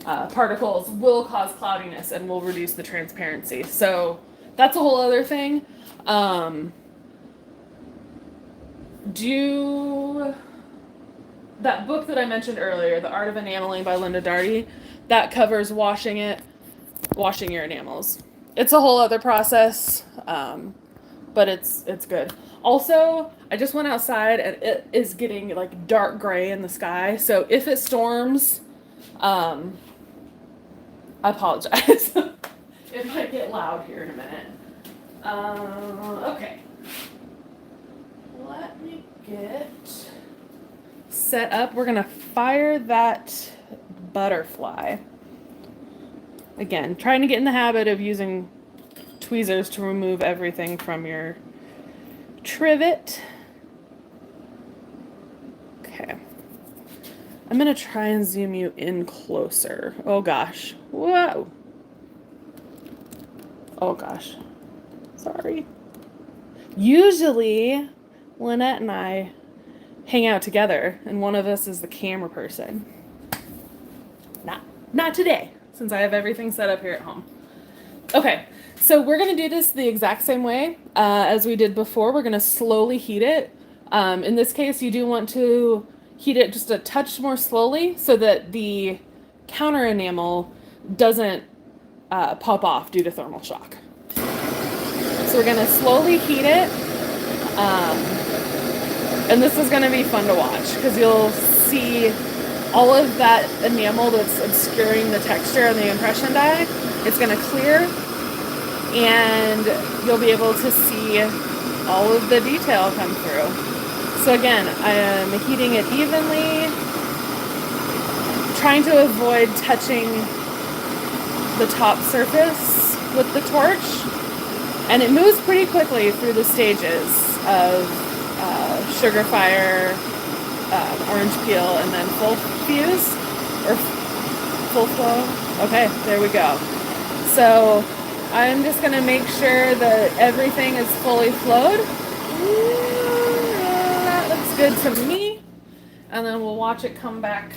particles will cause cloudiness and will reduce the transparency. So that's a whole other thing. That book that I mentioned earlier, The Art of Enameling by Linda Darty, that covers washing your enamels. It's a whole other process, but it's good. Also, I just went outside and it is getting like dark gray in the sky. So if it storms, I apologize. It might get loud here in a minute. Okay. Let me get set up. We're gonna fire that butterfly. Again, trying to get in the habit of using tweezers to remove everything from your trivet. Okay. I'm gonna try and zoom you in closer. Oh gosh. Whoa. Oh gosh. Sorry. Usually, Lynette and I hang out together, and one of us is the camera person. Not today, since I have everything set up here at home. Okay, so we're going to do this the exact same way as we did before. We're going to slowly heat it. In this case, you do want to heat it just a touch more slowly so that the counter enamel doesn't pop off due to thermal shock. So we're going to slowly heat it. And this is going to be fun to watch because you'll see all of that enamel that's obscuring the texture on the impression die. It's going to clear and you'll be able to see all of the detail come through. So again, I am heating it evenly, trying to avoid touching the top surface with the torch. And it moves pretty quickly through the stages of sugar fire, orange peel, and then full fuse, or full flow. Okay, there we go. So I'm just going to make sure that everything is fully flowed. That looks good to me. And then we'll watch it come back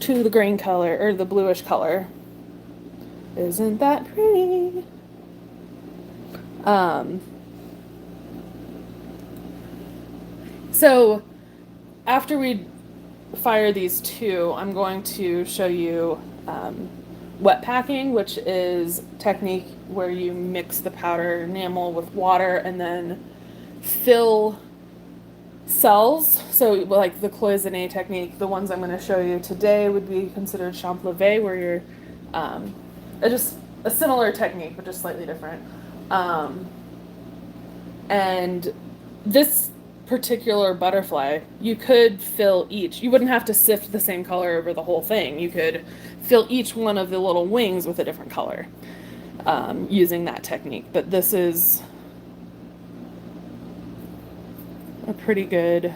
to the green color, or the bluish color. Isn't that pretty? So after we fire these two, I'm going to show you wet packing, which is technique where you mix the powder enamel with water and then fill cells. So like the cloisonne technique, the ones I'm going to show you today would be considered champlevé, where you're just a similar technique, but just slightly different. And this particular butterfly, you could fill each. You wouldn't have to sift the same color over the whole thing. You could fill each one of the little wings with a different color using that technique. But this is a pretty good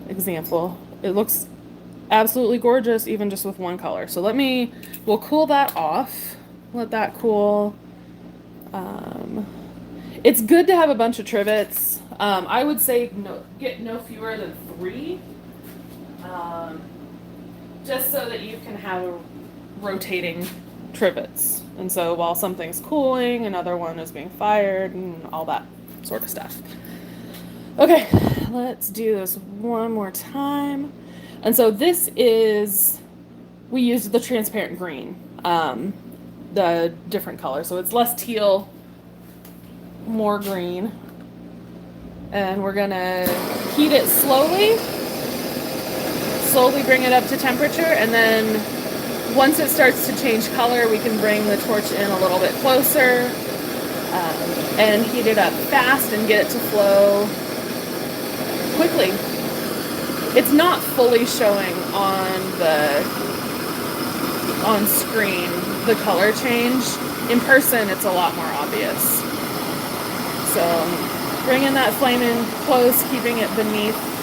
example. It looks absolutely gorgeous even just with one color. So we'll cool that off. Let that cool. It's good to have a bunch of trivets. I would say get no fewer than 3, just so that you can have rotating trivets. And so while something's cooling, another one is being fired and all that sort of stuff. Okay, let's do this one more time. And so we used the transparent green, the different color. So it's less teal, more green. And we're gonna heat it slowly slowly bring it up to temperature, and then once it starts to change color, we can bring the torch in a little bit closer and heat it up fast and get it to flow quickly. It's not fully showing on screen the color change. In person, it's a lot more obvious. So bringing that flame in close, keeping it beneath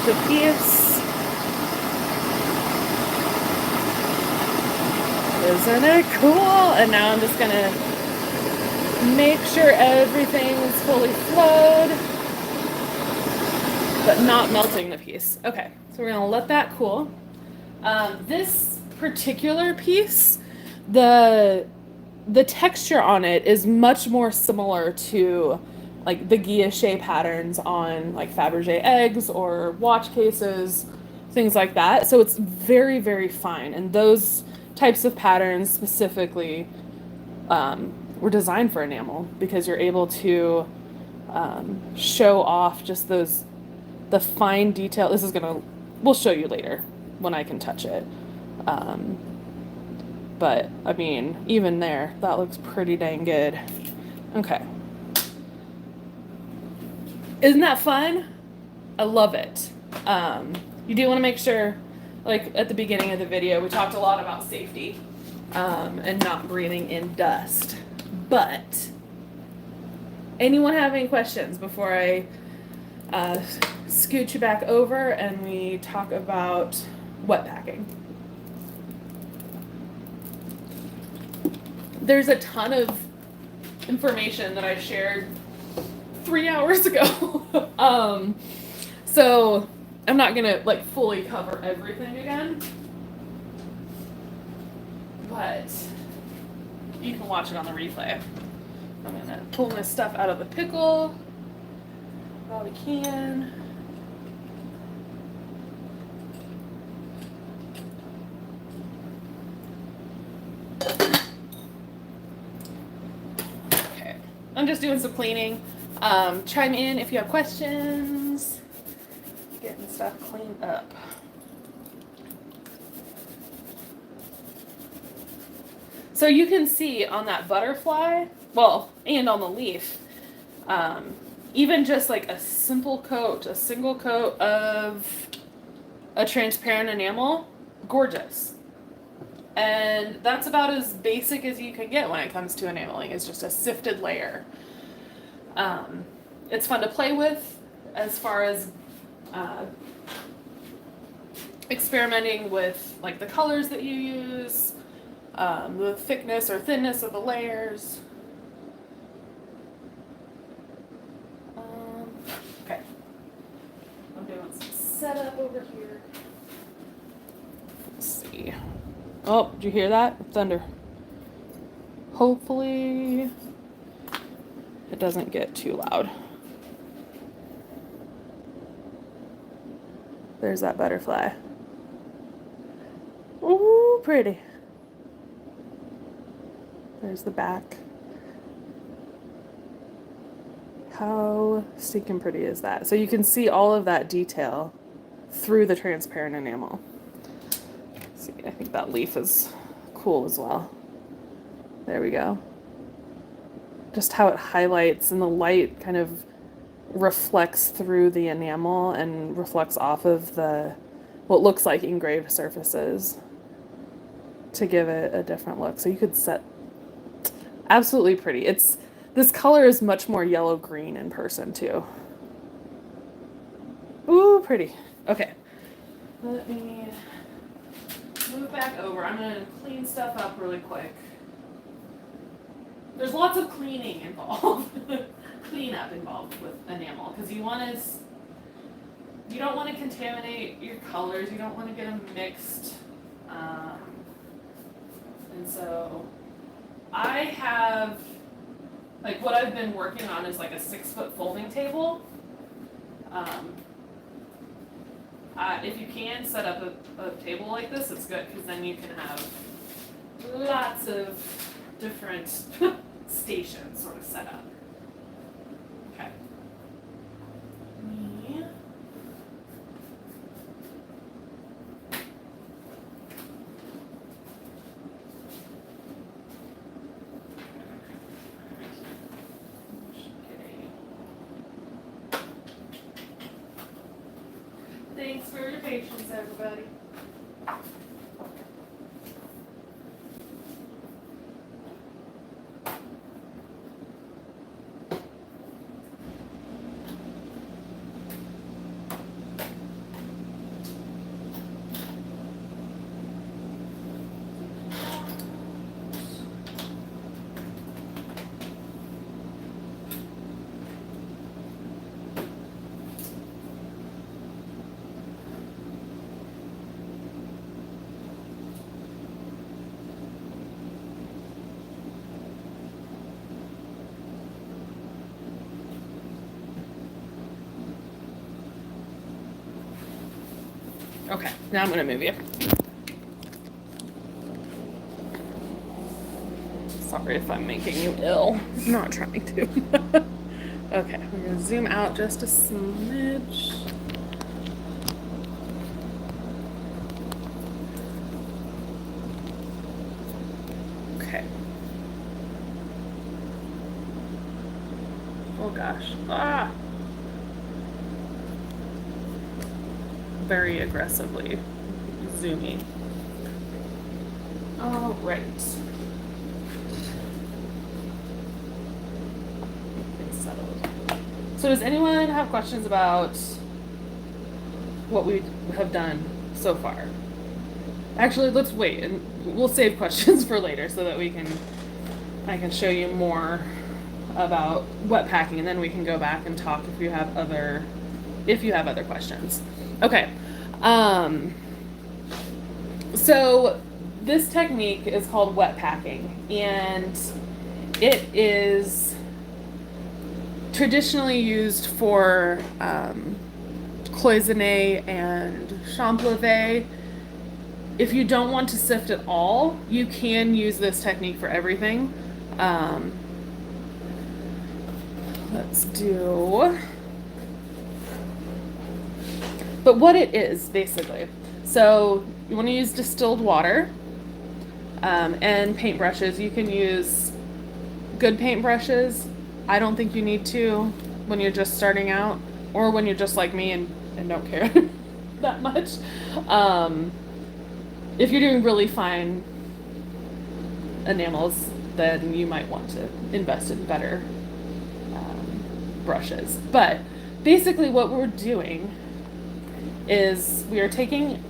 the piece. Isn't it cool? And now I'm just gonna make sure everything is fully flowed, but not melting the piece. Okay, so we're gonna let that cool. This particular piece, the texture on it is much more similar to like the guilloche patterns on like Fabergé eggs or watch cases, things like that. So it's very, very fine. And those types of patterns specifically were designed for enamel because you're able to show off just the fine detail. We'll show you later when I can touch it. But I mean, even there, that looks pretty dang good. Okay. Isn't that fun? I love it. You do want to make sure, like at the beginning of the video, we talked a lot about safety and not breathing in dust. But anyone have any questions before I scoot you back over and we talk about wet packing? There's a ton of information that I shared 3 hours ago. So I'm not gonna like fully cover everything again, but you can watch it on the replay. I'm gonna pull this stuff out of the pickle while we can. Okay, I'm just doing some cleaning. Chime in if you have questions. Getting stuff cleaned up. So you can see on that butterfly, well, and on the leaf, even just like a single coat of a transparent enamel, gorgeous. And that's about as basic as you can get when it comes to enameling. It's just a sifted layer. It's fun to play with as far as experimenting with like the colors that you use, the thickness or thinness of the layers. Okay, I'm doing some setup over here. Let's see. Oh, did you hear that? Thunder. Hopefully it doesn't get too loud. There's that butterfly. Ooh, pretty. There's the back. How stinking pretty is that? So you can see all of that detail through the transparent enamel. Let's see, I think that leaf is cool as well. There we go. Just how it highlights and the light kind of reflects through the enamel and reflects off of what looks like engraved surfaces to give it a different look. So you could set absolutely pretty. This color is much more yellow green in person too. Ooh, pretty. Okay. Let me move back over. I'm gonna clean stuff up really quick. There's lots of cleaning involved. Cleanup involved with enamel because you don't want to contaminate your colors. You don't want to get them mixed. And so I have, like, what I've been working on is like a 6-foot folding table. If you can set up a table like this, it's good because then you can have lots of different stations sort of set up. Okay. Thanks for your patience, everybody. Okay, now I'm going to move you. Sorry if I'm making you ill. I'm not trying to. Okay, I'm going to zoom out just a smidge. Okay. Oh gosh. Ah! Very aggressively zoomy. All right. Things settled. So does anyone have questions about what we have done so far? Actually, let's wait and we'll save questions for later so that I can show you more about wet packing, and then we can go back and talk if you have other questions. Okay. So this technique is called wet packing, and it is traditionally used for cloisonne and champlevé. If you don't want to sift at all, you can use this technique for everything. Let's do. But what it is, basically. So you want to use distilled water and paintbrushes. You can use good paintbrushes. I don't think you need to when you're just starting out, or when you're just like me and don't care that much. If you're doing really fine enamels, then you might want to invest in better brushes. But basically what we're doing is we are taking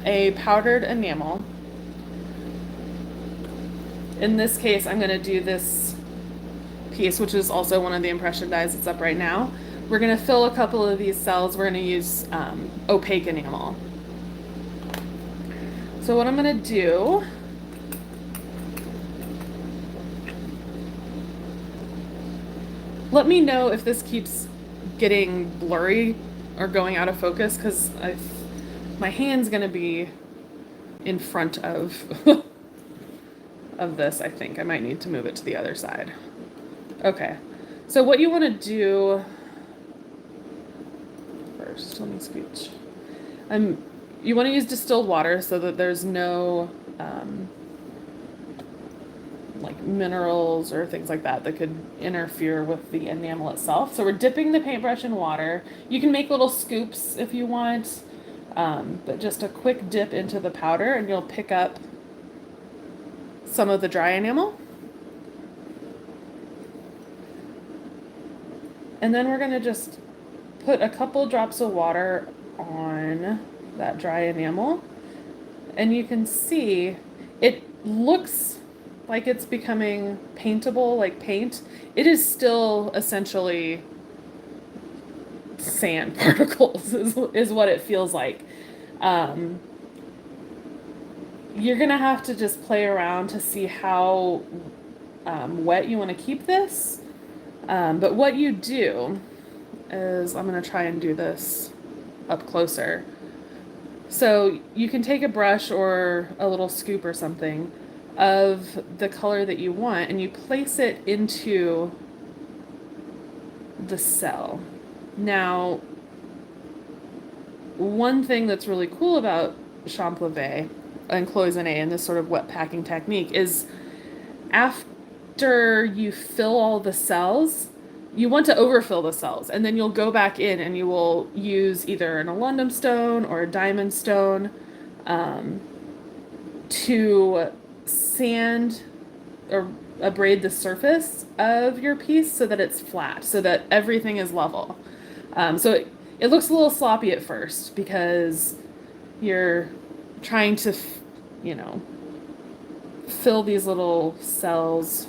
a powdered enamel. In this case, I'm going to do this piece, which is also one of the impression dies that's up right now. We're going to fill a couple of these cells. We're going to use opaque enamel. So what I'm going to do let me know if this keeps getting blurry or going out of focus, because my hand's gonna be in front of of this. I think I might need to move it to the other side. Okay, so what you want to do first, let me scooch. You want to use distilled water so that there's no like minerals or things like that could interfere with the enamel itself. So we're dipping the paintbrush in water. You can make little scoops if you want, but just a quick dip into the powder and you'll pick up some of the dry enamel. And then we're going to just put a couple drops of water on that dry enamel. And you can see it looks like it's becoming paintable, like paint. It is still essentially sand particles is what it feels like. You're gonna have to just play around to see how wet you want to keep this. But what you do is, I'm gonna try and do this up closer. So you can take a brush or a little scoop or something of the color that you want, and you place it into the cell. Now, one thing that's really cool about champlevé and cloisonne and this sort of wet packing technique is after you fill all the cells, you want to overfill the cells, and then you'll go back in and you will use either an alundum stone or a diamond stone um, to sand or abrade the surface of your piece so that it's flat, so that everything is level. So it looks a little sloppy at first because you're trying to, you know, fill these little cells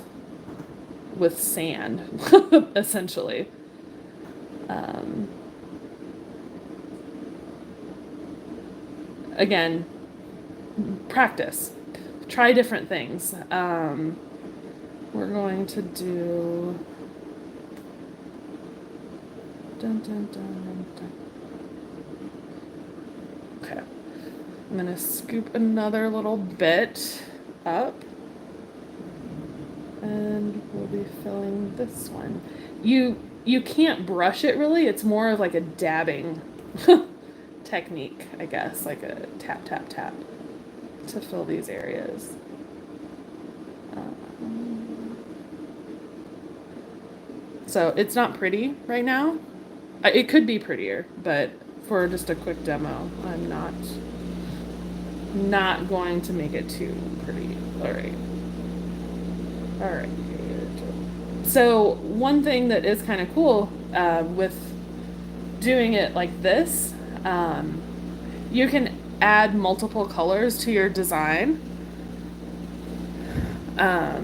with sand, essentially. Um, Again, practice. Try different things. We're going to do. Dun, dun, dun, dun. Okay. I'm going to scoop another little bit up. And we'll be filling this one. You can't brush it really. It's more of like a dabbing technique, I guess, like a tap, tap, tap to fill these areas. So it's not pretty right now. It could be prettier, but for just a quick demo, I'm not going to make it too pretty. All right. All right. So one thing that is kind of cool with doing it like this, you can add multiple colors to your design at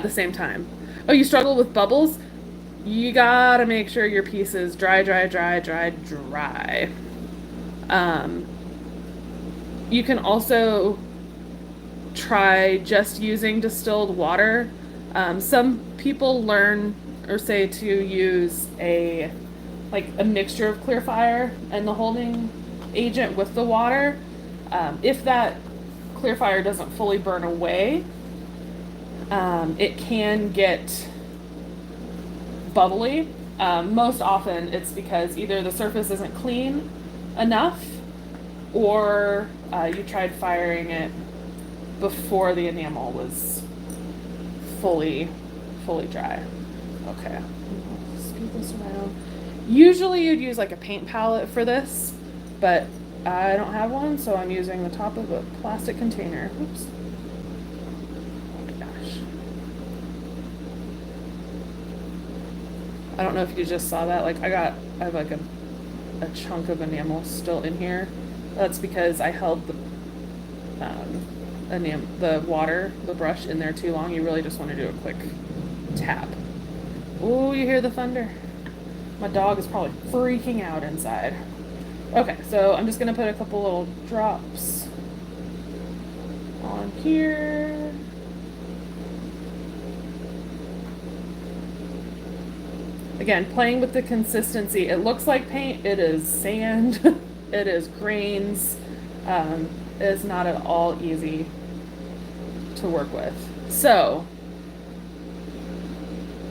the same time. Oh, you struggle with bubbles? You gotta make sure your piece is dry, dry, dry, dry, dry. You can also try just using distilled water. Some people learn or say to use a mixture of clear fire and the holding agent with the water. If that clear fire doesn't fully burn away, it can get bubbly. Most often it's because either the surface isn't clean enough or you tried firing it before the enamel was fully dry. Okay, scoop this around. Usually you'd use like a paint palette for this, but I don't have one, so I'm using the top of a plastic container. Oops. Oh my gosh. I don't know if you just saw that. Like I have like a chunk of enamel still in here. That's because I held the brush in there too long. You really just want to do a quick tap. Oh, you hear the thunder? My dog is probably freaking out inside. Okay, so I'm just gonna put a couple little drops on here. Again, playing with the consistency. It looks like paint. It is sand. It is grains. It is not at all easy to work with. So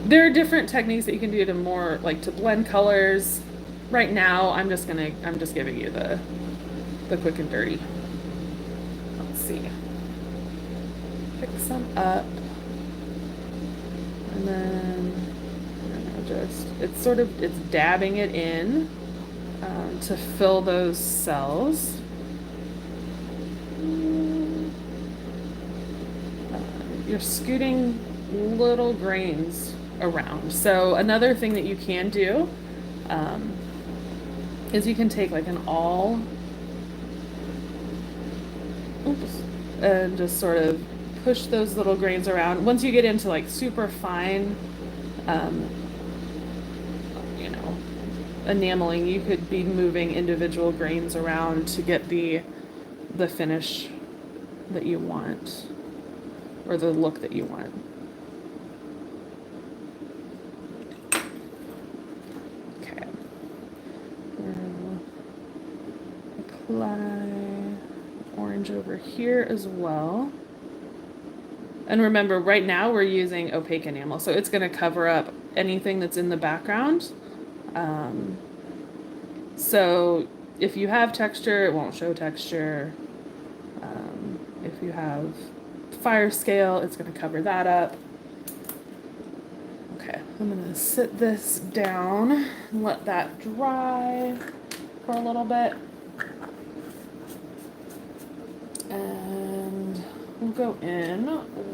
there are different techniques that you can do to more like to blend colors. Right now, I'm just giving you the quick and dirty. Let's see. Pick some up, and then it's dabbing it in to fill those cells. You're scooting little grains around. So another thing that you can do is you can take like an awl, and just sort of push those little grains around. Once you get into like super fine, enameling, you could be moving individual grains around to get the finish that you want, or the look that you want. Okay. Apply orange over here as well. And remember, right now we're using opaque enamel, so it's going to cover up anything that's in the background. So if you have texture, it won't show texture. If you have fire scale, it's going to cover that up. Okay, I'm gonna sit this down and let that dry for a little bit. And we'll go in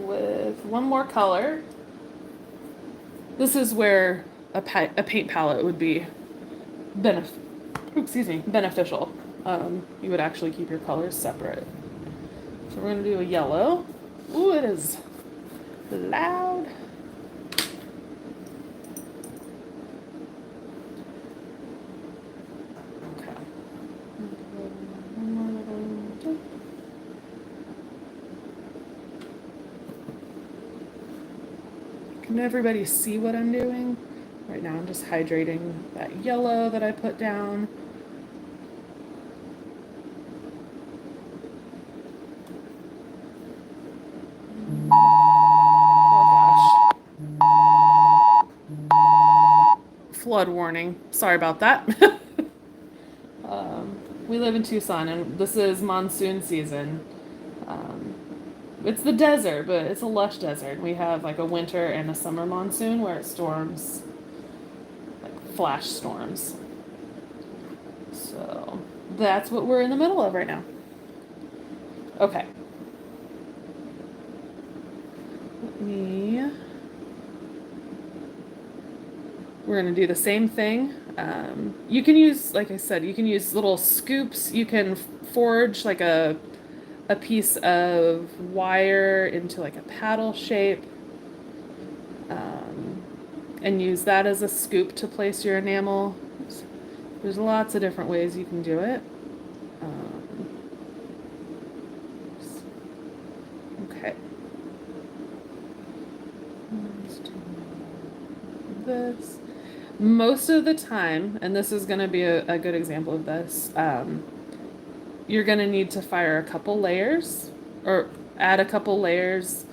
with one more color. This is where a paint palette would be beneficial. You would actually keep your colors separate. So we're gonna do a yellow. Ooh, it is loud. Okay. Can everybody see what I'm doing? Right now I'm just hydrating that yellow that I put down. Oh gosh. Flood warning. Sorry about that. We live in Tucson and this is monsoon season. It's the desert, but it's a lush desert. We have like a winter and a summer monsoon where it storms, like flash storms. So that's what we're in the middle of right now. Okay. We're going to do the same thing. You can use, like I said, you can use little scoops. You can forge like a piece of wire into like a paddle shape, and use that as a scoop to place your enamel. There's lots of different ways you can do it. Okay. Let's do this. Most of the time, and this is going to be a good example of this, you're going to need to fire a couple layers or add a couple layers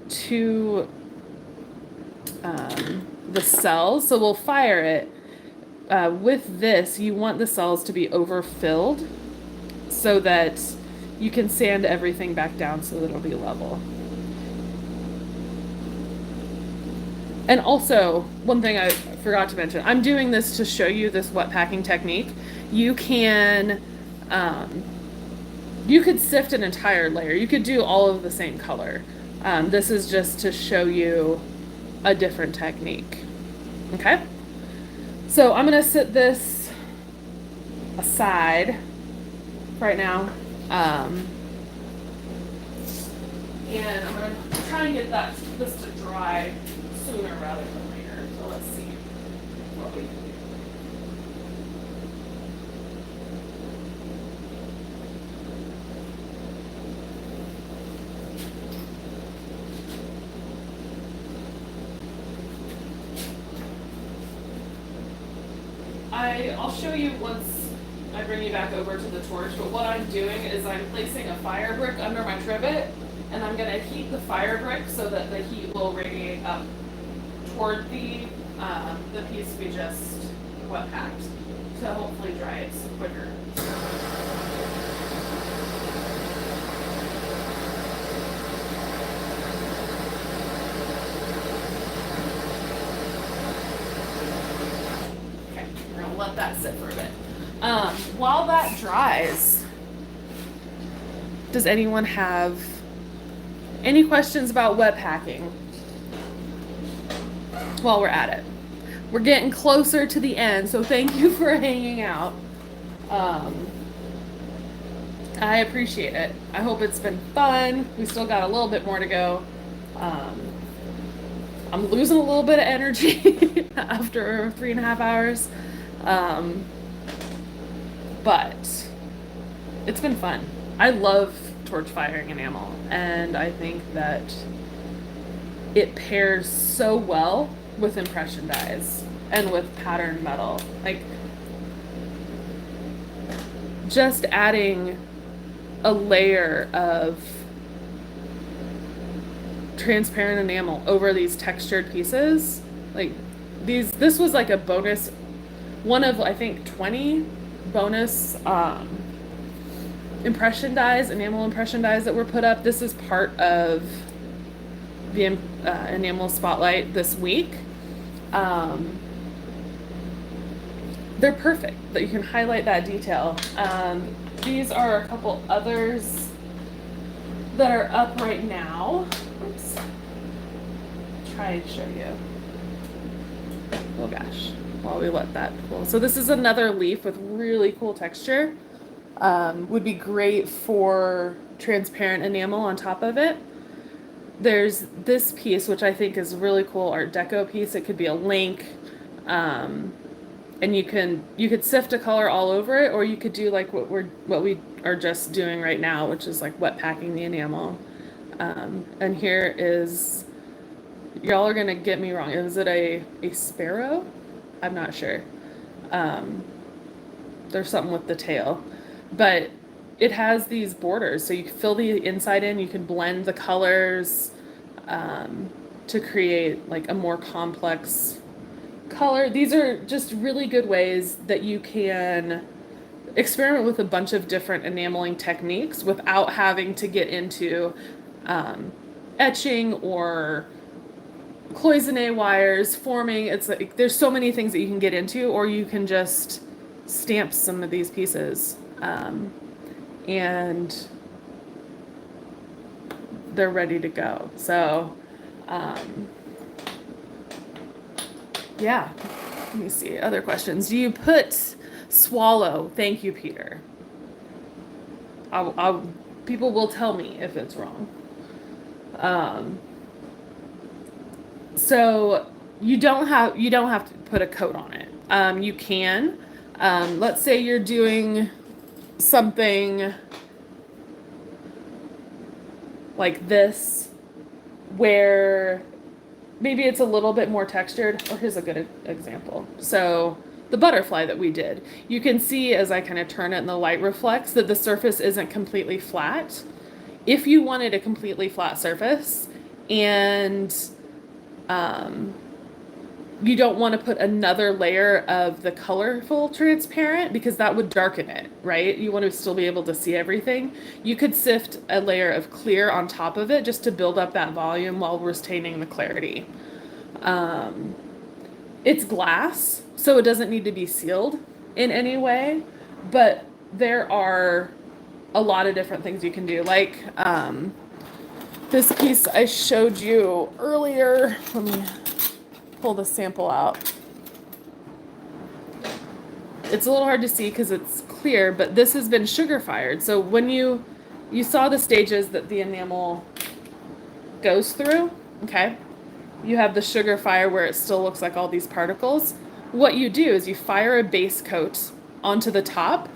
to the cells. So we'll fire it. With this, you want the cells to be overfilled so that you can sand everything back down so that it'll be level. And also, one thing I forgot to mention, I'm doing this to show you this wet packing technique. You can, you could sift an entire layer. You could do all of the same color. This is just to show you a different technique. Okay? So I'm gonna sit this aside right now. And I'm gonna try and get this to dry sooner rather than later. So let's see what we can do. I'll show you once I bring you back over to the torch, but what I'm doing is I'm placing a fire brick under my trivet, and I'm going to heat the fire brick so that the heat will radiate up toward the piece we just wet packed to hopefully dry it quicker. Okay, we're going to let that sit for a bit. While that dries, does anyone have any questions about wet packing while we're at it? We're getting closer to the end, so thank you for hanging out. I appreciate it. I hope it's been fun. We still got a little bit more to go. I'm losing a little bit of energy after 3.5 hours. But it's been fun. I love torch firing enamel, and I think that it pairs so well with impression dyes and with patterned metal. Like, just adding a layer of transparent enamel over these textured pieces, like this was like a bonus, one of I think 20 bonus impression dyes, enamel impression dyes that were put up. This is part of the enamel spotlight this week Um, they're perfect, that you can highlight that detail. These are a couple others that are up right now. Oops. Try and show you. Oh gosh, while we let that cool. So this is another leaf with really cool texture. Would be great for transparent enamel on top of it. There's this piece, which I think is really cool, Art Deco piece. It could be a link. And you could sift a color all over it, or you could do like what we are just doing right now, which is like wet packing the enamel. And here is, y'all are gonna get me wrong. Is it a sparrow? I'm not sure. There's something with the tail, but it has these borders, so you can fill the inside in. You can blend the colors to create like a more complex color. These are just really good ways that you can experiment with a bunch of different enameling techniques without having to get into etching or cloisonne wires, forming. It's like there's so many things that you can get into, or you can just stamp some of these pieces and they're ready to go. So yeah, let me see. Other questions. Do you put swallow? Thank you, Peter. People will tell me if it's wrong. So you don't have to put a coat on it. You can. Let's say you're doing something like this, where maybe it's a little bit more textured. Or here's a good example. So the butterfly that we did, you can see as I kind of turn it and the light reflects that the surface isn't completely flat. If you wanted a completely flat surface and you don't want to put another layer of the colorful transparent, because that would darken it, right? You want to still be able to see everything. You could sift a layer of clear on top of it just to build up that volume while retaining the clarity. It's glass, so it doesn't need to be sealed in any way, but there are a lot of different things you can do. Like this piece I showed you earlier. Let me pull the sample out. It's a little hard to see because it's clear, but this has been sugar fired. So when you saw the stages that the enamel goes through, okay? You have the sugar fire where it still looks like all these particles. What you do is you fire a base coat onto the top,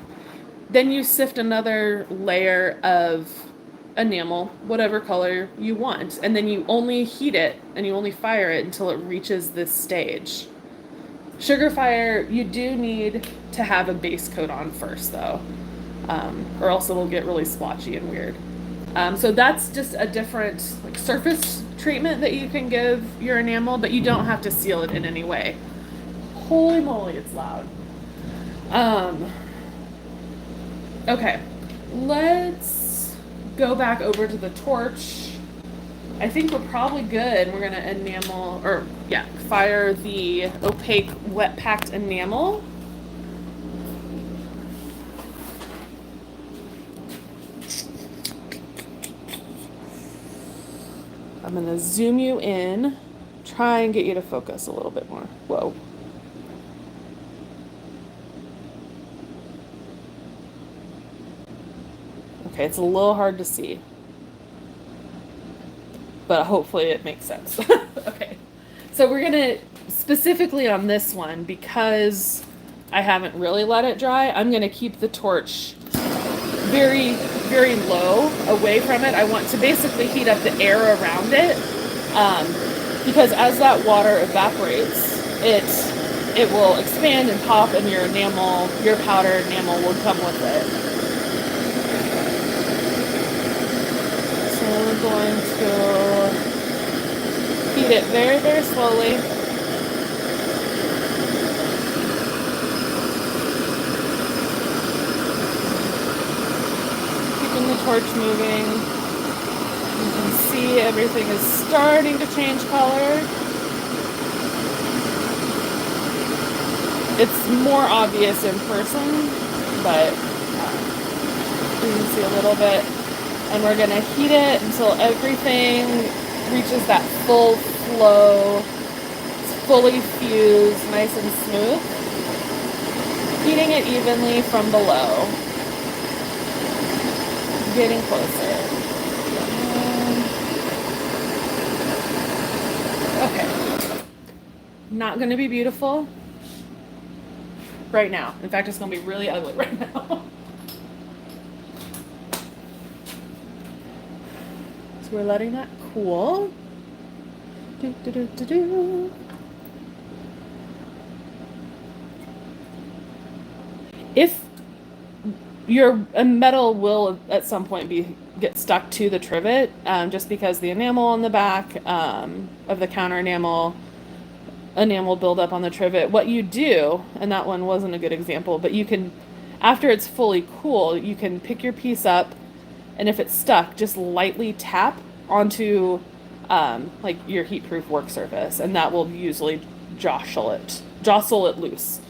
then you sift another layer of enamel, whatever color you want, and then you only heat it and you only fire it until it reaches this stage. Sugar fire, you do need to have a base coat on first though, or else it'll get really splotchy and weird. So that's just a different like surface treatment that you can give your enamel, but you don't have to seal it in any way. Holy moly, it's loud. Okay, let's go back over to the torch. I think we're probably good. We're gonna enamel, or yeah, fire the opaque wet packed enamel. I'm gonna zoom you in, try and get you to focus a little bit more. Whoa. Okay, it's a little hard to see, but hopefully it makes sense. Okay, so we're gonna, specifically on this one, because I haven't really let it dry, I'm gonna keep the torch very, very low away from it. I want to basically heat up the air around it, because as that water evaporates, it will expand and pop, and your enamel, your powder enamel will come with it. We're going to heat it very, very slowly. Keeping the torch moving. You can see everything is starting to change color. It's more obvious in person, but you can see a little bit. And we're gonna heat it until everything reaches that full flow. It's fully fused, nice and smooth. Heating it evenly from below. Getting closer. Okay. Not gonna be beautiful right now. In fact, it's gonna be really ugly right now. So we're letting that cool. Do, do, do, do, do. If your metal will at some point get stuck to the trivet, just because the enamel on the back of the counter enamel build up on the trivet. What you do, and that one wasn't a good example, but you can, after it's fully cool, you can pick your piece up, and if it's stuck, just lightly tap onto like your heat-proof work surface, and that will usually jostle it loose.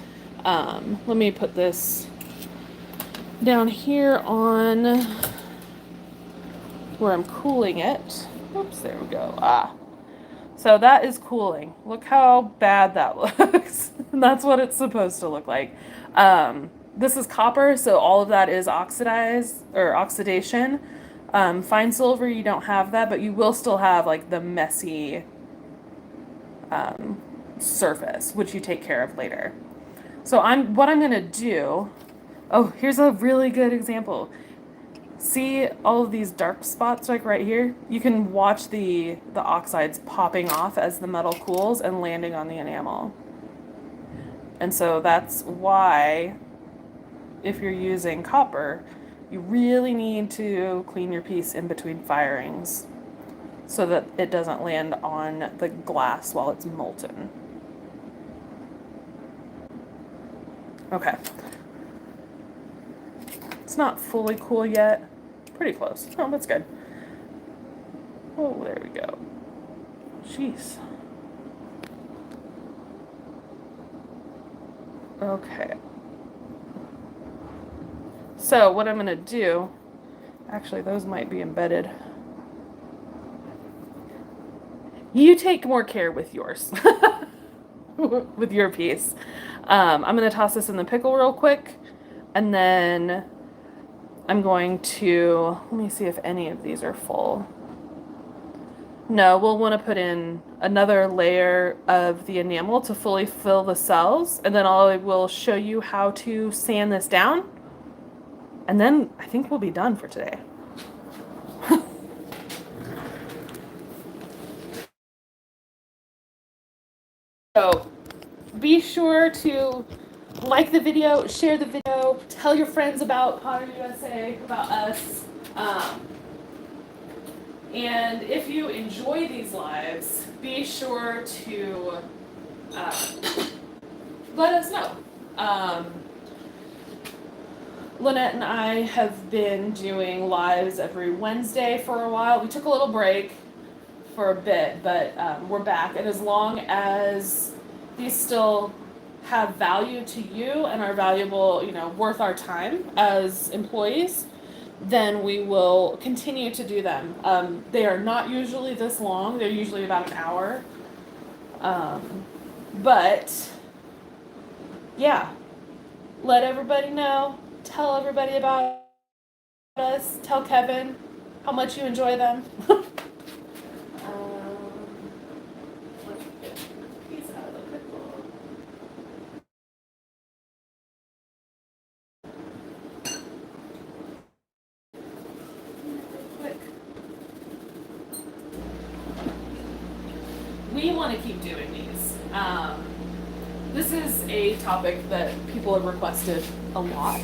Let me put this down here on where I'm cooling it. Oops, there we go. So that is cooling. Look how bad that looks. And that's what it's supposed to look like. This is copper, so all of that is oxidized or oxidation. Fine silver, you don't have that, but you will still have like the messy surface, which you take care of later. So what I'm gonna do. Oh, here's a really good example. See all of these dark spots like right here? You can watch the oxides popping off as the metal cools and landing on the enamel. And so that's why if you're using copper, you really need to clean your piece in between firings so that it doesn't land on the glass while it's molten. Okay. It's not fully cool yet. Pretty close. Oh, that's good. Oh, there we go. Jeez. Okay. So what I'm going to do, actually those might be embedded. You take more care with yours, with your piece. I'm going to toss this in the pickle real quick, and then I'm going to, let me see if any of these are full. No, we'll want to put in another layer of the enamel to fully fill the cells, and then I will show you how to sand this down, and then I think we'll be done for today. So be sure to like the video, share the video, tell your friends about Pottery USA, about us. And if you enjoy these lives, be sure to let us know. Lynette and I have been doing lives every Wednesday for a while. We took a little break for a bit, but we're back. And as long as these still have value to you and are valuable, worth our time as employees, then we will continue to do them. They are not usually this long. They're usually about an hour. But yeah, let everybody know. Tell everybody about us. Tell Kevin how much you enjoy them. Let's get a piece out of the pickle. Quick. We want to keep doing these. This is a topic that people have requested a lot.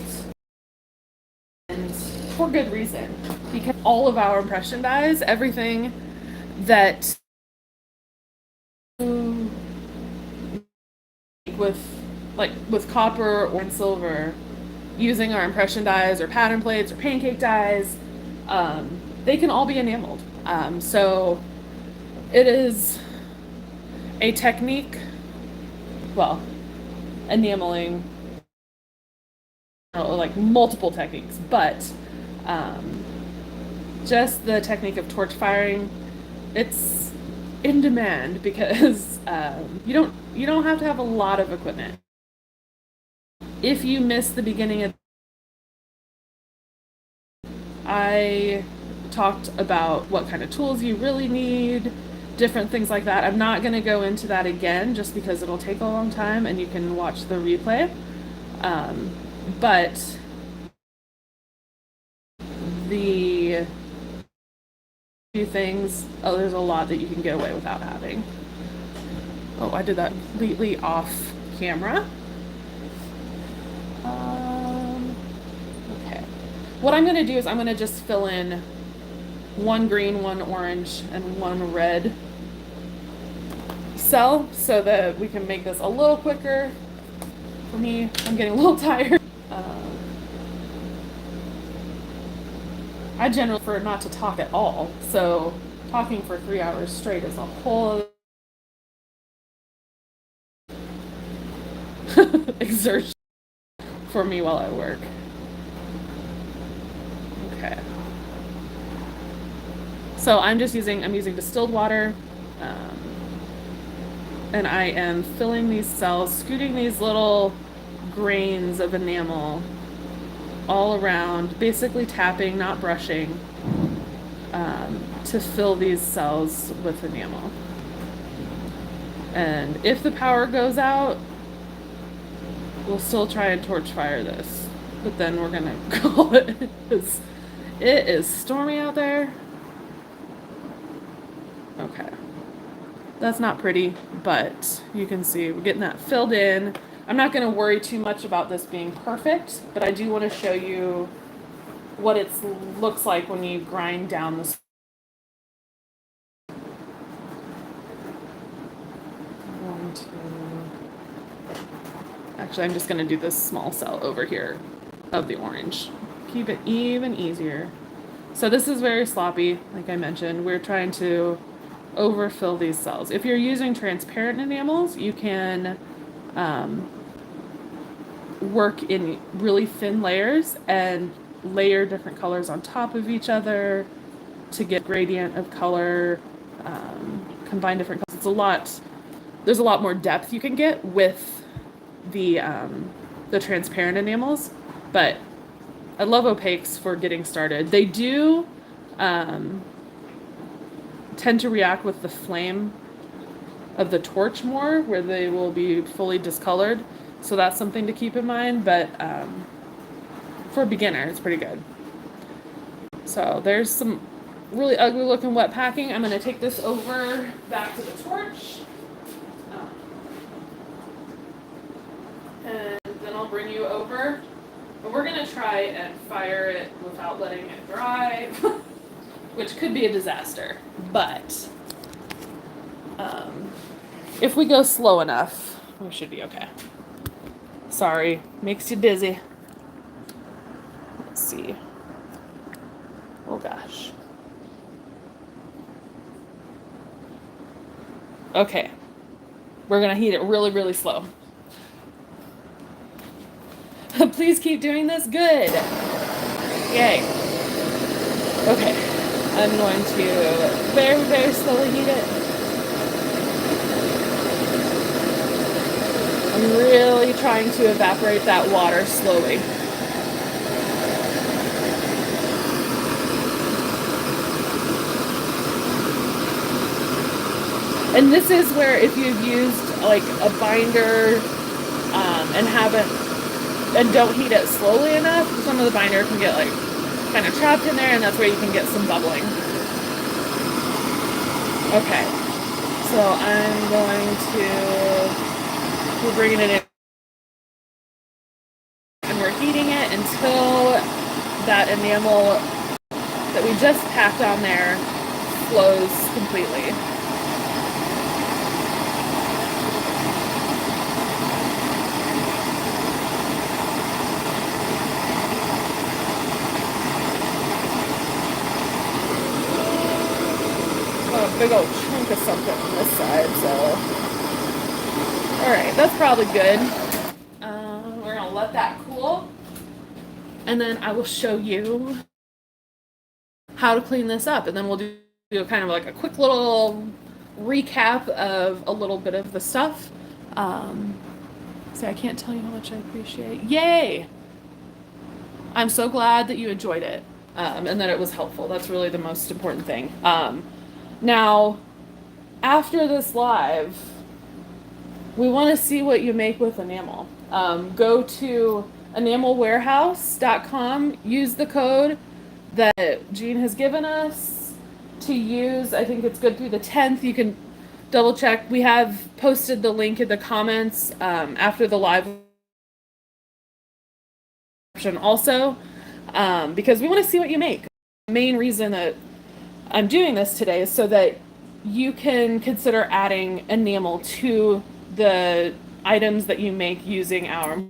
And for good reason. Because all of our impression dies, everything that with copper or silver, using our impression dies or pattern plates or pancake dies, they can all be enameled. So it is a technique, well, enameling, like multiple techniques, but just the technique of torch firing, it's in demand because you don't have to have a lot of equipment. If you miss the beginning of, I talked about what kind of tools you really need, different things like that. I'm not going to go into that again just because it'll take a long time and you can watch the replay. But the few things, oh, there's a lot that you can get away without having. Oh, I did that completely off camera. Okay. What I'm going to do is I'm going to just fill in one green, one orange, and one red cell so that we can make this a little quicker. For me, I'm getting a little tired. I generally prefer not to talk at all, so talking for 3 hours straight is a whole exertion for me while I work. Okay. So I'm using distilled water, and I am filling these cells, scooting these little grains of enamel all around, basically tapping, not brushing, to fill these cells with enamel. And if the power goes out, we'll still try and torch fire this, but then we're gonna call it because it is stormy out there. Okay. That's not pretty, but you can see we're getting that filled in. I'm not going to worry too much about this being perfect, but I do want to show you what it looks like when you grind down the. Actually, I'm just going to do this small cell over here of the orange. Keep it even easier. So this is very sloppy, like I mentioned. We're trying to overfill these cells. If you're using transparent enamels, you can work in really thin layers and layer different colors on top of each other to get gradient of color, combine different colors. There's a lot more depth you can get with the transparent enamels, but I love opaques for getting started. They do tend to react with the flame of the torch more, where they will be fully discolored. So that's something to keep in mind, but for a beginner, it's pretty good. So there's some really ugly looking wet packing. I'm going to take this over back to the torch. And then I'll bring you over. And we're going to try and fire it without letting it dry, which could be a disaster. But if we go slow enough, we should be okay. Sorry, makes you dizzy. Let's see. Oh gosh. Okay. We're gonna heat it really, really slow. Please keep doing this. Good. Yay. Okay. I'm going to very, very slowly heat it. I'm really trying to evaporate that water slowly. And this is where if you've used like a binder and don't heat it slowly enough, some of the binder can get like kind of trapped in there, and that's where you can get some bubbling. Okay, so I'm going to. We're bringing it in and we're heating it until that enamel that we just packed on there flows completely. Oh, a big old chunk of something on this side, so. Alright, that's probably good. let that cool, and then I will show you how to clean this up, and then we'll do kind of like a quick little recap of a little bit of the stuff. So I can't tell you how much I appreciate. Yay! I'm so glad that you enjoyed it, and that it was helpful. That's really the most important thing. Now, after this live, we want to see what you make with enamel. Go to enamelwarehouse.com, use the code that Jean has given us to use. I think it's good through the 10th. You can double check. We have posted the link in the comments after the live option also, because we want to see what you make. The main reason that I'm doing this today is so that you can consider adding enamel to the items that you make using our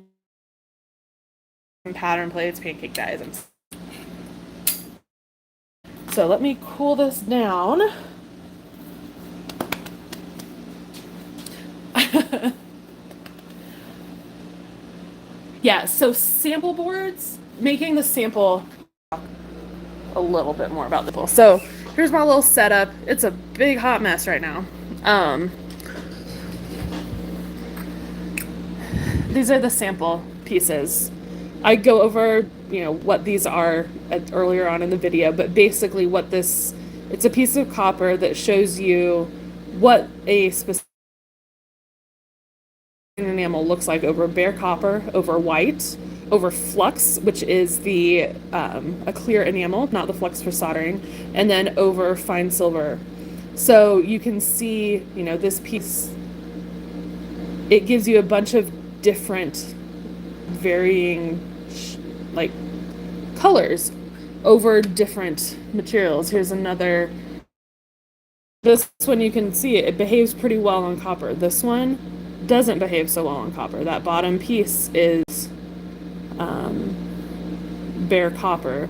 pattern plates, pancake dies, and so let me cool this down. Yeah, so sample boards, making the sample a little bit more about the bowl. So here's my little setup. It's a big hot mess right now. These are the sample pieces. I go over, what these are earlier on in the video, but basically it's a piece of copper that shows you what a specific enamel looks like over bare copper, over white, over flux, which is a clear enamel, not the flux for soldering, and then over fine silver. So you can see, this piece, it gives you a bunch of different varying colors over different materials. Here's another. This one, you can see it behaves pretty well on copper. This one doesn't behave so well on copper. That bottom piece is bare copper.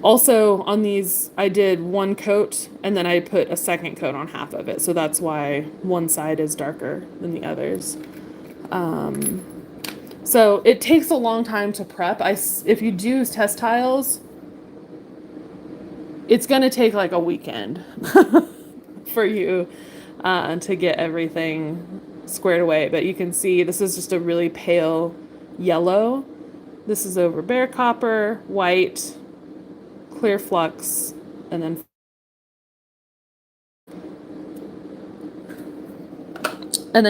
Also on these, I did one coat and then I put a second coat on half of it. So that's why one side is darker than the others. So it takes a long time to prep. If you do test tiles, it's going to take like a weekend for you to get everything squared away. But you can see this is just a really pale yellow. This is over bare copper, white, clear flux, and then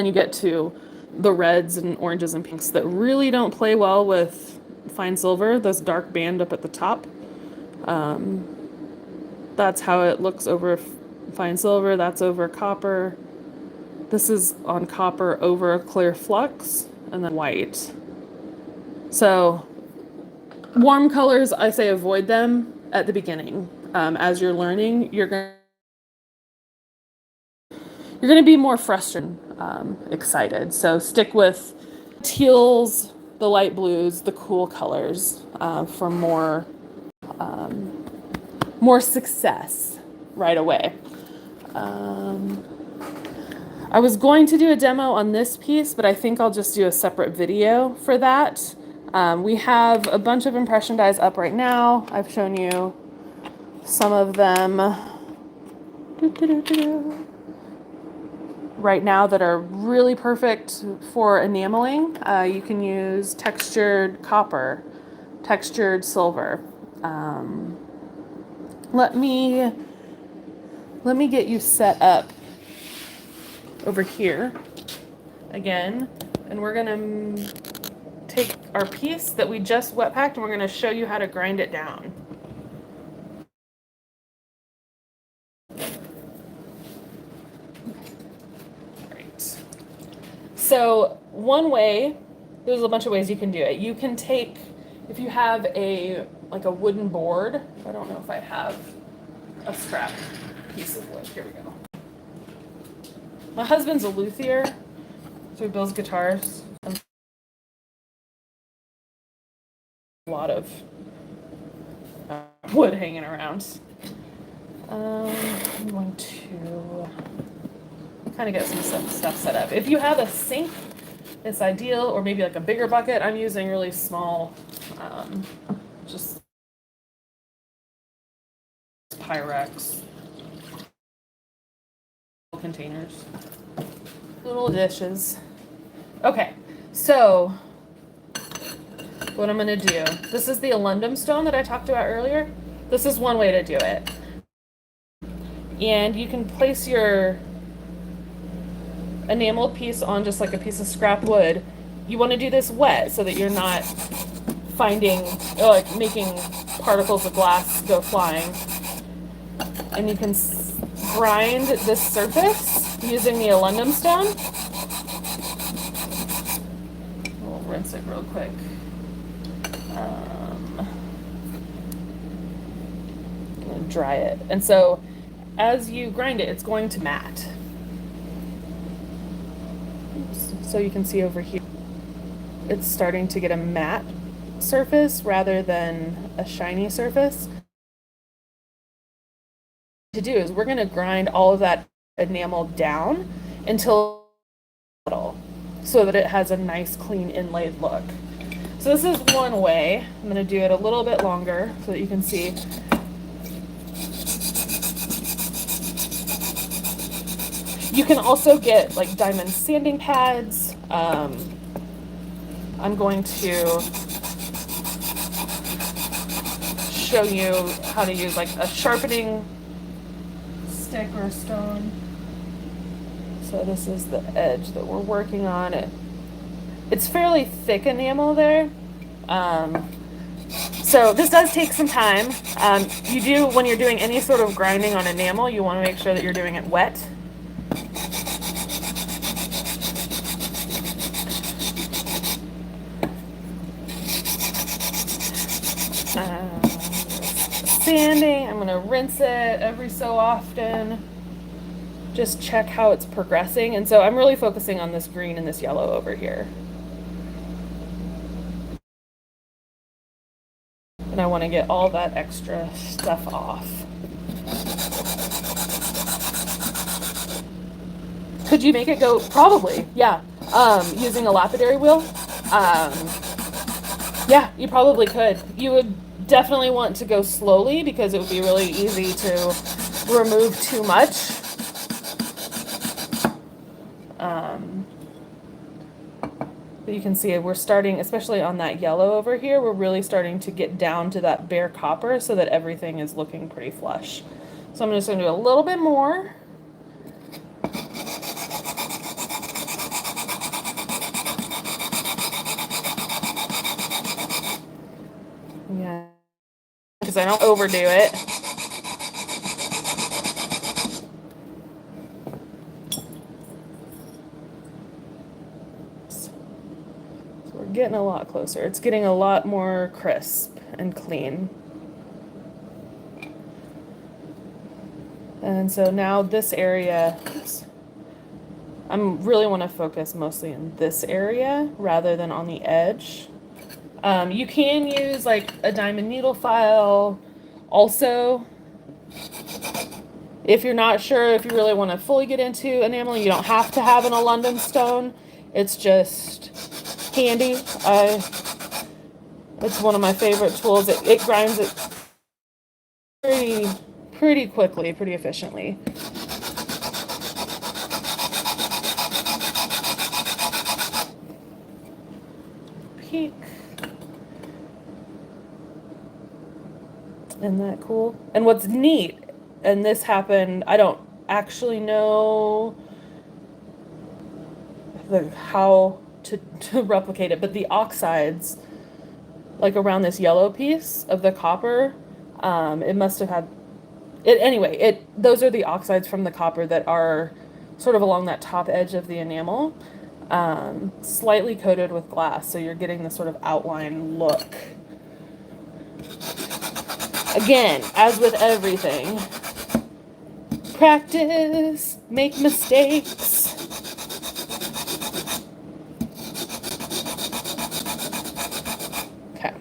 you get to the reds and oranges and pinks that really don't play well with fine silver, this dark band up at the top. That's how it looks over fine silver. That's over copper. This is on copper over clear flux, and then white. So warm colors, I say avoid them at the beginning. As you're learning, you're going to be more frustrated, excited. So stick with teals, the light blues, the cool colors for more success right away. I was going to do a demo on this piece, but I think I'll just do a separate video for that. We have a bunch of impression dies up right now. I've shown you some of them right now that are really perfect for enameling. You can use textured copper, textured silver. Let me get you set up over here again, and we're gonna take our piece that we just wet packed and we're gonna show you how to grind it down. Great. So one way, there's a bunch of ways you can do it. You can take, if you have a wooden board, I don't know if I have a scrap piece of wood. Here we go. My husband's a luthier, so he builds guitars. A lot of wood hanging around. I'm going to kind of get some stuff set up. If you have a sink It's ideal, or maybe like a bigger bucket. I'm using really small, just Pyrex containers, little dishes. Okay, so what I'm gonna do, this is the alundum stone that I talked about earlier. This is one way to do it. And you can place your enameled piece on just like a piece of scrap wood. You want to do this wet so that you're not finding, or like making particles of glass go flying. And you can grind this surface using the alundum stone. We'll rinse it real quick. I'm gonna dry it. And so as you grind it, it's going to mat. Oops. So you can see over here, it's starting to get a matte surface rather than a shiny surface. To do is we're going to grind all of that enamel down until so that it has a nice clean inlaid look. So this is one way. I'm going to do it a little bit longer so that you can see. You can also get like diamond sanding pads. I'm going to show you how to use like a sharpening stick or a stone. So this is the edge that we're working on. It's fairly thick enamel there. So this does take some time. You do, when you're doing any sort of grinding on enamel, you want to make sure that you're doing it wet. Sanding, I'm going to rinse it every so often. Just check how it's progressing. And so I'm really focusing on this green and this yellow over here. And I want to get all that extra stuff off. Could you make it go? Probably, yeah. Using a lapidary wheel. Yeah, you probably could. You would definitely want to go slowly because it would be really easy to remove too much. But you can see we're starting, especially on that yellow over here, we're really starting to get down to that bare copper so that everything is looking pretty flush. So I'm just going to do a little bit more. Yeah, because I don't overdo it. So we're getting a lot closer. It's getting a lot more crisp and clean. And so now this area, I really want to focus mostly in this area rather than on the edge. You can use like a diamond needle file also. If you're not sure if you really want to fully get into enameling, you don't have to have an alundum stone. It's just handy. It's one of my favorite tools. It grinds it pretty quickly, pretty efficiently. Peek. Isn't that cool? And what's neat, and this happened, I don't actually know how to replicate it, but the oxides, like around this yellow piece of the copper, it must have had it anyway. Those are the oxides from the copper that are sort of along that top edge of the enamel, slightly coated with glass, so you're getting this sort of outline look. Again, as with everything, practice, make mistakes. Okay.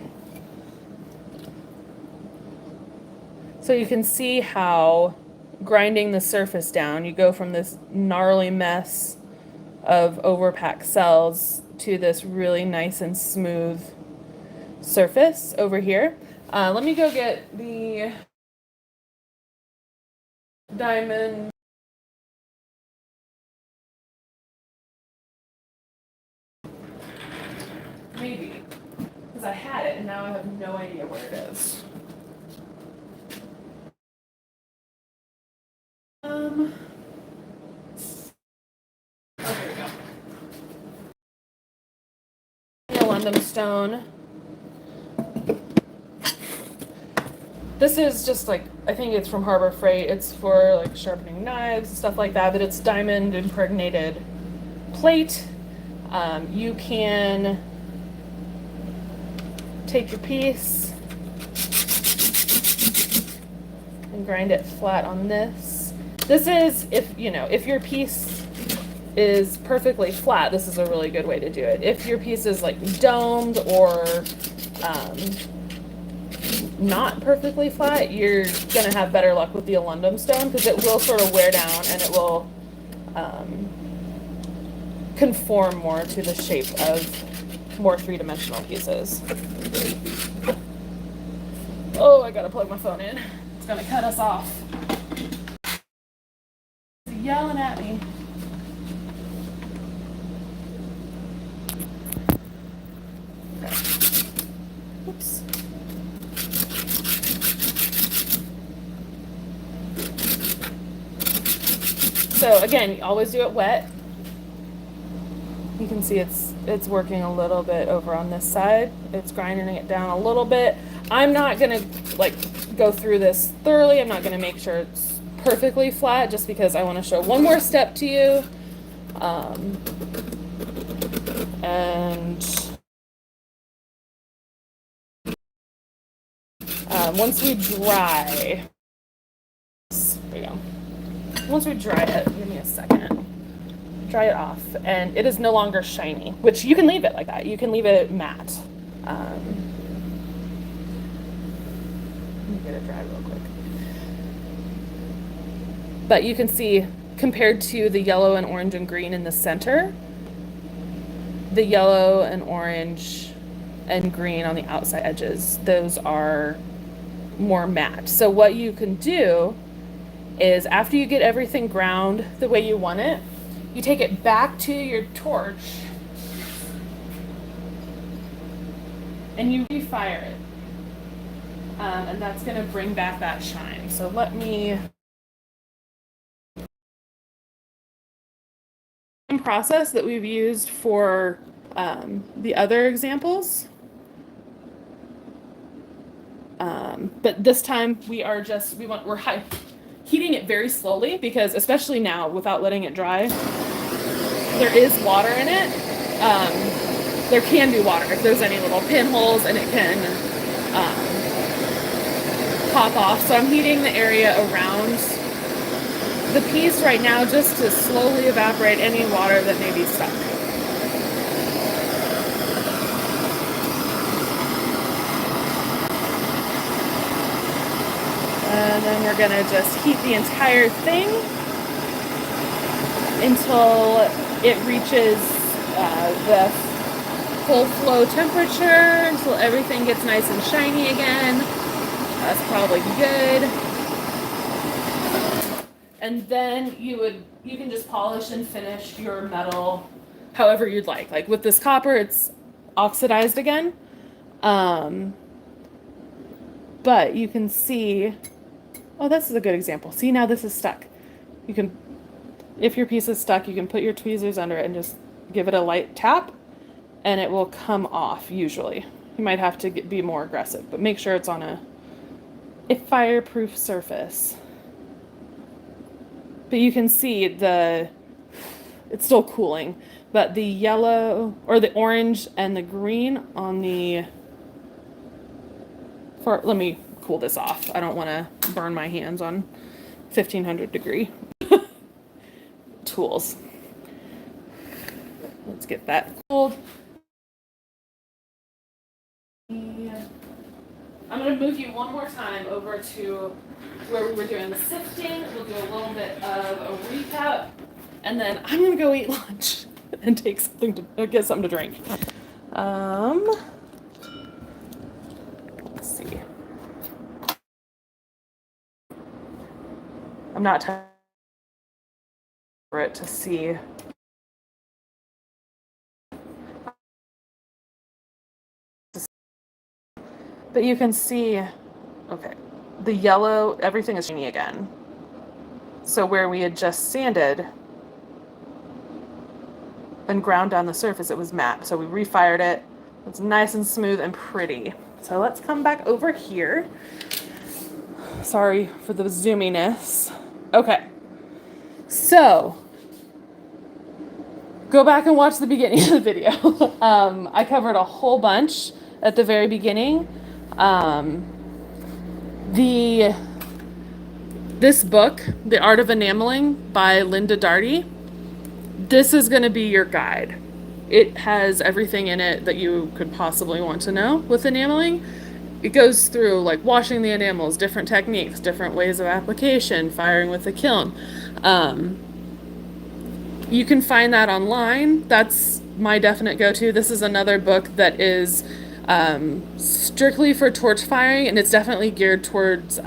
So you can see how grinding the surface down, you go from this gnarly mess of overpack cells to this really nice and smooth surface over here. Let me go get the diamond. Maybe, because I had it and now I have no idea where it is. Oh, here we go. The alundum stone. This is just like, I think it's from Harbor Freight. It's for like sharpening knives and stuff like that, but it's diamond impregnated plate. You can take your piece and grind it flat on this. This is, if your piece is perfectly flat, this is a really good way to do it. If your piece is like domed or not perfectly flat, you're gonna have better luck with the alundum stone because it will sort of wear down and it will conform more to the shape of more three-dimensional pieces. Oh, I gotta plug my phone in. It's gonna cut us off. It's yelling at me. Okay. Oops. So again, always do it wet. You can see it's working a little bit over on this side. It's grinding it down a little bit. I'm not gonna like go through this thoroughly. I'm not gonna make sure it's perfectly flat just because I want to show one more step to you. Once we dry, there we go. Once we dry it, give me a second. Dry it off, and it is no longer shiny, which you can leave it like that. You can leave it matte. Let me get it dry real quick. But you can see, compared to the yellow and orange and green in the center, the yellow and orange and green on the outside edges, those are more matte. So what you can do is after you get everything ground the way you want it, you take it back to your torch and you refire it. And that's going to bring back that shine. So let me... process that we've used for the other examples. But this time we're heating it very slowly because especially now without letting it dry, there is water in it. There can be water if there's any little pinholes and it can pop off. So I'm heating the area around the piece right now just to slowly evaporate any water that may be stuck. And then we're gonna just heat the entire thing until it reaches the full flow temperature, until everything gets nice and shiny again. That's probably good. And then you can just polish and finish your metal however you'd like. Like with this copper, it's oxidized again. But you can see, oh, this is a good example. See, now this is stuck. You can, if your piece is stuck, you can put your tweezers under it and just give it a light tap and it will come off usually. You might have to be more aggressive, but make sure it's on a fireproof surface. But you can see it's still cooling, but the yellow or the orange and the green on let me cool this off. I don't want to burn my hands on 1500 degree tools. Let's get that cooled. I'm going to move you one more time over to where we were doing the sifting. We'll do a little bit of a recap, and then I'm going to go eat lunch. and take something to get something to drink. Let's see. I'm not for it to see. But you can see, okay, the yellow, everything is shiny again. So where we had just sanded and ground down the surface, it was matte. So we refired it. It's nice and smooth and pretty. So let's come back over here. Sorry for the zoominess. Okay. So go back and watch the beginning of the video. I covered a whole bunch at the very beginning. This book, The Art of Enameling by Linda Darty, this is going to be your guide. It has everything in it that you could possibly want to know with enameling. It goes through like washing the enamels, different techniques, different ways of application, firing with the kiln. You can find that online. That's my definite go-to. This is another book that is strictly for torch firing, and it's definitely geared towards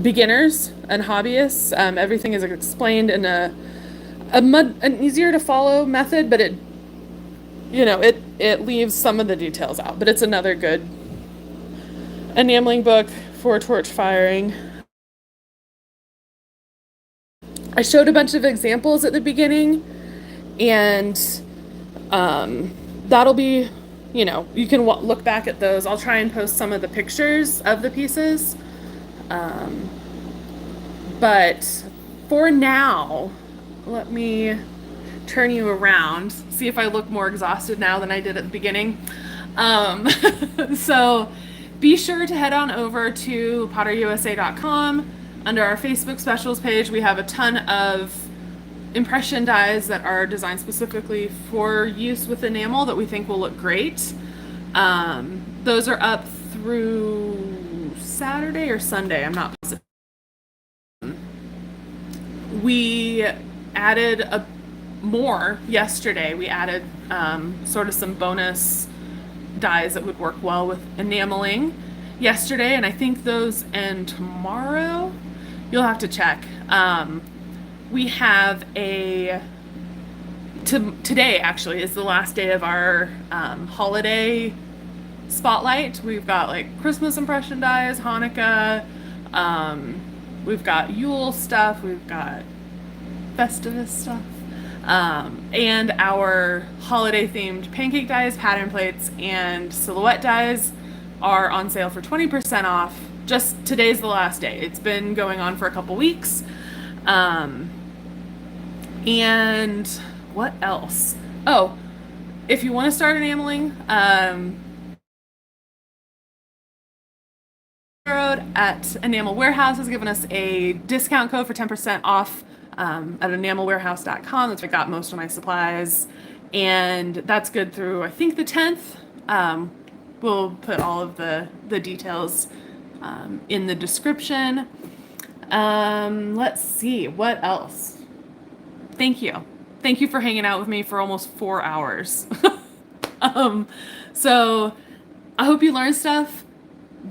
beginners and hobbyists. Everything is explained in an easier to follow method, but it leaves some of the details out. But it's another good enameling book for torch firing. I showed a bunch of examples at the beginning, and that'll be, you can look back at those. I'll try and post some of the pictures of the pieces. But for now, let me turn you around, see if I look more exhausted now than I did at the beginning. So be sure to head on over to potterusa.com. Under our Facebook specials page, we have a ton of impression dies that are designed specifically for use with enamel that we think will look great. Those are up through Saturday or Sunday, I'm not positive. We added more yesterday. We added sort of some bonus dies that would work well with enameling yesterday, and I think those end tomorrow. You'll have to check. We have today actually is the last day of our holiday spotlight. We've got like Christmas impression dies, Hanukkah, we've got Yule stuff, we've got Festivus stuff, and our holiday themed pancake dies, pattern plates, and silhouette dies are on sale for 20% off. Just today's the last day. It's been going on for a couple weeks. And what else? Oh, if you want to start enameling, at Enamel Warehouse has given us a discount code for 10% off at enamelwarehouse.com. That's where I got most of my supplies, and that's good through I think the 10th. We'll put all of the details in the description. Let's see, what else? Thank you for hanging out with me for almost 4 hours. So I hope you learned stuff.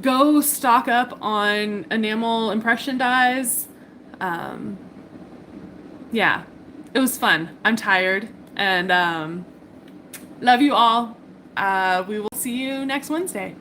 Go stock up on enamel impression dies. Yeah, it was fun. I'm tired, and love you all. We will see you next Wednesday.